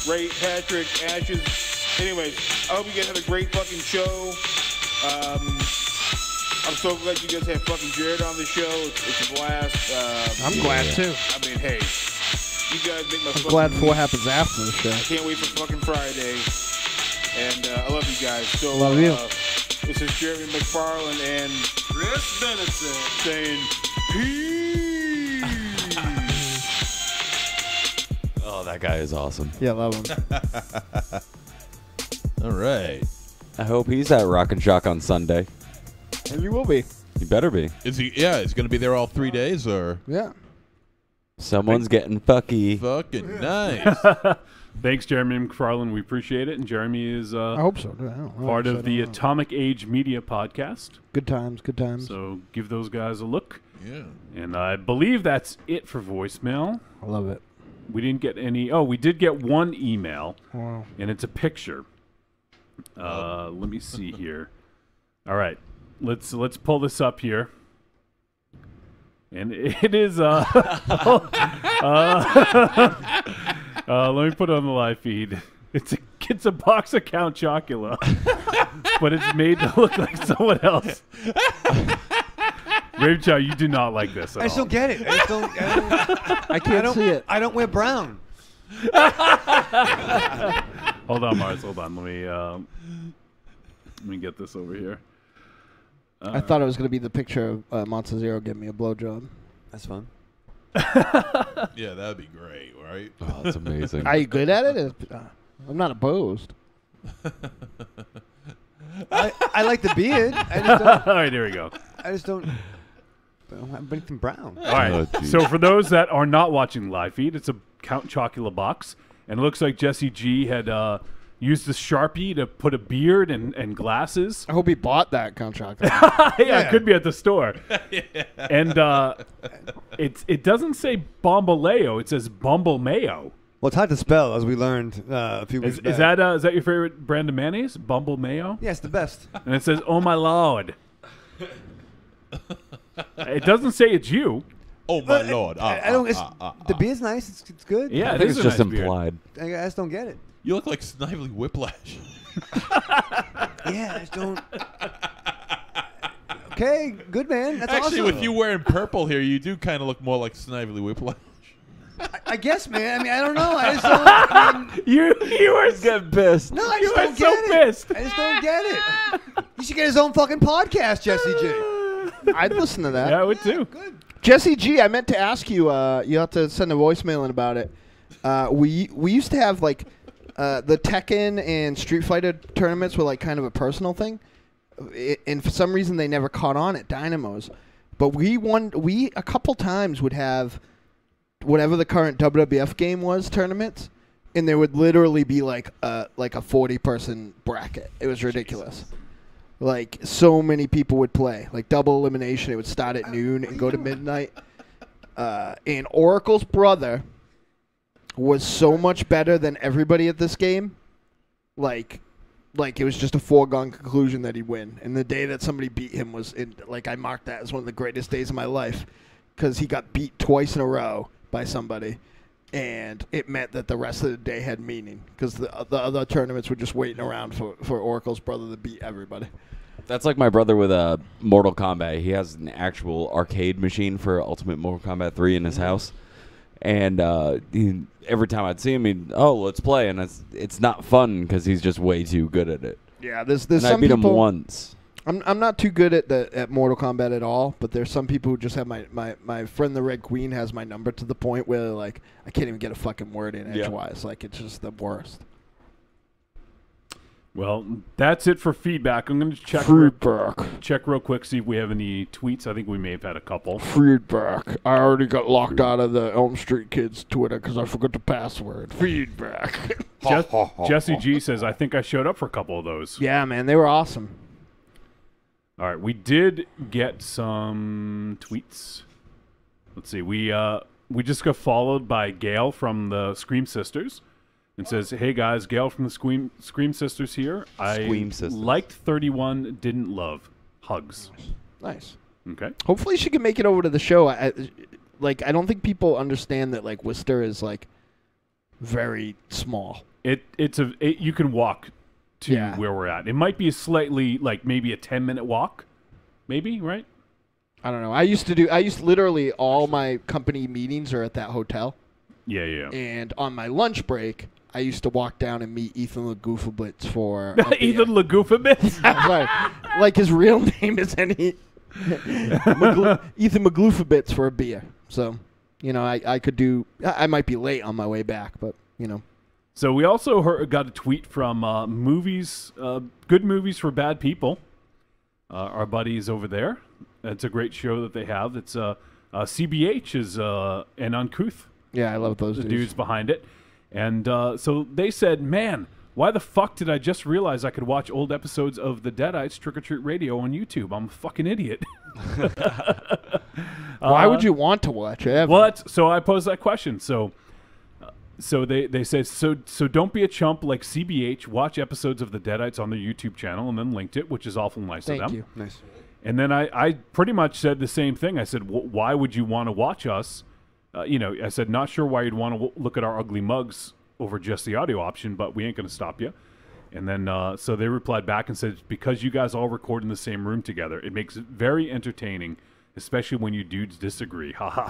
Ray, Patrick, Ashes. Anyways, I hope you guys have a great fucking show. I'm so glad you guys had fucking Jarret on the show. It's a blast. I'm glad too. I mean, hey, you guys make my I'm fucking glad for what week. happens after the show. I can't wait for fucking Friday. And I love you guys. So, Love you. This is Jeremy McFarland and Chris Benetson saying peace. Oh, that guy is awesome. Yeah, love him. All right. I hope he's at Rock and Shock on Sunday. And you will be. You better be. Is he? Yeah, he's going to be there all 3 days, or Yeah. Someone's getting fucky. fucking nice. Thanks, Jeremy McFarland. We appreciate it. And Jeremy is I hope so. I don't know. part I of don't the know. Atomic Age Media podcast. Good times. Good times. So give those guys a look. Yeah. And I believe that's it for voicemail. I love it. We didn't get any. Oh, we did get one email, Wow. and it's a picture. Let me see here. All right, let's pull this up here, and it is. Let me put it on the live feed. It's a box of Count Chocula, but it's made to look like someone else. Ravechow, you do not like this at I just all. don't get it. I can't see it. I don't wear brown. Hold on, Mars. Hold on. Let me get this over here. I thought it was going to be the picture of Monster Zero giving me a blowjob. That's fun. Yeah, that'd be great, right? Oh, that's amazing. Are you good at it? I'm not opposed. I like the beard. I just don't, All right, there we go. I just don't have anything brown. All right. Oh, geez. So for those that are not watching the live feed, it's a Count Chocula box, and it looks like Jesse G had used the Sharpie to put a beard and glasses. I hope he bought that Count Chocula. Yeah, it could be at the store. And it doesn't say Bombaleo, it says Bumble Mayo. Well, it's hard to spell, as we learned a few weeks back. Is that your favorite brand of mayonnaise? Bumble Mayo? Yeah, it's the best. And it says, "Oh my lord." It doesn't say it's you. Oh my lord! I don't. The beer's nice. It's good. Yeah, I think it's just implied. I just don't get it. You look like Snively Whiplash. Yeah, I just don't. Okay, good man. That's Actually, awesome. with you wearing purple here, you do kind of look more like Snively Whiplash. I guess, man. I mean, I don't know. I just don't. I mean, you were getting pissed. no, I You just are don't so get it. pissed. I just don't get it. He should get his own fucking podcast, Jesse G. I'd listen to that. Yeah, I would too. Jesse G, I meant to ask you. You have to send a voicemail in about it. We used to have like the Tekken and Street Fighter tournaments were like kind of a personal thing, and for some reason they never caught on at Dynamos. But we a couple times would have whatever the current WWF game was tournaments, and there would literally be like a 40-person bracket. It was ridiculous. Like, so many people would play. Like, double elimination. It would start at noon and go to midnight. And Oracle's brother was so much better than everybody at this game. Like it was just a foregone conclusion that he'd win. And the day that somebody beat him was, I marked that as one of the greatest days of my life. Because he got beat twice in a row by somebody. And it meant that the rest of the day had meaning. Because the other tournaments were just waiting around for Oracle's brother to beat everybody. That's like my brother with Mortal Kombat. He has an actual arcade machine for Ultimate Mortal Kombat 3 in his house. And every time I'd see him, let's play. And it's not fun because he's just way too good at it. Yeah, there's and some I beat people, him once. I'm not too good at Mortal Kombat at all, but there's some people who just have my friend the Red Queen has my number to the point where I can't even get a fucking word in edgewise. It's just the worst. Well, that's it for feedback. I'm going to check real quick, see if we have any tweets. I think we may have had a couple. Feedback. I already got locked out of the Elm Street Kids Twitter because I forgot the password. Feedback. Jesse G says, I think I showed up for a couple of those. Yeah, man, they were awesome. All right, we did get some tweets. Let's see. We just got followed by Gail from the Scream Sisters. And says, hey guys, Gail from the Scream Sisters here. Scream Sisters. Liked 31, didn't love. Hugs. Nice. Okay. Hopefully she can make it over to the show. I don't think people understand that Worcester is very small. You can walk to where we're at. It might be a slightly maybe a 10-minute walk, maybe, right? I don't know. I used literally all my company meetings are at that hotel. Yeah. And on my lunch break, I used to walk down and meet Ethan Lagoofabitz for Ethan Lagoofabitz? Right. Like his real name is Ethan Magloofabitz for a beer. So, I might be late on my way back, but, So we also got a tweet from movies, Good Movies for Bad People. Our buddies over there. It's a great show that they have. It's CBH is an Uncouth. Yeah, I love those dudes behind it. And so they said, man, why the fuck did I just realize I could watch old episodes of the Deadites Trick or Treat Radio on YouTube? I'm a fucking idiot. Why would you want to watch it? Well, so I posed that question. So they said, so don't be a chump like CBH. Watch episodes of the Deadites on their YouTube channel, and then linked it, which is awful nice of them. Thank you. Nice. And then I pretty much said the same thing. I said, why would you want to watch us? I said, not sure why you'd want to look at our ugly mugs over just the audio option, but we ain't going to stop you. And then, so they replied back and said, because you guys all record in the same room together, it makes it very entertaining, especially when you dudes disagree. Haha.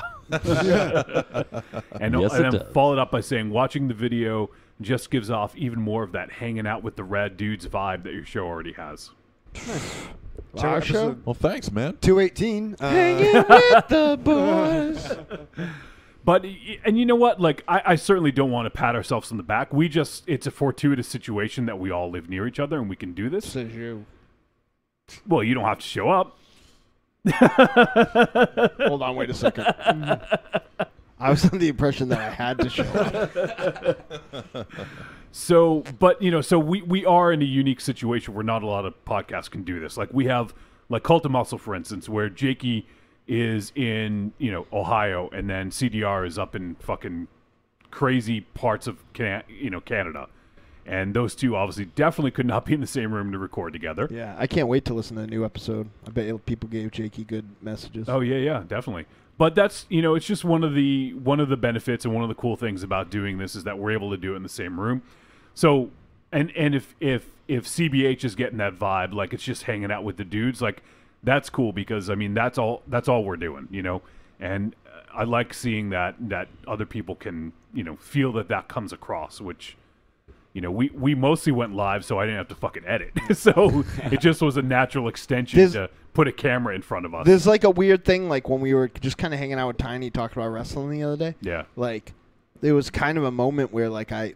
And then followed up by saying, watching the video just gives off even more of that hanging out with the rad dudes vibe that your show already has. Our show? Well, thanks, man. 218. Hanging with the boys. But, and you know what? I certainly don't want to pat ourselves on the back. It's a fortuitous situation that we all live near each other and we can do this. Says you. Well, you don't have to show up. Hold on, wait a second. I was under the impression that I had to show up. So, but, so we are in a unique situation where not a lot of podcasts can do this. We have, Cult of Muscle, for instance, where Jakey is in, Ohio, and then CDR is up in fucking crazy parts of Canada. And those two obviously definitely could not be in the same room to record together. Yeah, I can't wait to listen to the new episode. I bet people gave Jakey good messages. Oh yeah, definitely. But that's it's just one of the benefits and one of the cool things about doing this is that we're able to do it in the same room. So and if CBH is getting that vibe, like it's just hanging out with the dudes, like that's cool because I mean that's all we're doing, And I like seeing that other people can feel that comes across, which. We mostly went live, so I didn't have to fucking edit. So it just was a natural extension to put a camera in front of us. There's like a weird thing, like when we were just kind of hanging out with Tiny talking about wrestling the other day. Yeah. Like, there was kind of a moment where like I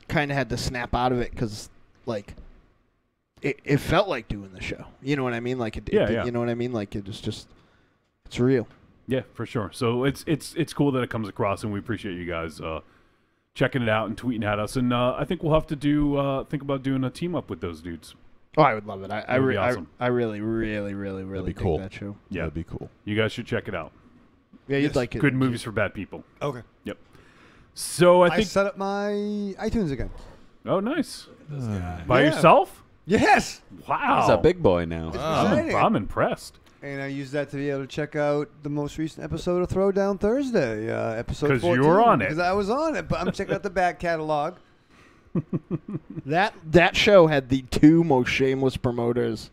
kind of had to snap out of it because like it felt like doing the show. You know what I mean? Like yeah. You know what I mean? Like it was just it's real. Yeah, for sure. So it's cool that it comes across, and we appreciate you guys. Checking it out and tweeting at us, and I think we'll have to think about doing a team up with those dudes. Oh, I would love it. I would be awesome. I really dig cool. that show. Yeah, that'd be cool. You guys should check it out. Yeah, you'd like it. Good movies for bad people. Okay. Yep. So I think set up my iTunes again. Oh, nice. By yourself? Yes. Wow. He's a big boy now. I'm impressed. And I used that to be able to check out the most recent episode of Throwdown Thursday, episode 14. Because you were on it. Because I was on it, but I'm checking out the back catalog. That show had the two most shameless promoters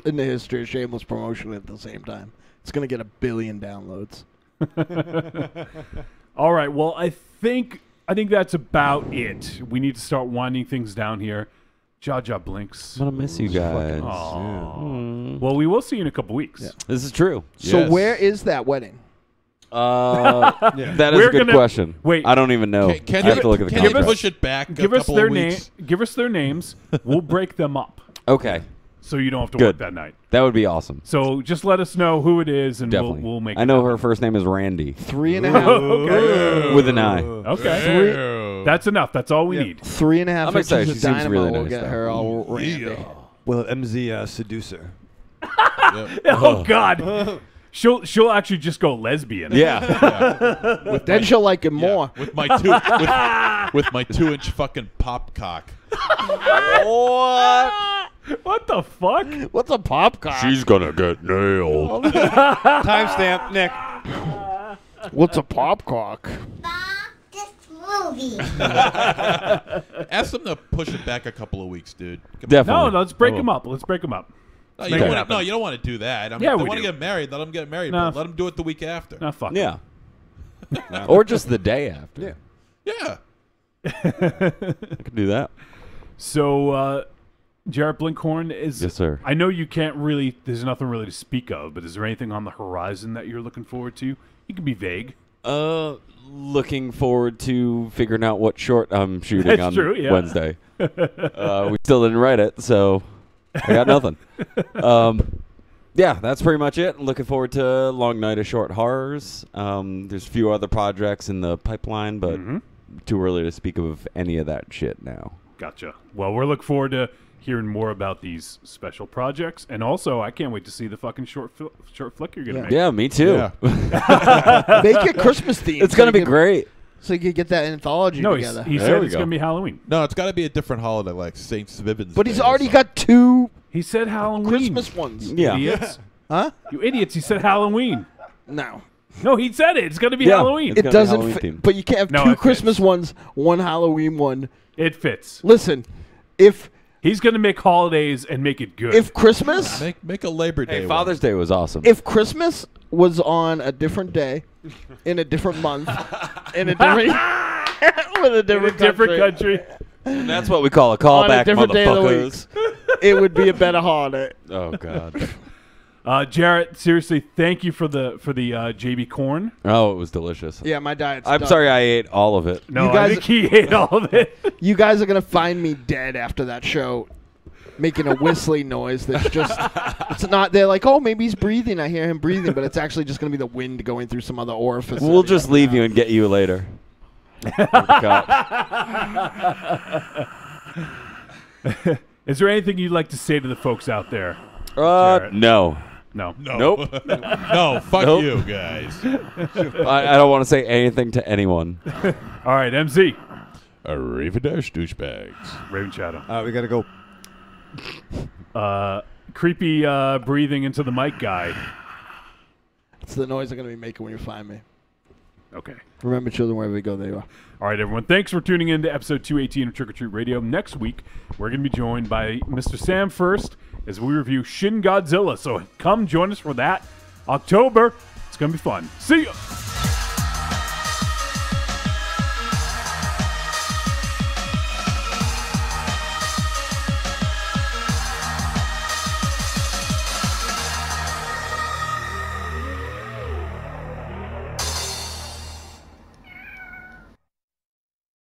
in the history of shameless promotion at the same time. It's going to get 1 billion downloads. All right. Well, I think that's about it. We need to start winding things down here. Jaja Blinks. I'm gonna miss you guys. Well, we will see you in a couple weeks. Yeah. This is true. So where is that wedding? That is a good question. Wait, I don't even know. Can I have to look at the contract. push it back? Give us their name. Give us their names. We'll break them up. Okay. So you don't have to work that night. That would be awesome. So just let us know who it is, and we'll make. I know her first name is Randy. 3.5. Okay. With an I. Okay. That's enough. That's all we need. 3.5 I'm excited. inches She of seems dynamo really will nice, get though. her all Randy. Well, MZ Seducer. Oh God. She'll actually just go lesbian. Yeah. Then she'll like it more. With my 2-inch fucking pop cock. What? What the fuck? What's a pop cock? She's gonna get nailed. Timestamp, Nick. What's a pop cock? Movie. Ask them to push it back a couple of weeks, dude. Definitely. No, let's break them up. Let's break them up. No, you don't want to do that. I mean, Yeah, if they we want to do. get married, let them get married. Nah. But let them do it the week after. Nah, fuck. Yeah. Or just the day after. Yeah. I could do that. So, Jarret Blinkhorn is. Yes, sir. I know you can't really. There's nothing really to speak of, but is there anything on the horizon that you're looking forward to? You can be vague. Looking forward to figuring out what short I'm shooting That's on true, yeah. Wednesday. We still didn't write it, so I got nothing. Yeah, that's pretty much it. Looking forward to Long Night of Short Horrors. There's a few other projects in the pipeline, but too early to speak of any of that shit now. Gotcha. Well, we're looking forward to hearing more about these special projects, and also I can't wait to see the fucking short flick you're gonna make. Yeah, me too. Yeah. Make it Christmas themed. It's gonna be great. So you could get that anthology together. He said it's gonna be Halloween. No, it's got to be a different holiday, like St. Swithin's. But he's Day or already something. got 2 He said Halloween. Christmas ones. Yeah. Idiots. Huh? You idiots! He said Halloween. No. No, he said it. It's gonna be Yeah. Halloween. It's It gonna be doesn't Halloween fit. themed. But you can't have No, 2 it fits. Christmas ones, 1 Halloween one. It fits. Listen, if He's gonna make holidays and make it good. Christmas Make a Labor Day. Hey, Father's Day was awesome. if Christmas was on a different day, in a different month, in a different with a different, country. And that's what we call a on a callback, different day of the motherfuckers. week, it would be a better holiday. Oh God. Jarret, seriously, thank you for the JB corn. Oh, it was delicious. Yeah, my diet's I'm done. sorry I ate all of it. No, You guys- I think he ate all of it. You guys are gonna find me dead after that show, making a whistling noise. That's just—it's not. They're like, oh, maybe he's breathing. I hear him breathing, but it's actually just gonna be the wind going through some other orifice. We'll just leave you and get you later. Is there anything you'd like to say to the folks out there? Jarret? No. No. Nope. No, fuck Nope. you guys. I don't want to say anything to anyone. All right, MZ. Arrivederci, douchebags. Raven Shadow. We got to go. Creepy breathing into the mic guy. It's the noise I'm going to be making when you find me. Okay. Remember, children, wherever you go, there you are. All right, everyone. Thanks for tuning in to episode 218 of Trick or Treat Radio. Next week, we're going to be joined by Mr. Sam First as we review Shin Godzilla. So come join us for that. October. It's going to be fun. See ya.